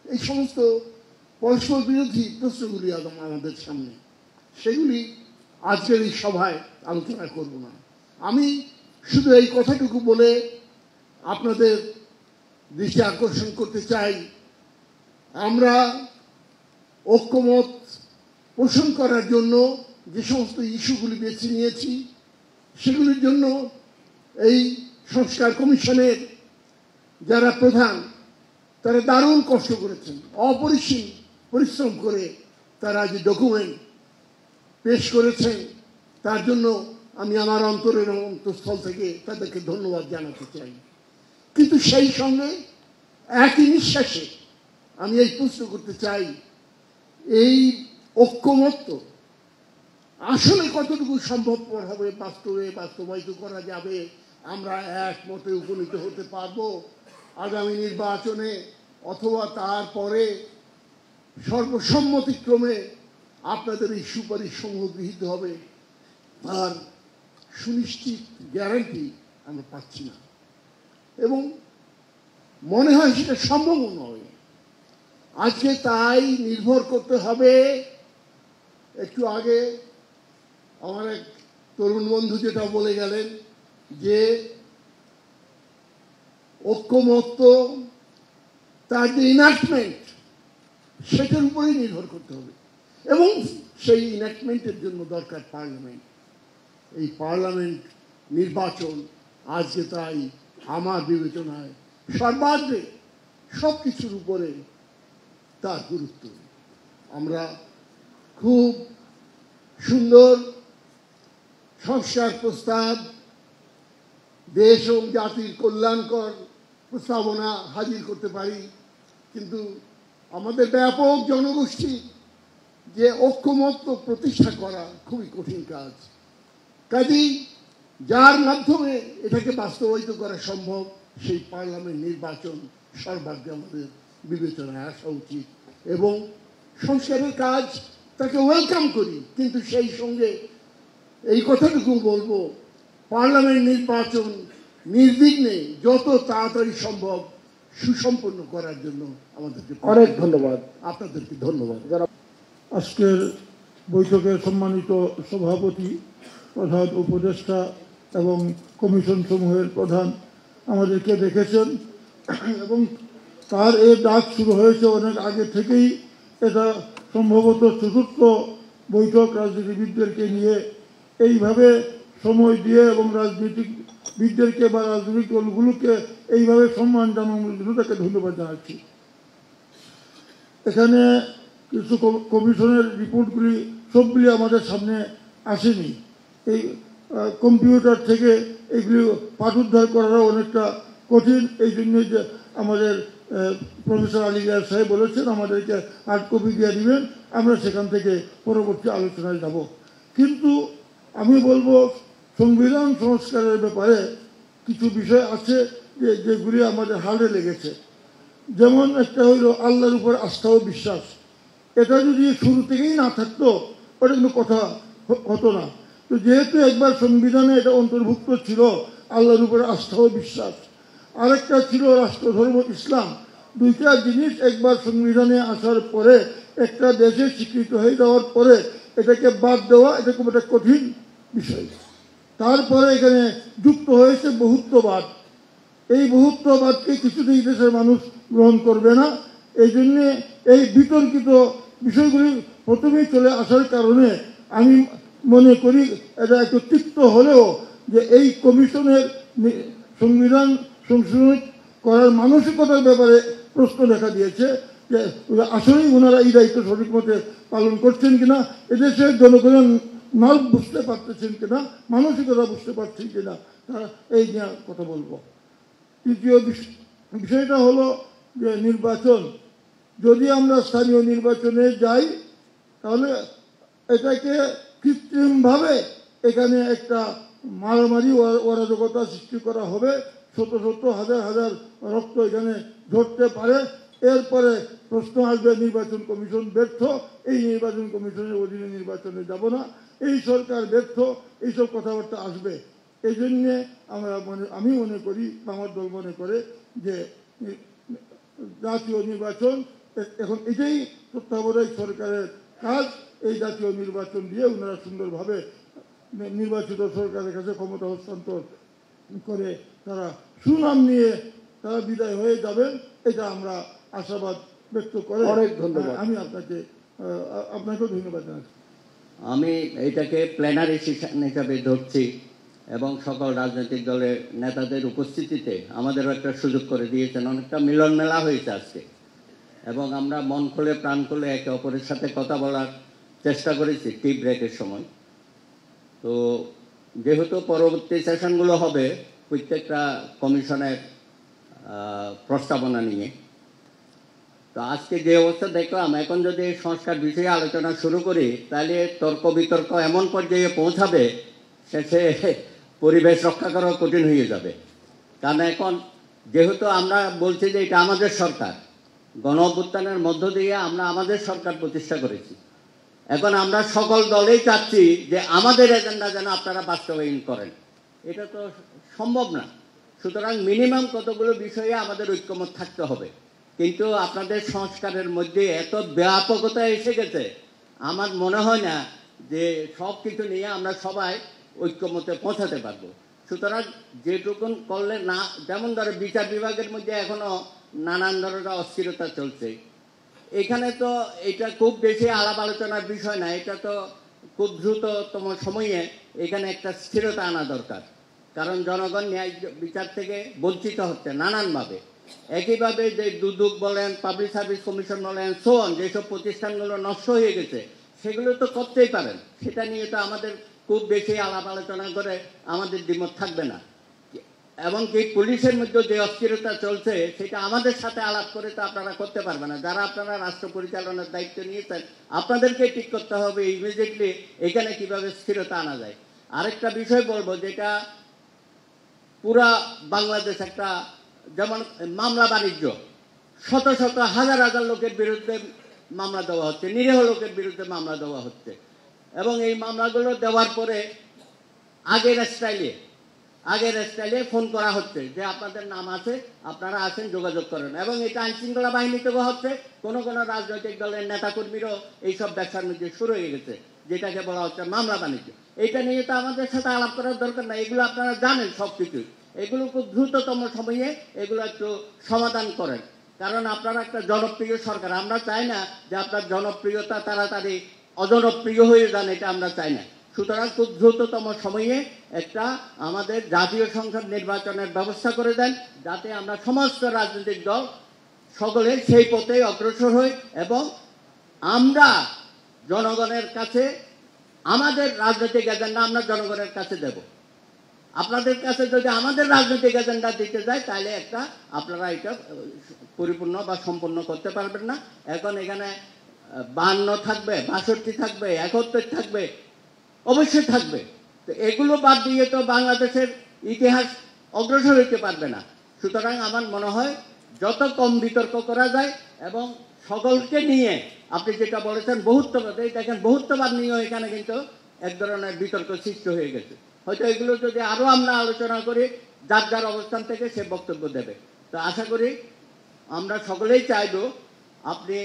এই সমস্ত পরস্পর বিরোধী প্রশ্নগুলি আমাদের সামনে, সেগুলি আজকের এই সভায় আলোচনা করব না। আমি শুধু এই কথাটুকু বলে আপনাদের দৃষ্টি আকর্ষণ করতে চাই, আমরা ঐক্যমত পোষণ করার জন্য যে সমস্ত ইস্যুগুলি বেছে নিয়েছি, সেগুলির জন্য এই সংস্কার কমিশনের যারা প্রধান তারা দারুণ কষ্ট করেছেন, অপরিসীম পরিশ্রম করে তারা যে ডকুমেন্ট পেশ করেছেন, তার জন্য আমি আমার অন্তরের অন্তঃস্থল থেকে তাদেরকে ধন্যবাদ জানাতে চাই। কিন্তু সেই সঙ্গে একই নিঃশ্বাসে আমি এই প্রশ্ন করতে চাই, এই ঐক্যমত্য আসলে কতটুকু সম্ভবপর হবে, বাস্তবায়িত করা যাবে, আমরা একমতে উপনীত হতে পারবো আগামী নির্বাচনে, অথবা তারপরে সর্বসম্মতিক্রমে আপনাদের এই সুপারিশ সমূহ গৃহীত হবে, আর সুনিশ্চিত গ্যারান্টি আমরা পাচ্ছি না এবং মনে হয় সেটা সম্ভবও নয়। আজকে তাই নির্ভর করতে হবে, একটু আগে আমার এক তরুণ বন্ধু যেটা বলে গেলেন যে ঐক্যমত্য তার যে ইনাক্টমেন্ট সেটার উপরেই নির্ভর করতে হবে এবং সেই ইনাক্টমেন্টের জন্য দরকার পার্লামেন্ট। এই পার্লামেন্ট নির্বাচন আজকে তাই আমার বিবেচনায় সর্বাগ্রে সব কিছুর উপরে তার গুরুত্ব। আমরা খুব সুন্দর সংস্কার প্রস্তাব, দেশ এবং জাতির কল্যাণকর প্রস্তাবনা হাজির করতে পারি, কিন্তু আমাদের ব্যাপক জনগোষ্ঠী যে ঐক্যমত্য প্রতিষ্ঠা করা খুবই কঠিন কাজ। কাজেই যার মাধ্যমে এটাকে বাস্তবায়িত করা সম্ভব, সেই পার্লামেন্ট নির্বাচন সর্বাগ্রে আমাদের বিবেচনায় আসা উচিত এবং সংস্কারের কাজ তাকে ওয়েলকাম করি, কিন্তু সেই সঙ্গে এই কথাটুকু বলবো, পার্লামেন্ট নির্বাচন নির্বিঘ্নে যত তাড়াতাড়ি সম্ভব সুসম্পন্ন করার জন্য আমাদেরকে অনেক ধন্যবাদ। আপনাদেরকে ধন্যবাদ। আজকের বৈঠকের সম্মানিত সভাপতি, প্রধান উপদেষ্টা এবং কমিশন সমূহের প্রধান আমাদেরকে দেখেছেন এবং তার এই ডাক শুরু হয়েছে অনেক আগে থেকেই। এটা সম্ভবত চতুর্থ বৈঠক রাজনীতিবিদদেরকে নিয়ে এইভাবে সময় দিয়ে এবং রাজনীতিবিদদেরকে বা রাজনৈতিক দলগুলোকে এইভাবে সম্মান জানানোর জন্য তাকে ধন্যবাদ জানাচ্ছি। এখানে কিছু কমিশনের রিপোর্টগুলি সবগুলি আমাদের সামনে আসেনি, এই কম্পিউটার থেকে এগুলি পাঠোদ্ধার করারও অনেকটা কঠিন। এই জন্য যে আমাদের প্রফেসর আলী গায়েব সাহেব বলেছেন আমাদেরকে হার্ড কপি দিয়ে দিবেন, আমরা সেখান থেকে পরবর্তী আলোচনায় যাব। কিন্তু আমি বলবো সংবিধান সংস্কারের ব্যাপারে কিছু বিষয় আছে যেগুলি আমাদের হালে লেগেছে। যেমন একটা হইল আল্লাহর উপর আস্থা ও বিশ্বাস। এটা যদি শুরু থেকেই না থাকতো ওটা কিন্তু কথা হতো না। তো যেহেতু একবার সংবিধানে এটা অন্তর্ভুক্ত ছিল আল্লাহর উপর আস্থা ও বিশ্বাস, আরেকটা ছিল রাষ্ট্রধর্ম ইসলাম, দুইটা জিনিস একবার সংবিধানে আসার পরে একটা দেশে স্বীকৃত হয়ে যাওয়ার পরে এটাকে বাদ দেওয়া এটা খুব একটা কঠিন বিষয়। তারপরে এখানে যুক্ত হয়েছে বহুত্ববাদ। এই বহুত্ববাদকে কিছুতেই দেশের মানুষ গ্রহণ করবে না। এই জন্যে এই বিতর্কিত বিষয়গুলি প্রথমেই চলে আসার কারণে আমি মনে করি এটা একটু তিক্ত হলেও যে এই কমিশনের সংবিধান সংশোধন করার মানসিকতার ব্যাপারে প্রশ্ন দেখা দিয়েছে যে আসলেই ওনারা এই দায়িত্ব সঠিক মতে পালন করছেন কিনা, এদেশের জনগণের নার্ভ বুঝতে পারতেছেন কিনা, মানসিকতা বুঝতে পারছেন কিনা, তারা এই নিয়ে কথা বলবো। তৃতীয় বিষয়টা হলো যে নির্বাচন। যদি আমরা স্থানীয় নির্বাচনে যাই তাহলে এটাকে কৃত্রিমভাবে এখানে একটা মারামারি অরাজকতা সৃষ্টি করা হবে, শত শত হাজার হাজার রক্ত এখানে ঝরতে পারে। এরপরে প্রশ্ন আসবে নির্বাচন কমিশন ব্যর্থ, এই নির্বাচন কমিশনের অধীনে নির্বাচনে যাব না, এই সরকার ব্যর্থ, এইসব কথাবার্তা আসবে। এই জন্যে আমি মনে করি, আমার দল মনে করে যে জাতীয় নির্বাচন এখন এটাই তত্ত্বাবধায়ক সরকারের কাজ। এই জাতীয় নির্বাচন দিয়ে ওনারা সুন্দরভাবে নির্বাচিত সরকারের কাছে ক্ষমতা হস্তান্তর করে তারা সুনাম নিয়ে তারা বিদায় হয়ে যাবেন, এটা আমরা আশাবাদ ব্যক্ত করে অনেক ধন্যবাদ। আমি আপনাকেও ধন্যবাদ জানাচ্ছি। আমি এইটাকে প্ল্যানারি সেশন হিসাবে ধরছি এবং সকল রাজনৈতিক দলের নেতাদের উপস্থিতিতে আমাদেরও একটা সুযোগ করে দিয়েছেন। অনেকটা মিলন মেলা হয়েছে আজকে এবং আমরা মন খুলে প্রাণ খুলে একে অপরের সাথে কথা বলার চেষ্টা করেছি টি ব্রেকের সময়। তো যেহেতু পরবর্তী সেশনগুলো হবে প্রত্যেকটা কমিশনের প্রস্তাবনা নিয়ে, তো আজকে যে অবস্থা দেখলাম, এখন যদি সংস্কার বিষয়ে আলোচনা শুরু করি তাহলে তর্ক বিতর্ক এমন পর্যায়ে পৌঁছাবে শেষে পরিবেশ রক্ষা করা কঠিন হয়ে যাবে। কারণ এখন যেহেতু আমরা বলছি যে এটা আমাদের সরকার, গণ অভ্যুত্থানের মধ্য দিয়ে আমরা আমাদের সরকার প্রতিষ্ঠা করেছি, এখন আমরা সকল দলেই চাচ্ছি যে আমাদের এজেন্ডা যেন আপনারা বাস্তবায়ন করেন। এটা তো সম্ভব না। সুতরাং মিনিমাম কতগুলো বিষয়ে আমাদের ঐক্যমত থাকতে হবে। কিন্তু আপনাদের সংস্কারের মধ্যে এত ব্যাপকতা এসে গেছে, আমার মনে হয় না যে সব কিছু নিয়ে আমরা সবাই ঐক্যমতে পৌঁছাতে পারবো। সুতরাং যেটুকুন করলে না, যেমন ধরো বিচার বিভাগের মধ্যে এখনো নানান ধরনের অস্থিরতা চলছে, এখানে তো এটা খুব বেশি আলাপ আলোচনার বিষয় না, এটা তো খুব দ্রুততম সময়ে এখানে একটা স্থিরতা আনা দরকার। কারণ জনগণ ন্যায় বিচার থেকে বঞ্চিত হচ্ছে নানানভাবে। একইভাবে যে দুদক বলেন, পাবলিক সার্ভিস কমিশন বলেন, সোন, যেসব প্রতিষ্ঠানগুলো নষ্ট হয়ে গেছে সেগুলো তো করতেই পারেন, সেটা নিয়ে তো আমাদের খুব বেশি আলাপ আলোচনা করে আমাদের দ্বিমত থাকবে না। এমনকি পুলিশের মধ্যে যে অস্থিরতা চলছে সেটা আমাদের সাথে আলাপ করে তো আপনারা করতে পারবেন না। যারা আপনারা রাষ্ট্র পরিচালনার দায়িত্ব নিয়েছেন আপনাদেরকে ঠিক করতে হবে ইমিডিয়েটলি এখানে কিভাবে স্থিরতা আনা যায়। আরেকটা বিষয় বলবো, যেটা পুরা বাংলাদেশ একটা, যেমন মামলা বাণিজ্য, শত শত হাজার হাজার লোকের বিরুদ্ধে মামলা দেওয়া হচ্ছে, নিরীহ লোকের বিরুদ্ধে মামলা দেওয়া হচ্ছে, এবং এই মামলাগুলো দেওয়ার পরে আগের স্টাইলে ফোন করা হচ্ছে যে আপনাদের নাম আছে, আপনারা আছেন, যোগাযোগ করেন। এবং এটা আইনশৃঙ্খলা বাহিনীতেও হচ্ছে, কোনো কোনো রাজনৈতিক দলের নেতাকর্মীরাও এইসব ব্যবসার মধ্যে শুরু হয়ে গেছে, যেটাকে বলা হচ্ছে মামলা বাণিজ্য। এটা নিয়ে তো আমাদের সাথে আলাপ করার দরকার নাই, এগুলো আপনারা জানেন সব কিছুই। এগুলো খুব দ্রুততম সময়ে এগুলো একটু সমাধান করেন, কারণ আপনারা একটা জনপ্রিয় সরকার। আমরা চাই না যে আপনার জনপ্রিয়তা তাড়াতাড়ি অজনপ্রিয় হয়ে যান, এটা আমরা চাই না। সুতরাং খুব দ্রুততম সময়ে একটা আমাদের জাতীয় সংসদ নির্বাচনের ব্যবস্থা করে দেন, যাতে আমরা সমস্ত রাজনৈতিক দল সকলে সেই পথে অগ্রসর হই এবং আমরা জনগণের কাছে আমাদের রাজনৈতিক এজেন্ডা আমরা জনগণের কাছে দেব। আপনাদের কাছে যদি আমাদের রাজনৈতিক এজেন্ডা দিতে যায় তাহলে একটা আপনারা এটা পরিপূর্ণ বা সম্পূর্ণ করতে পারবেন না। এখন এখানে 52 থাকবে, 62 থাকবে, 71 থাকবে, অবশ্যই থাকবে। তো এগুলো বাদ দিয়ে তো বাংলাদেশের ইতিহাস অগ্রসর হইতে পারবে না। সুতরাং আমার মনে হয় যত কম বিতর্ক করা যায় এবং সকলকে নিয়ে, আপনি যেটা বলেছেন বহুত্ববাদ, এই দেখেন বহুত্ববাদ নিয়েও এখানে কিন্তু এক ধরনের বিতর্ক সৃষ্টি হয়ে গেছে। হয়তো এগুলো যদি আরও আমরা আলোচনা করি, যার যার অবস্থান থেকে সে বক্তব্য দেবে। তো আশা করি আমরা সকলেই চাইব আপনি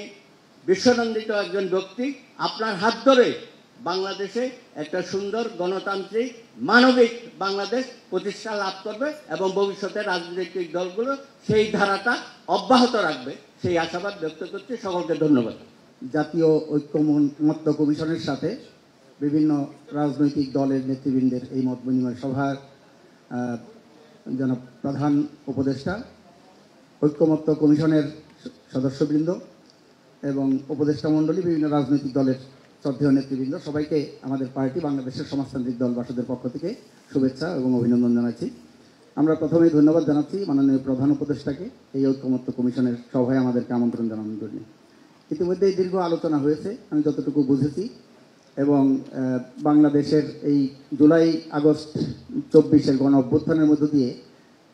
বিশ্বনন্দিত একজন ব্যক্তি, আপনার হাত ধরে বাংলাদেশে একটা সুন্দর গণতান্ত্রিক মানবিক বাংলাদেশ প্রতিষ্ঠা লাভ করবে এবং ভবিষ্যতে রাজনৈতিক দলগুলো সেই ধারাটা অব্যাহত রাখবে, সেই আশাবাদ ব্যক্ত করছি। সকলকে ধন্যবাদ। জাতীয় ঐক্যমত্য কমিশনের সাথে বিভিন্ন রাজনৈতিক দলের নেতৃবৃন্দের এই মত বিনিময় সভার যেন প্রধান উপদেষ্টা, ঐক্যমত্য কমিশনের সদস্যবৃন্দ এবং উপদেষ্টা মণ্ডলী, বিভিন্ন রাজনৈতিক দলের শ্রদ্ধেয় নেতৃবৃন্দ, সবাইকে আমাদের পার্টি বাংলাদেশের সমাজতান্ত্রিক দল বাসদের পক্ষ থেকে শুভেচ্ছা এবং অভিনন্দন জানাচ্ছি। আমরা প্রথমেই ধন্যবাদ জানাচ্ছি মাননীয় প্রধান উপদেষ্টাকে এই ঐক্যমত্য কমিশনের সভায় আমাদেরকে আমন্ত্রণ জানানোর জন্য। ইতিমধ্যেই দীর্ঘ আলোচনা হয়েছে আমি যতটুকু বুঝেছি, এবং বাংলাদেশের এই জুলাই আগস্ট 24-এর গণ অভ্যুত্থানের মধ্য দিয়ে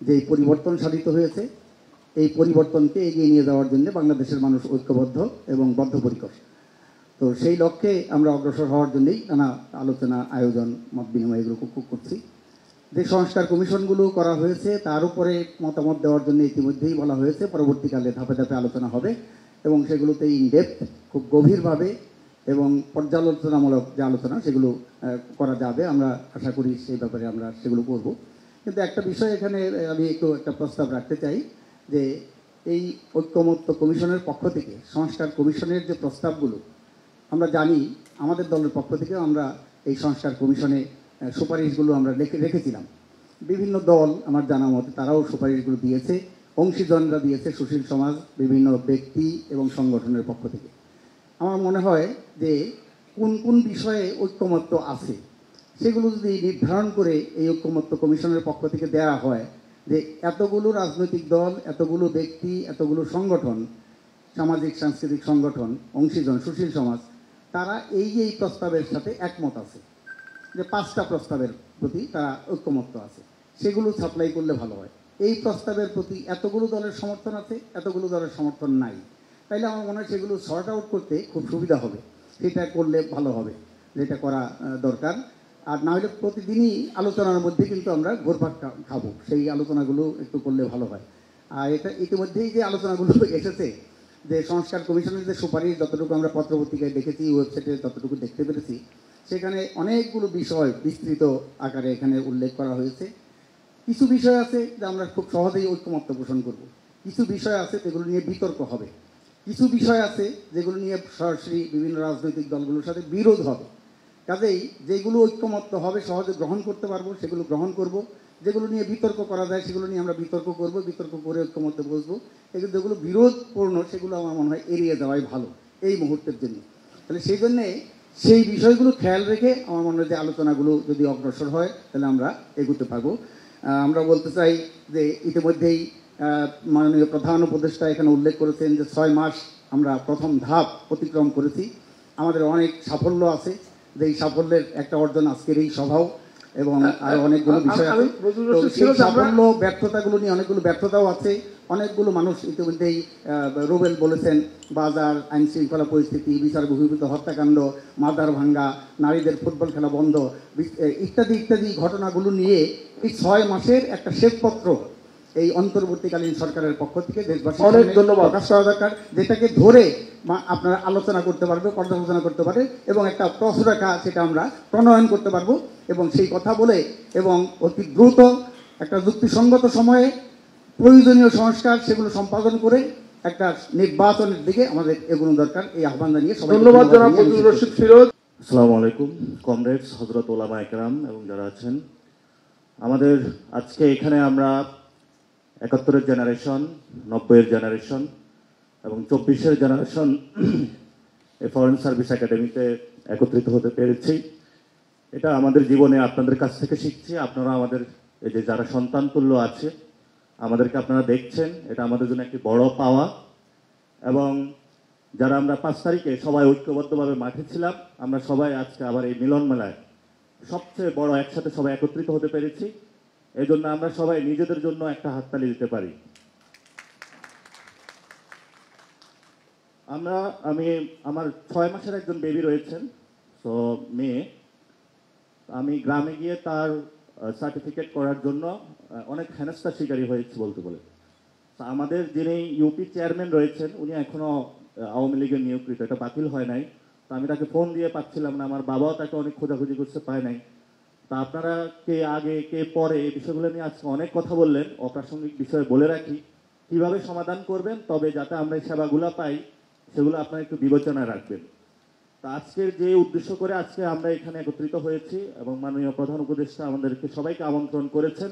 যে পরিবর্তন সাধিত হয়েছে, এই পরিবর্তনকে এগিয়ে নিয়ে যাওয়ার জন্য বাংলাদেশের মানুষ ঐক্যবদ্ধ এবং বদ্ধপরিকর। তো সেই লক্ষ্যে আমরা অগ্রসর হওয়ার জন্যই নানা আলোচনা, আয়োজন, মত বিনিময় এগুলো করছি। যে সংস্কার কমিশনগুলো করা হয়েছে তার উপরে মতামত দেওয়ার জন্য ইতিমধ্যেই বলা হয়েছে, পরবর্তীকালে ধাপে ধাপে আলোচনা হবে এবং সেগুলোতে ইনডেপথ, খুব গভীরভাবে এবং পর্যালোচনামূলক যে আলোচনা সেগুলো করা যাবে। আমরা আশা করি সেই ব্যাপারে আমরা সেগুলো করব। কিন্তু একটা বিষয় এখানে আমি একটা প্রস্তাব রাখতে চাই যে এই ঐক্যমত্য কমিশনের পক্ষ থেকে সংস্কার কমিশনের যে প্রস্তাবগুলো, আমরা জানি আমাদের দলের পক্ষ থেকে আমরা এই সংস্কার কমিশনে সুপারিশগুলো আমরা রেখেছিলাম। বিভিন্ন দল আমার জানা মতে তারাও সুপারিশগুলো দিয়েছে, অংশীজনরা দিয়েছে, সুশীল সমাজ, বিভিন্ন ব্যক্তি এবং সংগঠনের পক্ষ থেকে। আমার মনে হয় যে কোন কোন বিষয়ে ঐক্যমত্য আছে সেগুলো যদি নির্ধারণ করে এই ঐক্যমত্য কমিশনের পক্ষ থেকে দেওয়া হয়, যে এতগুলো রাজনৈতিক দল, এতগুলো ব্যক্তি, এতগুলো সংগঠন, সামাজিক সাংস্কৃতিক সংগঠন, অংশীজন, সুশীল সমাজ, তারা এই প্রস্তাবের সাথে একমত আছে, যে 5টা প্রস্তাবের প্রতি তারা ঐক্যমত্য আছে, সেগুলো সাপ্লাই করলে ভালো হয়। এই প্রস্তাবের প্রতি এতগুলো দলের সমর্থন আছে, এতগুলো দলের সমর্থন নাই, তাইলে আমার মনে হয় সেগুলো সর্ট আউট করতে খুব সুবিধা হবে, সেটা করলে ভালো হবে, যেটা করা দরকার। আর না হলে প্রতিদিনই আলোচনার মধ্যে কিন্তু আমরা ঘুরপাক খাবো, সেই আলোচনাগুলো একটু করলে ভালো হয়। আর এটা ইতিমধ্যেই যে আলোচনাগুলো এসেছে, যে সংস্কার কমিশনের যে সুপারিশ, যতটুকু আমরা পত্রপত্রিকায় দেখেছি, ওয়েবসাইটে যতটুকু দেখতে পেরেছি, সেখানে অনেকগুলো বিষয় বিস্তৃত আকারে এখানে উল্লেখ করা হয়েছে। কিছু বিষয় আছে যে আমরা খুব সহজেই ঐক্যমত্য পোষণ করব, কিছু বিষয় আছে যেগুলো নিয়ে বিতর্ক হবে, কিছু বিষয় আছে যেগুলো নিয়ে সরাসরি বিভিন্ন রাজনৈতিক দলগুলোর সাথে বিরোধ হবে। কাজেই যেগুলো ঐক্যমত্য হবে, সহজে গ্রহণ করতে পারবো, সেগুলো গ্রহণ করব। যেগুলো নিয়ে বিতর্ক করা যায় সেগুলো নিয়ে আমরা বিতর্ক করব, বিতর্ক করে ঐক্যমত্য বসবো। এগুলো যেগুলো বিরোধপূর্ণ সেগুলো আমার মনে হয় এড়িয়ে যাওয়াই ভালো এই মুহূর্তের জন্য। তাহলে সেই জন্যে সেই বিষয়গুলো খেয়াল রেখে আমার মনে হয় যে আলোচনাগুলো যদি অগ্রসর হয় তাহলে আমরা এগোতে পারবো। আমরা বলতে চাই যে ইতিমধ্যেই মাননীয় প্রধান উপদেষ্টা এখানে উল্লেখ করেছেন যে 6 মাস আমরা প্রথম ধাপ অতিক্রম করেছি। আমাদের অনেক সাফল্য আছে, যে এই সাফল্যের একটা অর্জন আজকের এই সভাও, এবং আরো অনেকগুলো বিষয় আছে। সেই সাফল্য ব্যর্থতাগুলো নিয়ে অনেকগুলো ব্যর্থতাও আছে। অনেকগুলো মানুষ ইতিমধ্যেই রুবেল বলেছেন, বাজার, আইন শৃঙ্খলা পরিস্থিতি, বিচার বহির্ভূত হত্যাকাণ্ড, মাদার ভাঙ্গা, নারীদের ফুটবল খেলা বন্ধ ইত্যাদি ইত্যাদি ঘটনাগুলো নিয়ে এই 6 মাসের একটা শ্বেতপত্র এই অন্তর্বর্তীকালীন সরকারের পক্ষ থেকে দেশবাসীর অনেক ধন্যবাদ প্রকাশ করা দরকার, যেটাকে ধরে আপনারা আলোচনা করতে পারবে, পর্যালোচনা করতে পারে এবং একটা প্রশ্নরেখা সেটা আমরা প্রণয়ন করতে পারবো। এবং সেই কথা বলে এবং অতি দ্রুত একটা যুক্তিসঙ্গত সময়ে প্রয়োজনীয় সংস্কার সেগুলো সম্পাদন করে একটা নির্বাচনের দিকে আমাদের এগোনো দরকার। এই আহ্বান জানিয়ে সবাই ধন্যবাদ। জনাব ফজলুর রশিদ ফিরোজ। আসসালামু আলাইকুম কমরেডস, হযরত ওলামা একরাম এবং যারা আছেন। আমাদের আজকে এখানে আমরা 71-এর জেনারেশন, 90-এর জেনারেশন এবং 24-এর জেনারেশন এই ফরেন সার্ভিস একাডেমিতে একত্রিত হতে পেরেছি। এটা আমাদের জীবনে আপনাদের কাছ থেকে শিখছি। আপনারা আমাদের এই যে যারা সন্তান তুল্য আছে, আমাদেরকে আপনারা দেখছেন, এটা আমাদের জন্য একটি বড় পাওয়া। এবং যারা আমরা 5 তারিখে সবাই ঐক্যবদ্ধভাবে মাঠে ছিলাম, আমরা সবাই আজকে আবার এই মিলন মেলায় সবচেয়ে বড় একসাথে সবাই একত্রিত হতে পেরেছি। এই জন্য আমরা সবাই নিজেদের জন্য একটা হাততালি দিতে পারি। আমার 6 মাসের একজন বেবি রয়েছেন, তো মেয়ে। আমি গ্রামে গিয়ে তার সার্টিফিকেট করার জন্য অনেক হেনস্থার শিকারী হয়েছে বলতে বলে। আমাদের যিনি ইউপি চেয়ারম্যান রয়েছেন, উনি এখনো আওয়ামী লীগের নিয়োগকৃত, এটা বাতিল হয় নাই। তো তা আমি তাকে ফোন দিয়ে পাচ্ছিলাম না, আমার বাবাও তাকে অনেক খোঁজাখুঁজি করতে পায় নাই। তা আপনারা কে আগে কে পরে এই বিষয়গুলো নিয়ে আজকে অনেক কথা বললেন, অপ্রাসঙ্গিক বিষয় বলে রাখি কিভাবে সমাধান করবেন, তবে যাতে আমরা এই সেবাগুলো পাই সেগুলো আপনারা একটু বিবেচনায় রাখবেন। তা আজকের যে উদ্দেশ্য করে আজকে আমরা এখানে একত্রিত হয়েছি এবং মাননীয় প্রধান উপদেষ্টা আমাদেরকে সবাইকে আমন্ত্রণ করেছেন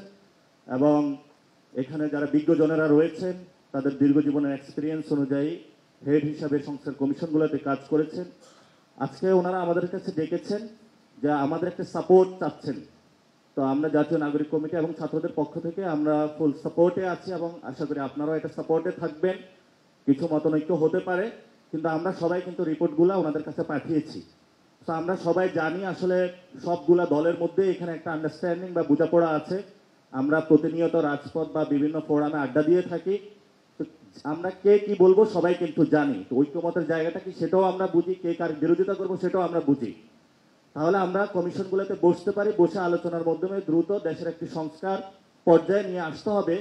এবং এখানে যারা বিজ্ঞজনেরা রয়েছেন তাদের দীর্ঘ জীবনের এক্সপিরিয়েন্স অনুযায়ী হেড হিসাবে সংস্কার কমিশনগুলোতে কাজ করেছেন। আজকে ওনারা আমাদের কাছে ডেকেছেন যে আমাদের একটা সাপোর্ট চাচ্ছেন। তো আমরা জাতীয় নাগরিক কমিটি এবং ছাত্রদের পক্ষ থেকে আমরা ফুল সাপোর্টে আছি এবং আশা করি আপনারাও একটা সাপোর্টে থাকবেন। কিছু মতনৈক্য হতে পারে, কিন্তু আমরা সবাই কিন্তু রিপোর্টগুলো ওনাদের কাছে পাঠিয়েছি। তো আমরা সবাই জানি আসলে সবগুলা দলের মধ্যে এখানে একটা আন্ডারস্ট্যান্ডিং বা বোঝাপড়া আছে। আমরা প্রতিনিয়ত রাজপথ বা বিভিন্ন ফোরামে আড্ডা দিয়ে থাকি। তো আমরা কে কি বলবো সবাই কিন্তু জানি। তো ঐক্যমতের জায়গাটা কি সেটাও আমরা বুঝি, কে কার বিরোধিতা করবো সেটাও আমরা বুঝি। তাহলে আমরা কমিশনগুলোতে বসতে পারি, বসে আলোচনার মাধ্যমে দ্রুত দেশের একটি সংস্কার পর্যায়ে নিয়ে আসতে হবে।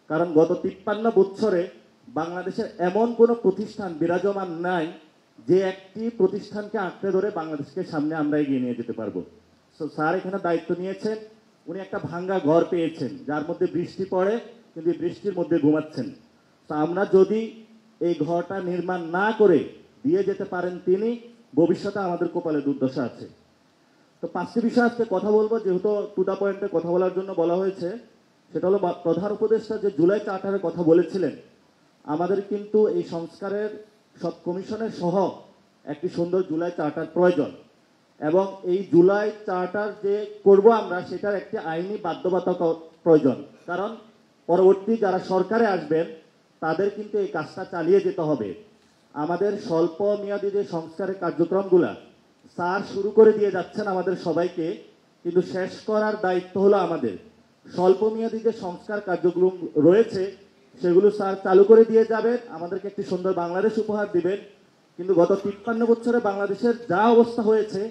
কারণ গত 53 বছরে বাংলাদেশের এমন কোনো প্রতিষ্ঠান বিরাজমান নাই যে একটি প্রতিষ্ঠানকে আঁকড়ে ধরে বাংলাদেশকে সামনে আমরা এগিয়ে নিয়ে যেতে পারবো। তো স্যার এখানে দায়িত্ব নিয়েছেন, উনি একটা ভাঙ্গা ঘর পেয়েছেন যার মধ্যে বৃষ্টি পড়ে, কিন্তু বৃষ্টির মধ্যে ঘুমাচ্ছেন। তো আমরা যদি এই ঘরটা নির্মাণ না করে দিয়ে যেতে পারেন তিনি, ভবিষ্যতে আমাদের কপালে দুর্দশা আছে। তো 5টি বিষয় আজকে কথা বলবো, যেহেতু টু দা পয়েন্টে কথা বলার জন্য বলা হয়েছে। সেটা হলো প্রধান উপদেষ্টা যে জুলাই চার্টারের কথা বলেছিলেন, আমাদের কিন্তু এই সংস্কারের সব কমিশনের সহ একটি সুন্দর জুলাই চার্টার প্রয়োজন এবং এই জুলাই চার্টার যে করব আমরা সেটার একটি আইনি বাধ্যবাধকতা প্রয়োজন। কারণ পরবর্তী যারা সরকারে আসবেন তাদের কিন্তু এই কাজটা চালিয়ে যেতে হবে। আমাদের স্বল্প মেয়াদী যে সংস্কারের কার্যক্রমগুলা স্যার শুরু করে দিয়ে যাচ্ছেন আমাদের সবাইকে, কিন্তু শেষ করার দায়িত্ব হলো আমাদের। স্বল্প মেয়াদী যে সংস্কার কার্যক্রম রয়েছে সেগুলো স্যার চালু করে দিয়ে যাবেন, আমাদেরকে একটি সুন্দর বাংলাদেশ উপহার দিবেন। কিন্তু গত 53 বছরে বাংলাদেশের যা অবস্থা হয়েছে,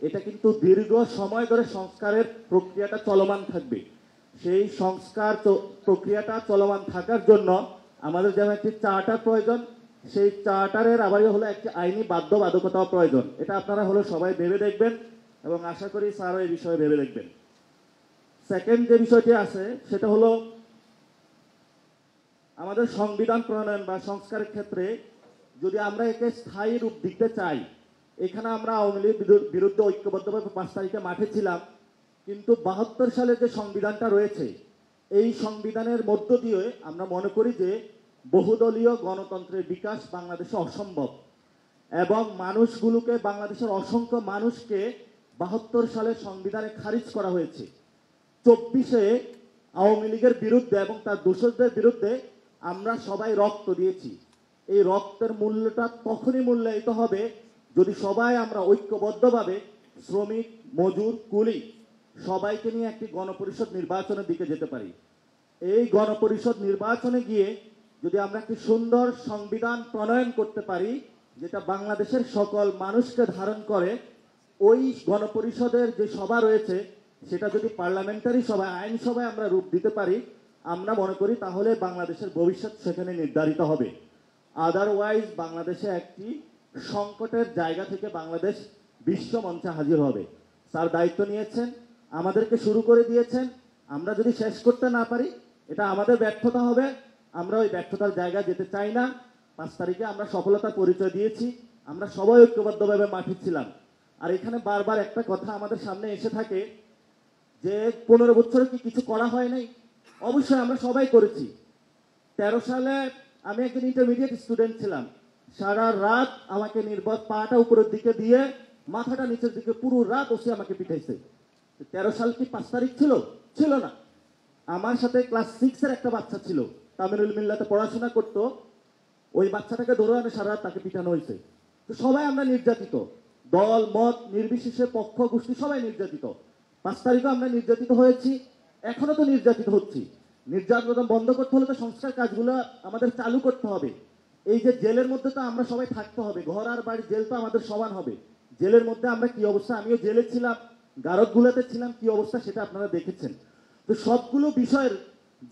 এটা কিন্তু দীর্ঘ সময় ধরে সংস্কারের প্রক্রিয়াটা চলমান থাকবে। সেই সংস্কার প্রক্রিয়াটা চলমান থাকার জন্য আমাদের যেমন একটি চার্টার প্রয়োজন, সেই চার্টারের আবারই হলো একটি আইনি বাধ্যবাধকতাও প্রয়োজন। এটা আপনারা হলো সবাই ভেবে দেখবেন এবং আশা করি স্যারও এই বিষয়ে ভেবে দেখবেন। সেকেন্ড যে বিষয়টি আছে সেটা হলো আমাদের সংবিধান প্রণয়ন বা সংস্কারের ক্ষেত্রে যদি আমরা একে স্থায়ী রূপ দিতে চাই, এখানে আমরা আওয়ামী লীগের বিরুদ্ধে ঐক্যবদ্ধভাবে 5 তারিখে মাঠে ছিলাম, কিন্তু 72 সালের যে সংবিধানটা রয়েছে এই সংবিধানের মধ্য দিয়ে আমরা মনে করি যে বহুদলীয় গণতন্ত্রের বিকাশ বাংলাদেশে অসম্ভব এবং মানুষগুলোকে, বাংলাদেশের অসংখ্য মানুষকে 72 সালের সংবিধানে খারিজ করা হয়েছে। 24-এ আওয়ামী লীগের বিরুদ্ধে এবং তার দোষরদের বিরুদ্ধে আমরা সবাই রক্ত দিয়েছি। এই রক্তের মূল্যটা তখনই মূল্যায়িত হবে যদি সবাই আমরা ঐক্যবদ্ধভাবে শ্রমিক, মজুর, কুলি সবাইকে নিয়ে একটি গণপরিষদ নির্বাচনের দিকে যেতে পারি। এই গণপরিষদ নির্বাচনে গিয়ে যদি আমরা একটি সুন্দর সংবিধান প্রণয়ন করতে পারি যেটা বাংলাদেশের সকল মানুষকে ধারণ করে, ওই গণপরিষদের যে সভা রয়েছে সেটা যদি পার্লামেন্টারি সভায়, আইনসভায় আমরা রূপ দিতে পারি, আমরা মনে করি তাহলে বাংলাদেশের ভবিষ্যৎ সেখানে নির্ধারিত হবে। আদারওয়াইজ বাংলাদেশে একটি সংকটের জায়গা থেকে বাংলাদেশ বিশ্ব মঞ্চে হাজির হবে। স্যার দায়িত্ব নিয়েছেন, আমাদেরকে শুরু করে দিয়েছেন, আমরা যদি শেষ করতে না পারি এটা আমাদের ব্যর্থতা হবে। আমরা ওই ব্যর্থতার জায়গায় যেতে চাই না। 5 তারিখে আমরা সফলতার পরিচয় দিয়েছি, আমরা সবাই ঐক্যবদ্ধভাবে মাঠে ছিলাম। আর এখানে বারবার একটা কথা আমাদের সামনে এসে থাকে যে 15 বছরে কি কিছু করা হয় নাই? অবশ্যই আমরা সবাই করেছি। 13 সালে আমি একজন ইন্টারমিডিয়েট স্টুডেন্ট ছিলাম, সারা রাত আমাকে নির্বাক পাটা উপরের দিকে দিয়ে মাথাটা নিচের দিকে পুরো রাত ওসি আমাকে পিঠাইছে। 13 সাল কি 5 তারিখ ছিল? ছিল না। আমার সাথে ক্লাস 6-এর একটা বাচ্চা ছিল, তামিরুল মিল্লাতে পড়াশোনা করতো, ওই বাচ্চাটাকে ধরে আমি সারা রাত তাকে পিটানো হয়েছে। তো সবাই আমরা নির্যাতিত, দল মত নির্বিশেষে, পক্ষ গোষ্ঠী সবাই নির্যাতিত। 5 তারিখও আমরা নির্যাতিত হয়েছি, এখনো তো নির্যাতিত হচ্ছি। নির্যাতন বন্ধ করতে হলে তো সংস্কার কাজগুলো আমাদের চালু করতে হবে। এই যে জেলের মধ্যে তো আমরা সবাই থাকতে হবে, ঘর আর বাড়ি জেল তো আমাদের সমান হবে। জেলের মধ্যে আমরা কি অবস্থা, আমিও জেলে ছিলাম, গারদগুলোতে ছিলাম, কি অবস্থা সেটা আপনারা দেখেছেন। তো সবগুলো বিষয়ের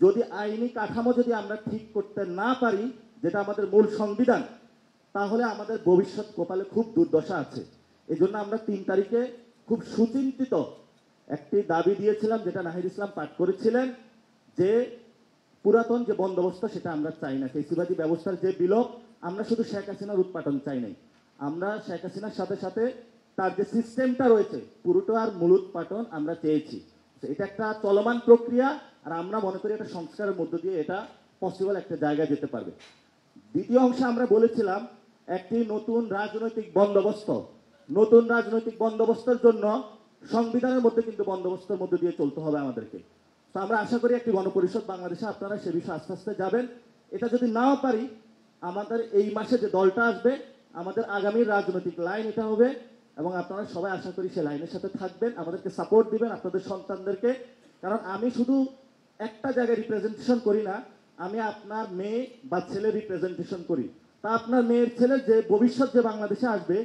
যদি আইনি কাঠামো যদি আমরা ঠিক করতে না পারি, যেটা আমাদের মূল সংবিধান, তাহলে আমাদের ভবিষ্যৎ কপালে খুব দুর্দশা আছে। এই জন্য আমরা 3 তারিখে খুব সুচিন্তিত একটি দাবি দিয়েছিলাম, যেটা নাহিদ ইসলাম পাঠ করেছিলেন, যে পুরাতন যে বন্দোবস্ত সেটা আমরা চাই না, ফেসিবাদী ব্যবস্থার যে বিলোপ, আমরা শুধু শেখ হাসিনার উৎপাটন চাই নাই, আমরা শেখ হাসিনার সাথে সাথে তার যে সিস্টেমটা রয়েছে পুরোটার মূল উৎপাটন আমরা চেয়েছি। এটা একটা চলমান প্রক্রিয়া, আর আমরা মনে করি এটা সংস্কারের মধ্য দিয়ে এটা পসিবল একটা জায়গায় যেতে পারবে। দ্বিতীয় অংশে আমরা বলেছিলাম একটি নতুন রাজনৈতিক বন্দোবস্ত, নতুন রাজনৈতিক বন্দোবস্তের জন্য সংবিধানের মধ্যে কিন্তু বন্দোবস্তের মধ্যে দিয়ে চলতে হবে আমাদেরকে। তো আমরা আশা করি একটি গণপরিষদ বাংলাদেশে আপনারা সে বিষয়ে আস্তে আস্তে যাবেন। এটা যদি নাও পারি, আমাদের এই মাসে যে দলটা আসবে, আমাদের আগামীর রাজনৈতিক লাইন এটা হবে, এবং আপনারা সবাই আশা করি সে লাইনের সাথে থাকবেন, আমাদেরকে সাপোর্ট দিবেন, আপনাদের সন্তানদেরকে। কারণ আমি শুধু একটা জায়গায় রিপ্রেজেন্টেশন করি না, আমি আপনার মেয়ে বা ছেলে রিপ্রেজেন্টেশন করি। তা আপনার মেয়ের ছেলের যে ভবিষ্যৎ যে বাংলাদেশে আসবে,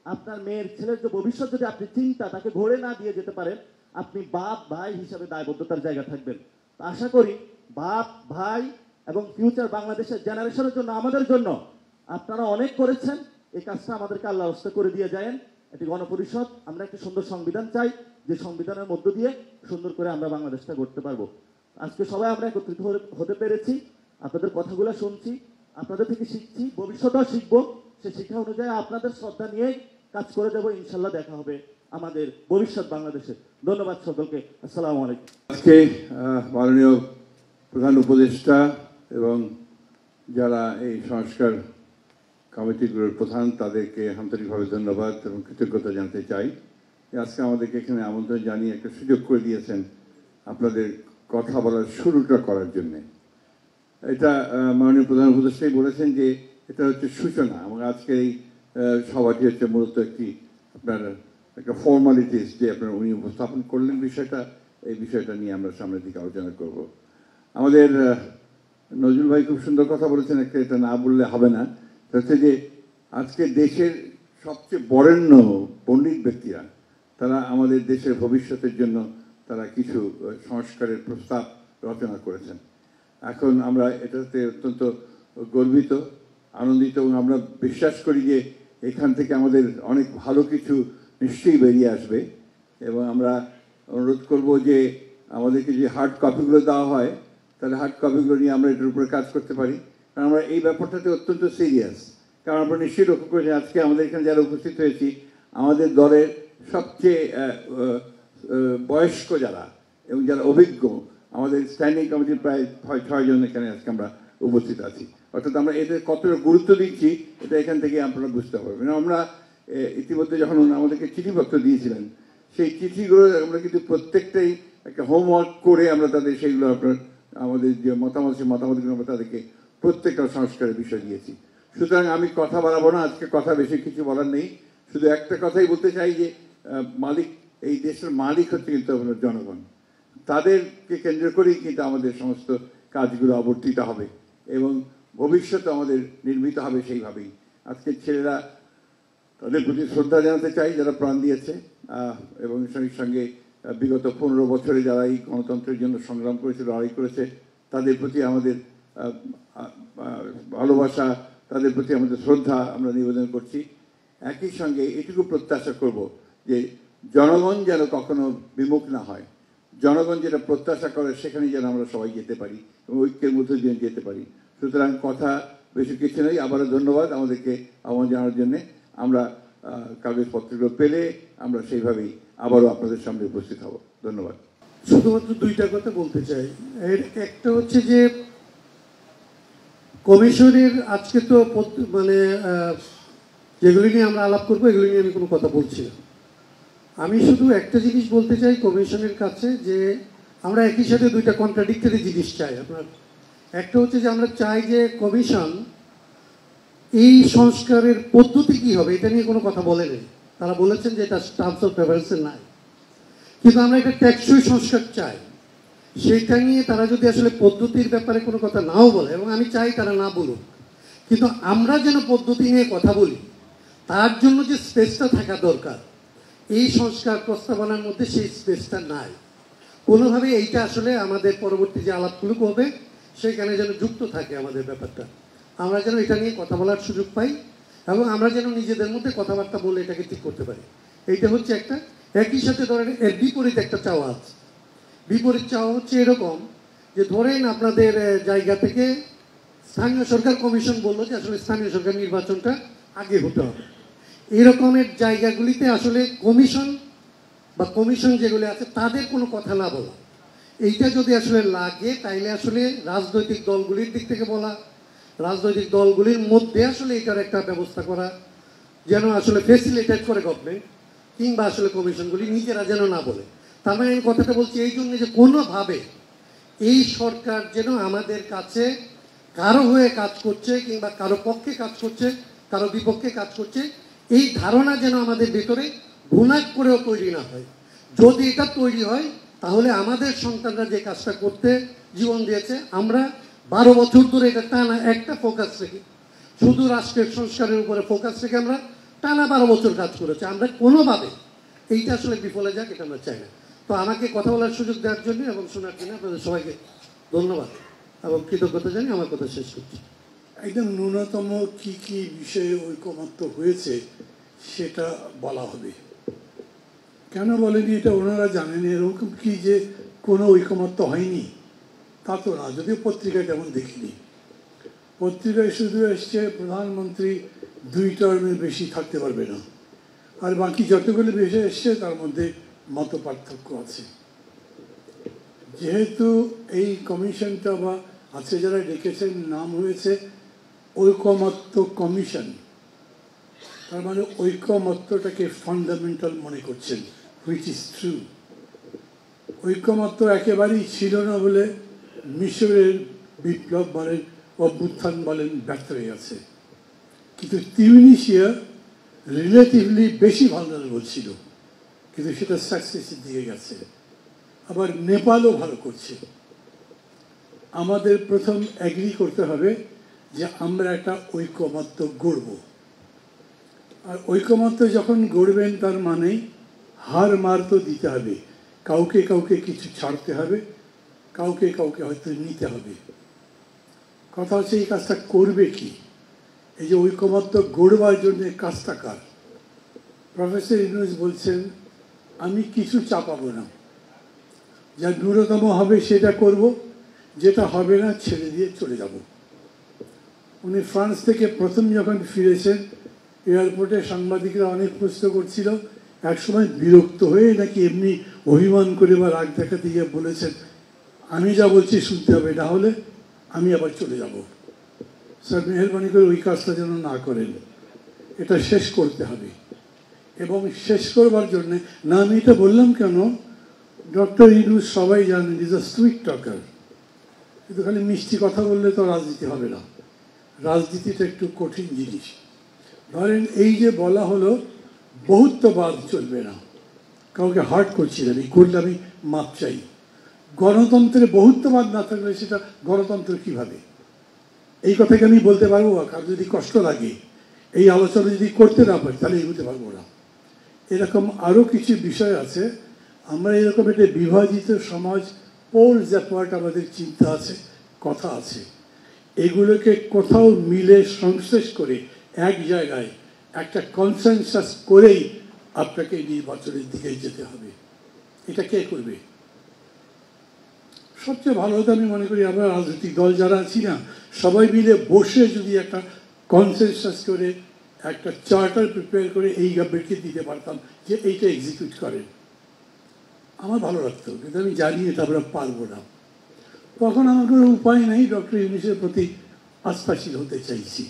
আপনার মেয়ের ছেলের যে ভবিষ্যৎ যদি আপনি চিন্তা তাকে ঘোরে না দিয়ে যেতে পারেন, আপনি বাপ ভাই হিসাবে দায়বদ্ধতার জায়গা থাকবেন। আশা করি বাপ ভাই এবং ফিউচার বাংলাদেশের জেনারেশনের জন্য, আমাদের জন্য আপনারা অনেক করেছেন, এই কাজটা আমাদেরকে আল্লাহ রাস্তা করে দিয়ে যায়েন। একটি গণপরিষদ, আমরা একটি সুন্দর সংবিধান চাই, যে সংবিধানের মধ্য দিয়ে সুন্দর করে আমরা বাংলাদেশটা গড়তে পারবো। আজকে সবাই আমরা একত্রিত হতে পেরেছি, আপনাদের কথাগুলো শুনছি, আপনাদের থেকে শিখছি, ভবিষ্যতেও শিখবো। সে শিক্ষা অনুযায়ী আপনাদের শ্রদ্ধা নিয়েই কাজ করে দেবো। ইনশাল্লাহ দেখা হবে আমাদের ভবিষ্যৎ বাংলাদেশে। ধন্যবাদ সকলকে, আসসালামু আলাইকুম। আজকে মাননীয় প্রধান উপদেষ্টা এবং যারা এই সংস্কার কমিটিগুলোর প্রধান, তাদেরকে আন্তরিকভাবে ধন্যবাদ এবং কৃতজ্ঞতা জানাতে চাই। আজকে আমাদেরকে এখানে আমন্ত্রণ জানিয়ে একটা সুযোগ করে দিয়েছেন আপনাদের কথা বলার শুরুটা করার জন্যে। এটা মাননীয় প্রধান উপদেষ্টাই বলেছেন যে এটা হচ্ছে সূচনা, এবং আজকের এই সভাটি হচ্ছে মূলত একটি আপনার একটা ফর্মালিটিস যে আপনার উনি উপস্থাপন করলেন বিষয়টা, এই বিষয়টা নিয়ে আমরা সামনের দিকে আলোচনা করব। আমাদের নজরুল ভাই খুব সুন্দর কথা বলেছেন, একটা এটা না বললে হবে না, হচ্ছে যে আজকে দেশের সবচেয়ে বরেণ্য পণ্ডিত ব্যক্তিরা তারা আমাদের দেশের ভবিষ্যতের জন্য তারা কিছু সংস্কারের প্রস্তাব রচনা করেছেন। এখন আমরা এটাতে অত্যন্ত গর্বিত, আনন্দিত, এবং আমরা বিশ্বাস করি যে এখান থেকে আমাদের অনেক ভালো কিছু নিশ্চয়ই বেরিয়ে আসবে। এবং আমরা অনুরোধ করব যে আমাদেরকে যে হার্ড কপিগুলো দেওয়া হয়, তাহলে হার্ড কপিগুলো নিয়ে আমরা এটার উপরে কাজ করতে পারি, কারণ আমরা এই ব্যাপারটাতে অত্যন্ত সিরিয়াস। কারণ আমরা নিশ্চয়ই লক্ষ্য করেছি আজকে আমাদের এখানে যারা উপস্থিত হয়েছি, আমাদের দলের সবচেয়ে বয়স্ক যারা এবং যারা অভিজ্ঞ, আমাদের স্ট্যান্ডিং কমিটির প্রায় 6 জন এখানে আজকে আমরা উপস্থিত আছি। অর্থাৎ আমরা এতে কতটা গুরুত্ব দিচ্ছি এটা এখান থেকে আপনারা বুঝতে পারবেন। আমরা ইতিমধ্যে যখন আমাদেরকে চিঠিপত্র দিয়েছিলেন, সেই চিঠিগুলো আমরা কিন্তু প্রত্যেকটাই একটা হোমওয়ার্ক করে আমরা তাদের সেইগুলো আপনার আমাদের যে মতামত, সেই মতামতগুলো আমরা তাদেরকে প্রত্যেকটা সংস্কারের বিষয় দিয়েছি। সুতরাং আমি কথা বাড়াবো না, আজকে কথা বেশি কিছু বলার নেই, শুধু একটা কথাই বলতে চাই যে মালিক, এই দেশের মালিক হচ্ছে কিন্তু আমাদের জনগণ, তাদেরকে কেন্দ্র করেই কিন্তু আমাদের সমস্ত কাজগুলো আবর্তিত হবে এবং ভবিষ্যতে আমাদের নির্মিত হবে সেইভাবেই। আজকের ছেলেরা, তাদের প্রতি শ্রদ্ধা জানাতে চাই যারা প্রাণ দিয়েছে, এবং সঙ্গে সঙ্গে বিগত 15 বছরে যারা এই গণতন্ত্রের জন্য সংগ্রাম করেছে, লড়াই করেছে, তাদের প্রতি আমাদের ভালোবাসা, তাদের প্রতি আমাদের শ্রদ্ধা আমরা নিবেদন করছি। একই সঙ্গে এটুকু প্রত্যাশা করব যে জনগণ যেন কখনো বিমুখ না হয়, জনগণ যেটা প্রত্যাশা করে সেখানে যেন আমরা সবাই যেতে পারি এবং ঐক্যের মধ্যে দিয়ে যেতে পারি। সুতরাং কথা বেশি কিছু নেই, আবারও ধন্যবাদ আমাদেরকে আহ্বান জানার জন্যে। আমরা কাগজপত্রগুলো পেলে আমরা সেইভাবেই আবারও আপনাদের সামনে উপস্থিত হব। ধন্যবাদ। শুধুমাত্র 2টা কথা বলতে চাই। এর একটা হচ্ছে যে কমিশনের আজকে তো মানে যেগুলি নিয়ে আমরা আলাপ করবো এগুলি নিয়ে আমি কোনো কথা বলছি না। আমি শুধু একটা জিনিস বলতে চাই কমিশনের কাছে, যে আমরা একই সাথে 2টা কন্ট্রাডিক্টরি জিনিস চাই। আপনার একটা হচ্ছে যে আমরা চাই যে কমিশন এই সংস্কারের পদ্ধতি কী হবে এটা নিয়ে কোনো কথা বলেনি, তারা বলেছেন যে এটা টার্মস অফ রেফারেন্সে নাই, কিন্তু আমরা একটা টেকসই সংস্কার চাই। সেইটা নিয়ে তারা যদি আসলে পদ্ধতির ব্যাপারে কোনো কথা নাও বলে, এবং আমি চাই তারা না বলুক, কিন্তু আমরা যেন পদ্ধতি নিয়ে কথা বলি, তার জন্য যে স্পেসটা থাকা দরকার এই সংস্কার প্রস্তাবনার মধ্যে সেই স্পেসটা নাই। কোনোভাবে এইটা আসলে আমাদের পরবর্তী যে আলাপগুলো হবে সেখানে যেন যুক্ত থাকে আমাদের ব্যাপারটা, আমরা যেন এটা নিয়ে কথা বলার সুযোগ পাই। এবং আমরা যেন নিজেদের মধ্যে কথাবার্তা বলে এটাকে ঠিক করতে পারি। এইটা হচ্ছে একটা। একই সাথে ধরেন এর বিপরীত একটা চাওয়া আছে। বিপরীত চাওয়া হচ্ছে এরকম যে ধরেন আপনাদের জায়গা থেকে স্থানীয় সরকার কমিশন বললো যে আসলে স্থানীয় সরকার নির্বাচনটা আগে হতে হবে। এরকমের জায়গাগুলিতে আসলে কমিশন যেগুলি আছে তাদের কোনো কথা না বলা, এইটা যদি আসলে লাগে তাইলে আসলে রাজনৈতিক দলগুলির দিক থেকে বলা, রাজনৈতিক দলগুলির মধ্যে আসলে এটার একটা ব্যবস্থা করা, যেন আসলে ফেসিলিটেট করে গভর্নমেন্ট কিংবা আসলে কমিশনগুলি নিজেরা যেন না বলে। তার মানে আমি কথাটা বলছি এই জন্য যে কোনোভাবে এই সরকার যেন আমাদের কাছে কারো হয়ে কাজ করছে কিংবা কারো পক্ষে কাজ করছে, কারো বিপক্ষে কাজ করছে, এই ধারণা যেন আমাদের ভেতরে গুণাগ করেও তৈরি না হয়। যদি এটা তৈরি হয় তাহলে আমাদের সন্তানরা যে কাজটা করতে জীবন দিয়েছে, আমরা 12 বছর ধরে এটা টানা একটা ফোকাস রেখে, শুধু রাষ্ট্রের সংস্কারের উপরে ফোকাস রেখে আমরা টানা 12 বছর কাজ করেছি। আমরা কোনোভাবে এইটা আসলে বিফলে যাক এটা আমরা চাই না। তো আমাকে কথা বলার সুযোগ দেওয়ার জন্য এবং শোনার জন্য আপনাদের সবাইকে ধন্যবাদ এবং কৃতজ্ঞতা জানিয়ে আমার কথা শেষ করছি। একদম ন্যূনতম কি কি বিষয়ে ঐকমত্য হয়েছে সেটা বলা হবে। কেন বলেনি এটা ওনারা জানেন। এরকম কি যে কোনো ঐকমত্য হয়নি তা তো না, যদিও পত্রিকায় তেমন দেখিনি। পত্রিকায় শুধু এসছে প্রধানমন্ত্রী 2 টার্মের বেশি থাকতে পারবে না, আর বাকি যতগুলো বিষয় এসছে তার মধ্যে মত পার্থক্য আছে। যেহেতু এই কমিশনটা বা আছে যারা ডেকেছেন নাম হয়েছে ঐকমত্য কমিশন, তার মানে ঐকমত্যটাকে ফান্ডামেন্টাল মনে করছেন, হুইচ ইজ ট্রু। ঐকমত্য একেবারেই ছিল না বলে মিশরের বিপ্লব বলেন, অভ্যুত্থান বলেন, ব্যর্থ হয়ে গেছে। কিন্তু তিউনিসিয়া রিলেটিভলি বেশি ভালনারেবল ছিল, কিন্তু সেটা সাকসেসের দিকে গেছে। আবার নেপালও ভালো করছে। আমাদের প্রথম অ্যাগ্রি করতে হবে যে আমরা একটা ঐকমত্য গড়ব। আর ঐকমত্য যখন গড়বেন তার মানে হার মার তো দিতে হবে, কাউকে কাউকে কিছু ছাড়তে হবে, কাউকে কাউকে হয়তো নিতে হবে। কথা হচ্ছে এই কাজটা করবে কি, এই যে ঐকমত্য গড়বার জন্য কাজটা কার। প্রফেসর ইউনূস বলছেন আমি কিছু চাপাবো না, যা ন্যূনতম হবে সেটা করব, যেটা হবে না ছেড়ে দিয়ে চলে যাব। উনি ফ্রান্স থেকে প্রথম যখন ফিরেছেন এয়ারপোর্টে সাংবাদিকরা অনেক প্রশ্ন করছিল, একসময় বিরক্ত হয়ে নাকি এমনি অভিমান করে বা রাগ দেখাতে গিয়ে বলেছেন আমি যা বলছি শুনতে হবে, না হলে আমি আবার চলে যাব। স্যার মেহরবানি করে ওই কাজটা যেন না করেন, এটা শেষ করতে হবে। এবং শেষ করবার জন্যে না, আমি এটা বললাম কেন, ডক্টর ইউনূস সবাই জানেন ইজ আ সুইট টকার, কিন্তু খালি মিষ্টি কথা বললে তো রাজনীতি হবে না। রাজনীতিটা একটু কঠিন জিনিস। ধরেন এই যে বলা হলো বহুত্ববাদ চলবে না, কাউকে হার্ট করছি না, আমি করলে আমি মাপ চাই। গণতন্ত্রে বহুত্ববাদ না থাকলে সেটা গণতন্ত্র কিভাবে? এই কথাকে আমি বলতে পারবো, কারণ যদি কষ্ট লাগে এই আলোচনা যদি করতে না পারি তাহলে এগোতে পারবো না। এরকম আরও কিছু বিষয় আছে। আমরা এরকম একটা বিভাজিত সমাজ, পোলস অ্যাপার্ট আমাদের চিন্তা আছে, কথা আছে, এগুলোকে কোথাও মিলে সংশ্লেষ করে এক জায়গায় একটা কনসেনসাস করেই আপনাকে নির্বাচনের দিকে যেতে হবে। এটা কে করবে? সবচেয়ে ভালো হতো আমি মনে করি আমরা রাজনৈতিক দল যারা আছি না, সবাই মিলে বসে যদি একটা কনসেনসাস করে একটা চার্টার প্রিপেয়ার করে এই গভর্নমেন্টকে দিতে পারতাম যে এইটা এক্সিকিউট করেন, আমার ভালো লাগতো। কিন্তু আমি জানি এটা আমরা পারবো না। তখন আমার কোনো উপায় নেই, ডক্টর ইউনূসের প্রতি আস্থাশীল হতে চাইছি,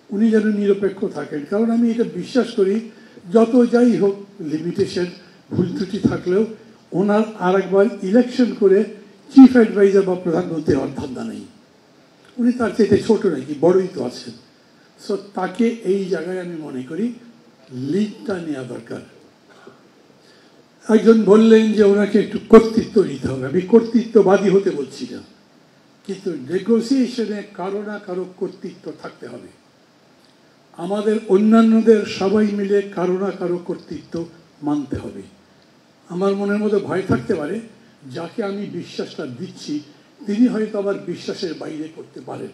উনি যেন নিরপেক্ষ থাকেন। কারণ আমি এটা বিশ্বাস করি যত যাই হোক লিমিটেশন ভুল ত্রুটি থাকলেও ওনার আর একবার ইলেকশন করে চিফ অ্যাডভাইজার বা প্রধানমন্ত্রী হওয়ার ধান্দা নেই। উনি তার চাইতে ছোট নাকি, বড়ই তো আছেন। সো তাকে এই জায়গায় আমি মনে করি লিডটা নেওয়া দরকার। একজন বললেন যে ওনাকে একটু কর্তৃত্ব নিতে হবে। আমি কর্তৃত্ববাদী হতে বলছি না, কিন্তু নেগোসিয়েশনে কারো না কারো কর্তৃত্ব থাকতে হবে। আমাদের অন্যান্যদের সবাই মিলে কারো না কারো কর্তৃত্ব মানতে হবে। আমার মনের মধ্যে ভয় থাকতে পারে যাকে আমি বিশ্বাসটা দিচ্ছি তিনি হয়তো আমার বিশ্বাসের বাইরে করতে পারেন।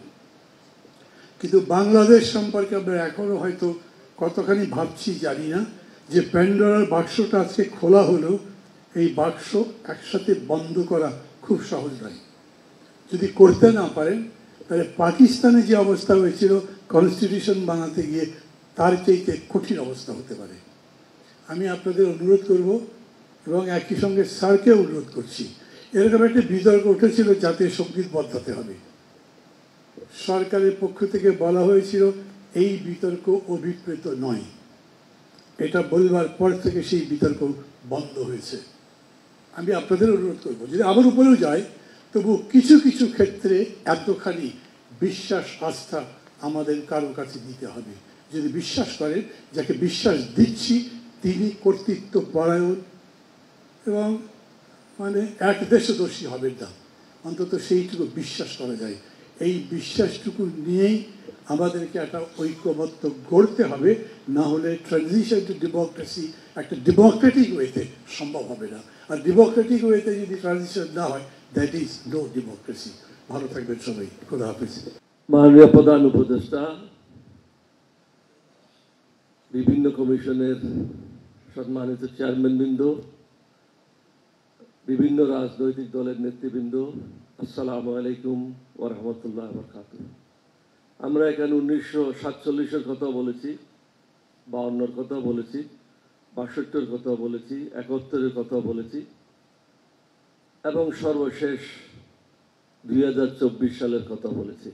কিন্তু বাংলাদেশ সম্পর্কে আমরা এখনো হয়তো কতখানি ভাবছি জানি না যে প্যান্ডোরার বাক্সটা আজকে খোলা হলো, এই বাক্স একসাথে বন্ধ করা খুব সহজ নয়। যদি করতে না পারেন তাহলে পাকিস্তানে যে অবস্থা হয়েছিল কনস্টিটিউশন বানাতে গিয়ে তার চাইতে কঠিন অবস্থা হতে পারে। আমি আপনাদের অনুরোধ করব এবং একই সঙ্গে স্যারকে অনুরোধ করছি, এরকম একটা বিতর্ক উঠেছিল জাতীয় সঙ্গীত বদলাতে হবে। সরকারের পক্ষ থেকে বলা হয়েছিল এই বিতর্ক অভিপ্রেত নয়, এটা বলবার পর থেকে সেই বিতর্ক বন্ধ হয়েছে। আমি আপনাদের অনুরোধ করব যদি আবার উপরেও যায় তবু কিছু কিছু ক্ষেত্রে এতখানি বিশ্বাস আস্থা আমাদের কারো কাছে দিতে হবে। যদি বিশ্বাস করেন যাকে বিশ্বাস দিচ্ছি তিনি কর্তৃত্ব পরায়ণ এবং মানে এক দেশদর্শী হবেন না, অন্তত সেইটুকু বিশ্বাস করা যায়। এই বিশ্বাসটুকু নিয়েই আমাদেরকে একটা ঐক্যমত্য গড়তে হবে, না হলে ট্রানজিশন টু ডেমোক্রেসি একটা ডেমোক্রেটিক ওয়েতে সম্ভব হবে না। আর ডেমোক্রেটিক ওয়েতে যদি ট্রানজিশন না হয় দ্যাট ইজ নো ডেমোক্রেসি। ভালো থাকবেন সবাই, খোদা হাফেজ। মাননীয় প্রধান উপদেষ্টা, বিভিন্ন কমিশনের সম্মানিত চেয়ারম্যানবৃন্দ, বিভিন্ন রাজনৈতিক দলের নেতৃবৃন্দ, আসসালামু আলাইকুম ওয়া রাহমাতুল্লাহি ওয়া বারাকাতুহু। আমরা এখানে 1947-এর কথা বলেছি, 52-এর কথা বলেছি, 62-এর কথা বলেছি, 71-এর কথা বলেছি এবং সর্বশেষ 2024 সালের কথা বলেছি।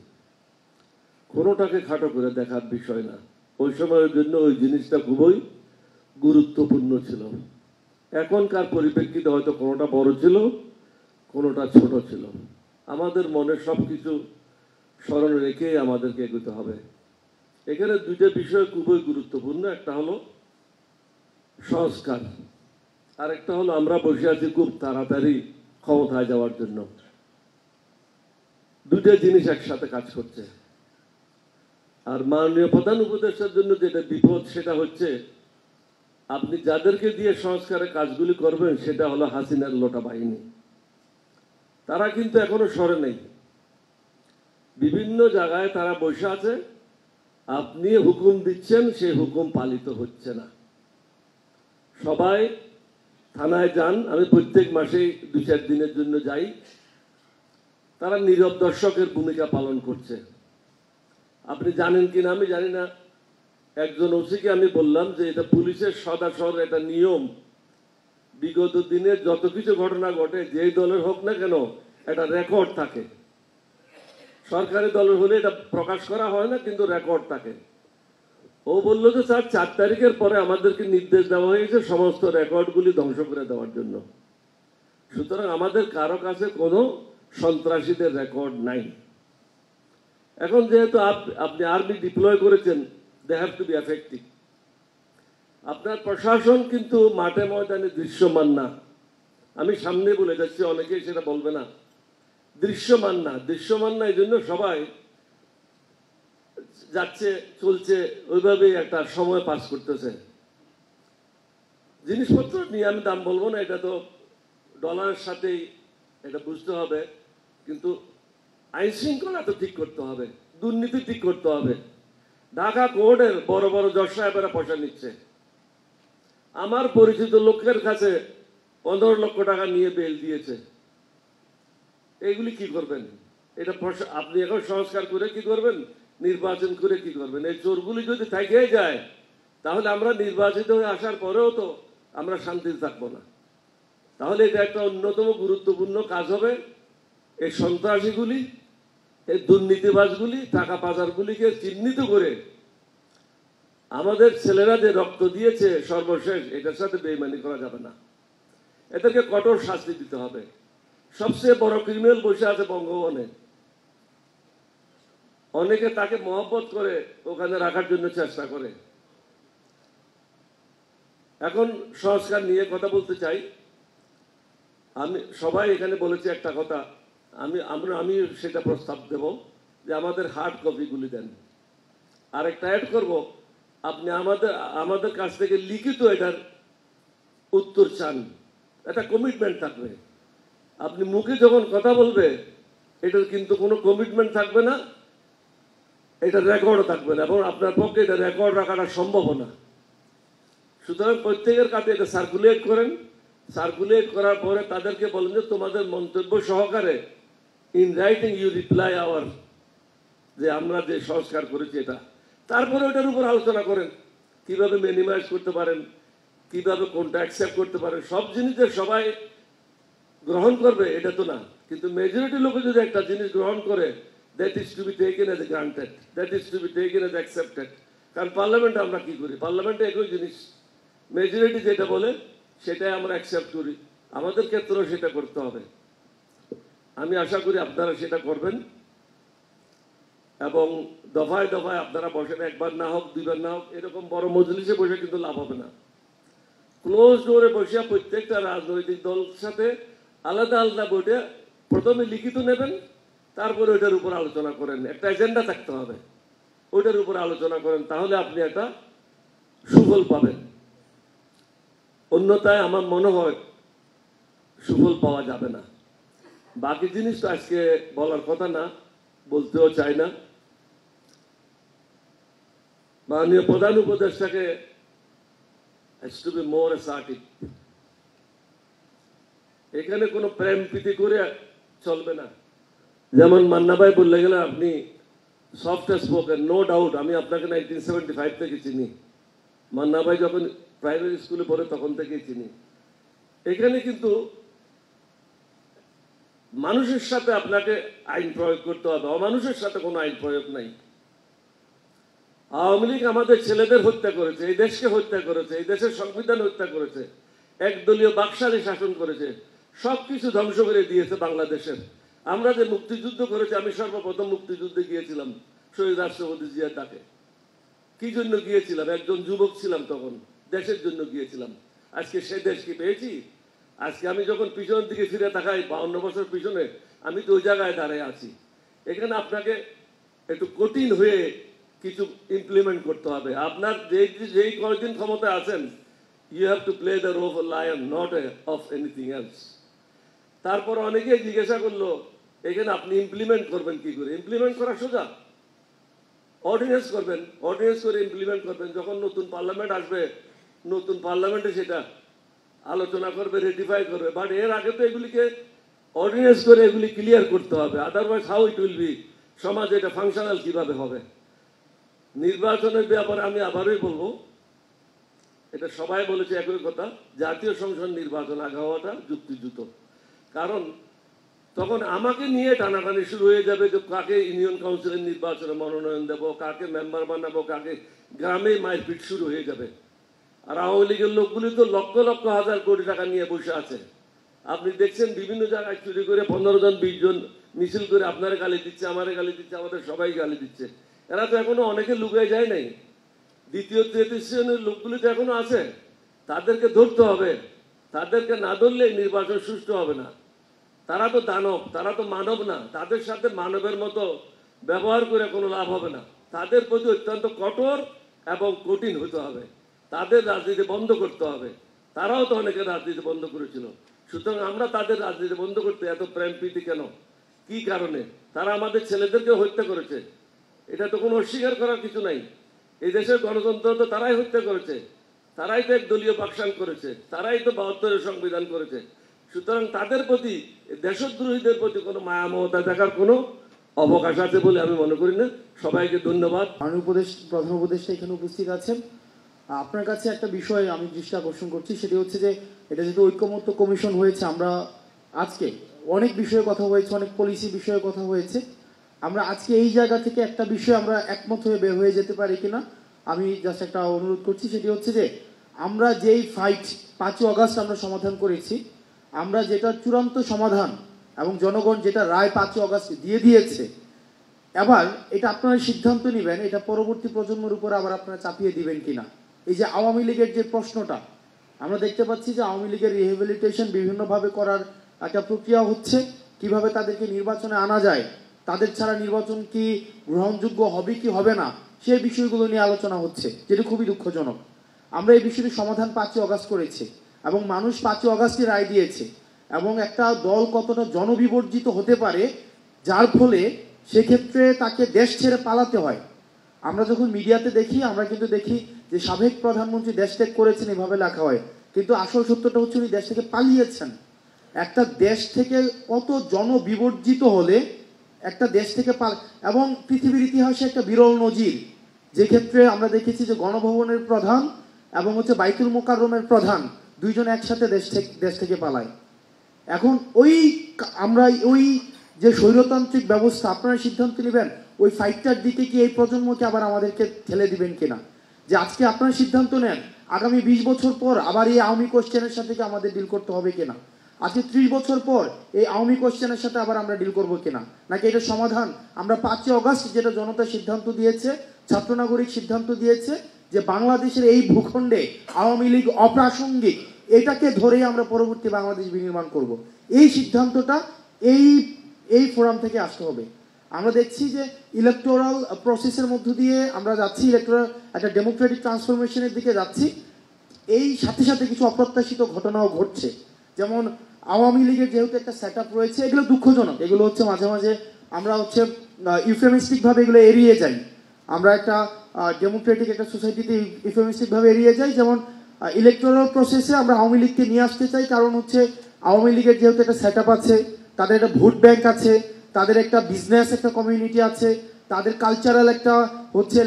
কোনোটাকে খাটো করে দেখার বিষয় না, ওই সময়ের জন্য ওই জিনিসটা খুবই গুরুত্বপূর্ণ ছিল। এখনকার পরিপ্রেক্ষিতে হয়তো কোনোটা বড় ছিল, কোনোটা ছোট ছিল। আমাদের মনে সব কিছু স্মরণে রেখে আমাদেরকে এগোতে হবে। এখানে দুইটা বিষয় খুবই গুরুত্বপূর্ণ, একটা হলো সংস্কার, আর একটা হলো আমরা বসে আছি খুব তাড়াতাড়ি ক্ষমতায় যাওয়ার জন্য। দুইটা জিনিস একসাথে কাজ করছে। আর মাননীয় প্রধান উপদেষ্টার জন্য যেটা বিপদ সেটা হচ্ছে আপনি যাদেরকে দিয়ে সংস্কারের কাজগুলি করবেন সেটা হলো হাসিনার লোটা বাহিনী। তারা কিন্তু এখনো সরে নেই, বিভিন্ন জায়গায় তারা বসে আছে, আপনি হুকুম দিচ্ছেন সেই হুকুম পালিত হচ্ছে না। সবাই থানায় যান, আমি প্রত্যেক মাসেই 2-4 দিনের জন্য যাই, তারা নীরব দর্শকের ভূমিকা পালন করছে। আপনি জানেন কিনা আমি জানি না, একজন ওসিকে আমি বললাম যে এটা পুলিশের সদাসর একটা নিয়ম, বিগত দিনে যত কিছু ঘটনা ঘটে যেই দলের হোক না কেন একটা রেকর্ড থাকে। সরকারি দলের হলে এটা প্রকাশ করা হয় না, কিন্তু রেকর্ড থাকে। ও বললো যে স্যার 4 তারিখের পরে আমাদেরকে নির্দেশ দেওয়া হয়েছে সমস্ত রেকর্ডগুলি ধ্বংস করে দেওয়ার জন্য। সুতরাং আমাদের কারো কাছে কোনো সন্ত্রাসীদের রেকর্ড নাই। এখন যেহেতু আপনি আর্মি ডিপ্লয় করেছেন, they have to be effective. আপনার প্রশাসন কিন্তু মাঠে ময়দানে দৃশ্যমান না। আমি সামনে বলে যাচ্ছি, অনেকেই সেটা বলবে না, দৃশ্যমান না। দৃশ্যমান না এই জন্য সবাই যাচ্ছে চলছে, ওইভাবেই একটা সময় পাস করতেছে। জিনিসপত্র নিয়ে আমি দাম বলবো না, এটা তো ডলারের সাথেই এটা বুঝতে হবে, কিন্তু আইন শৃঙ্খলা তো ঠিক করতে হবে, দুর্নীতি ঠিক করতে হবে। ঢাকা কোর্টের বড় বড় জজ সাহেবেরা পয়সা নিচ্ছে, আমার পরিচিত লোকের কাছে 15 লক্ষ টাকা নিয়ে বেল দিয়েছে। এইগুলি কি করবেন? এটা আপনি এখন সংস্কার করে কি করবেন, নির্বাচন করে কি করবেন? এই চোরগুলি যদি থেকেই যায় তাহলে আমরা নির্বাচিত হয়ে আসার পরেও তো আমরা শান্তিতে থাকবো না। তাহলে এটা একটা অন্যতম গুরুত্বপূর্ণ কাজ হবে, এই সন্ত্রাসীগুলি, এই দুর্নীতিবাজগুলি, টাকা পাচারগুলিকে চিহ্নিত করে আমাদের ছেলেরা যে রক্ত দিয়েছে সর্বশেষ, এটার সাথে বেইমানি করা যাবে না। এদেরকে কঠোর শাস্তি দিতে হবে। সবচেয়ে বড় ক্রিমিনাল বসে আছে বঙ্গভবনে, অনেকে তাকে মহব্বত করে ওখানে রাখার জন্য চেষ্টা করে। এখন সংস্কার নিয়ে কথা বলতে চাই। আমি সবাই এখানে বলেছি একটা কথা, আমি সেটা প্রস্তাব দেব যে আমাদের হার্ড কপিগুলি দেন। আরেকটা অ্যাড করব, আপনি আমাদের কাছ থেকে লিখিত এটার উত্তর চান, একটা কমিটমেন্ট থাকবে। আপনি মুখে যখন কথা বলবে এটার কিন্তু কোনো কমিটমেন্ট থাকবে না, এটা রেকর্ডও থাকবে না এবং আপনার পক্ষে এটা রেকর্ড রাখাটা সম্ভব না। সুতরাং প্রত্যেকের কাছে এটা সার্কুলেট করেন, সার্কুলেট করার পরে তাদেরকে বলেন যে তোমাদের মন্তব্য সহকারে in writing you reply our, যে আমরা যে সংস্কার করেছি এটা। তারপরে ওটার উপর আলোচনা করেন কিভাবে মিনিমাইজ করতে পারেন, কিভাবে কোনটা অ্যাকসেপ্ট করতে পারেন। সব জিনিস যে সবাই গ্রহণ করবে এটা তো না, কিন্তু মেজরিটি লোক যদি একটা জিনিস গ্রহণ করে, that is to be taken as granted, that is to be taken as accepted. কারণ পার্লামেন্টে আমরা কি করি, পার্লামেন্টে একই জিনিস মেজরিটি যেটা বলে সেটাই আমরা অ্যাকসেপ্ট করি। আমাদের ক্ষেত্রেও সেটা করতে হবে। আমি আশা করি আপনারা সেটা করবেন এবং দফায় দফায় আপনারা বসেন, একবার না হোক দুইবার না হোক, এরকম বড় মজলিসে বসে কিন্তু লাভ হবে না। ক্লোজ ডোরে বসে প্রত্যেকটা রাজনৈতিক দলের সাথে আলাদা আলাদা বইটা প্রথমে লিখিত নেবেন, তারপরে ওইটার উপর আলোচনা করেন। একটা এজেন্ডা থাকতে হবে, ওইটার উপর আলোচনা করেন, তাহলে আপনি একটা সুফল পাবেন। অন্যথায় আমার মনে হয় সুফল পাওয়া যাবে না। বাকি জিনিস তো আজকে বলার কথা না, বলতেও চাই না। মাননীয় প্রধান উপদেষ্টাকে has to be more assertive। এখানে কোনো প্রেম প্রীতি করে চলবে না। যেমন মান্না ভাই বললে গেলে আপনি সফট স্পোকেন, নো ডাউট। আমি আপনাকে 1975 থেকে চিনি, মান্না ভাই যখন প্রাইমারি স্কুলে পড়ে তখন থেকেই চিনি। এখানে কিন্তু মানুষের সাথে আপনাকে আইন প্রয়োগ করতে হবে, অমানুষের সাথে কোনো আইন প্রয়োগ নাই। আওয়ামী লীগ আমাদের ছেলেদের হত্যা করেছে, এই দেশকে হত্যা করেছে, এই দেশের সংবিধান হত্যা করেছে, একদলীয় বাকশালী শাসন করেছে, সবকিছু ধ্বংস করে দিয়েছে বাংলাদেশের। আমরা যে মুক্তিযুদ্ধ করেছি, আমি সর্বপ্রথম মুক্তিযুদ্ধে গিয়েছিলাম শহীদ রাষ্ট্রপতি জিয়ার ডাকে। কি জন্য গিয়েছিলাম? একজন যুবক ছিলাম তখন, দেশের জন্য গিয়েছিলাম। আজকে সে দেশ কি পেয়েছি? আজকে আমি যখন পিছনের দিকে ফিরে তাকাই 52 বছর পিছনে, আমি তো ওই জায়গায় দাঁড়িয়ে আছি। এখানে আপনাকে একটু কঠিন হয়ে কিছু ইমপ্লিমেন্ট করতে হবে। আপনার যেই কয়েকদিন ক্ষমতায় আছেন, you have to play the role of lion, not of anything else. তারপর অনেকেই জিজ্ঞাসা করলো এখানে আপনি ইমপ্লিমেন্ট করবেন কি করে? ইমপ্লিমেন্ট করা সোজা, অর্ডিন্যান্স করবেন, অর্ডিন্যান্স করে ইমপ্লিমেন্ট করবেন। যখন নতুন পার্লামেন্ট আসবে, নতুন পার্লামেন্টে সেটা আলোচনা করবে, রেটিফাই করবে। বাট এর আগে তো এগুলিকে অর্ডিন্যান্স করে এগুলি ক্লিয়ার করতে হবে, otherwise how it will be, সমাজ এটা ফাংশনাল কিভাবে হবে। নির্বাচনের ব্যাপারে আমি আবারই বলবো, এটা সবাই বলেছে একই কথা, জাতীয় সংসদ নির্বাচন আগে হওয়াটা যুক্তিযুত। কারণ তখন আমাকে নিয়ে টানাটানি শুরু হয়ে যাবে যে কাকে ইউনিয়ন কাউন্সিলের নির্বাচনে মনোনয়ন দেবো, কাকে মেম্বার বানাবো, কাকে গ্রামে মারপিট শুরু হয়ে যাবে। আর আওয়ামী লীগের লোকগুলি তো লক্ষ লক্ষ হাজার কোটি টাকা নিয়ে বসে আছে। আপনি দেখছেন বিভিন্ন জায়গায় চুরি করে 15 জন 20 জন মিছিল করে আপনারা গালি দিচ্ছে, আমারে গালি দিচ্ছে, আমাদের সবাই গালি দিচ্ছে। এরা তো এখনো অনেকে লুকিয়ে যায় নাই। দ্বিতীয় তৃতীয় শ্রেণীর লোকগুলি তো এখনো আছে, তাদেরকে ধরতে হবে। তাদেরকে না ধরলে নির্বাচন সুষ্ঠু হবে না। তারা তো দানব, তারা তো মানব না। তাদের সাথে মানবের মতো ব্যবহার করে কোনো লাভ হবে না। তাদের প্রতি অত্যন্ত কঠোর এবং কঠিন হতে হবে। তাদের রাজনীতি বন্ধ করতে হবে। তারাও তো অনেকে রাজনীতি বন্ধ করেছিল। সুতরাং আমরা তাদের রাজনীতি বন্ধ করতে এত প্রেম প্রীতি কেন? কি কারণে? তারা আমাদের ছেলেদেরকে হত্যা করেছে, এটা তো কোনো অস্বীকার করার কিছু নাই। এই দেশের গণতন্ত্র তো তারাই হত্যা করেছে, তারাই তো একদলীয় বাকশাল করেছে, তারাই তো 72-এর সংবিধান করেছে। সুতরাং তাদের প্রতি, দেশদ্রোহীদের প্রতি কোনো মায়া মমতা দেখার কোনো অবকাশ আছে বলে আমি মনে করি না। সবাইকে ধন্যবাদ। প্রধান উপদেষ্টা এখানে উপস্থিত আছেন। আপনার কাছে একটা বিষয় আমি দৃষ্টি আকর্ষণ করছি, সেটি হচ্ছে যে এটা যেহেতু ঐক্যমত্য কমিশন হয়েছে, আমরা আজকে অনেক বিষয়ে কথা হয়েছে, অনেক পলিসি বিষয়ে কথা হয়েছে। আমরা আজকে এই জায়গা থেকে একটা বিষয় আমরা একমত হয়ে বের হয়ে যেতে পারি কিনা আমি জাস্ট একটা অনুরোধ করছি। সেটি হচ্ছে যে আমরা যেই ফাইট 5 আগস্ট আমরা সমাধান করেছি, আমরা যেটা চূড়ান্ত সমাধান এবং জনগণ যেটা রায় 5 আগস্ট দিয়ে দিয়েছে, এবার এটা আপনারা সিদ্ধান্ত নেবেন এটা পরবর্তী প্রজন্মের উপর আবার আপনারা চাপিয়ে দিবেন কিনা। এই যে আওয়ামী লীগের যে প্রশ্নটা আমরা দেখতে পাচ্ছি যে আওয়ামী লীগের রিহেবিলিটেশন বিভিন্নভাবে করার একটা প্রক্রিয়া হচ্ছে, কিভাবে তাদেরকে নির্বাচনে আনা যায়, তাদের ছাড়া নির্বাচন কি গ্রহণযোগ্য হবে কি হবে না, সেই বিষয়গুলো নিয়ে আলোচনা হচ্ছে, যেটা খুবই দুঃখজনক। আমরা এই বিষয়টি সমাধান 5 আগস্ট করেছি এবং মানুষ 5 আগস্টে রায় দিয়েছে। এবং একটা দল কতটা জনবিবর্জিত হতে পারে, যার ফলে সেক্ষেত্রে তাকে দেশ ছেড়ে পালাতে হয়। আমরা যখন মিডিয়াতে দেখি আমরা কিন্তু দেখি যে সাবেক প্রধানমন্ত্রী দেশ ত্যাগ করেছেন এভাবে লেখা হয়, কিন্তু আসল সত্যটা হচ্ছে উনি দেশ থেকে পালিয়েছেন। একটা দেশ থেকে কত জনবিবর্জিত হলে একটা দেশ থেকে এবং পৃথিবীর ইতিহাসে একটা বিরল নজির, যে ক্ষেত্রে আমরা দেখেছি যে গণভবনের প্রধান এবং হচ্ছে বাইতুল মোকাররমের প্রধান দুইজন একসাথে দেশ থেকে পালায়। এখন আমরা ওই যে স্বৈরতান্ত্রিক ব্যবস্থা, আপনারা সিদ্ধান্ত নেবেন ওই ফাইটটার দিকে কি এই প্রজন্মকে আবার আমাদেরকে ঠেলে দিবেন কিনা, যে আজকে আপনারা সিদ্ধান্ত নেন আগামী 20 বছর পর আবার এই আওয়ামী কোশ্চেনের সাথে কি আমাদের ডিল করতে হবে কিনা, আজকে 30 বছর পর এই আওয়ামী কোশ্চেনের সাথে আবার আমরা ডিল করবো কিনা, নাকি এটা সমাধান আমরা 5 অগস্ট যেটা জনতা সিদ্ধান্ত দিয়েছে, ছাত্র নাগরিক সিদ্ধান্ত দিয়েছে যে বাংলাদেশের এই ভূখণ্ডে আওয়ামী লীগ অপ্রাসঙ্গিক, এটাকে ধরেই আমরা পরবর্তী বাংলাদেশ বিনির্মাণ করব। এই সিদ্ধান্তটা এই ফোরাম থেকে আসতে হবে। আমরা দেখছি যে ইলেকটোরাল প্রসেসের মধ্য দিয়ে আমরা যাচ্ছি, ইলেকটোরাল একটা ডেমোক্রেটিক ট্রান্সফরমেশনের দিকে যাচ্ছি। এই সাথে সাথে কিছু অপ্রত্যাশিত ঘটনাও ঘটছে, যেমন আওয়ামী লীগের যেহেতু একটা সেট আপ রয়েছে, এগুলো দুঃখজনক, এগুলো হচ্ছে মাঝে মাঝে আমরা হচ্ছে ইউফেমিস্টিকভাবে এগুলো এড়িয়ে যাই। আমরা একটা ডেমোক্রেটিক একটা সোসাইটিতে ইউফেমিস্টিকভাবে এড়িয়ে যাই, যেমন ইলেকটোরাল প্রসেসে আমরা আওয়ামী লীগকে নিয়ে আসতে চাই, কারণ হচ্ছে আওয়ামী লীগের যেহেতু একটা সেট আপ আছে, তাদের একটা ভোট ব্যাংক আছে, তাদের একটা বিজনেস একটা কমিউনিটি আছে, তাদের কালচারাল একটা হচ্ছে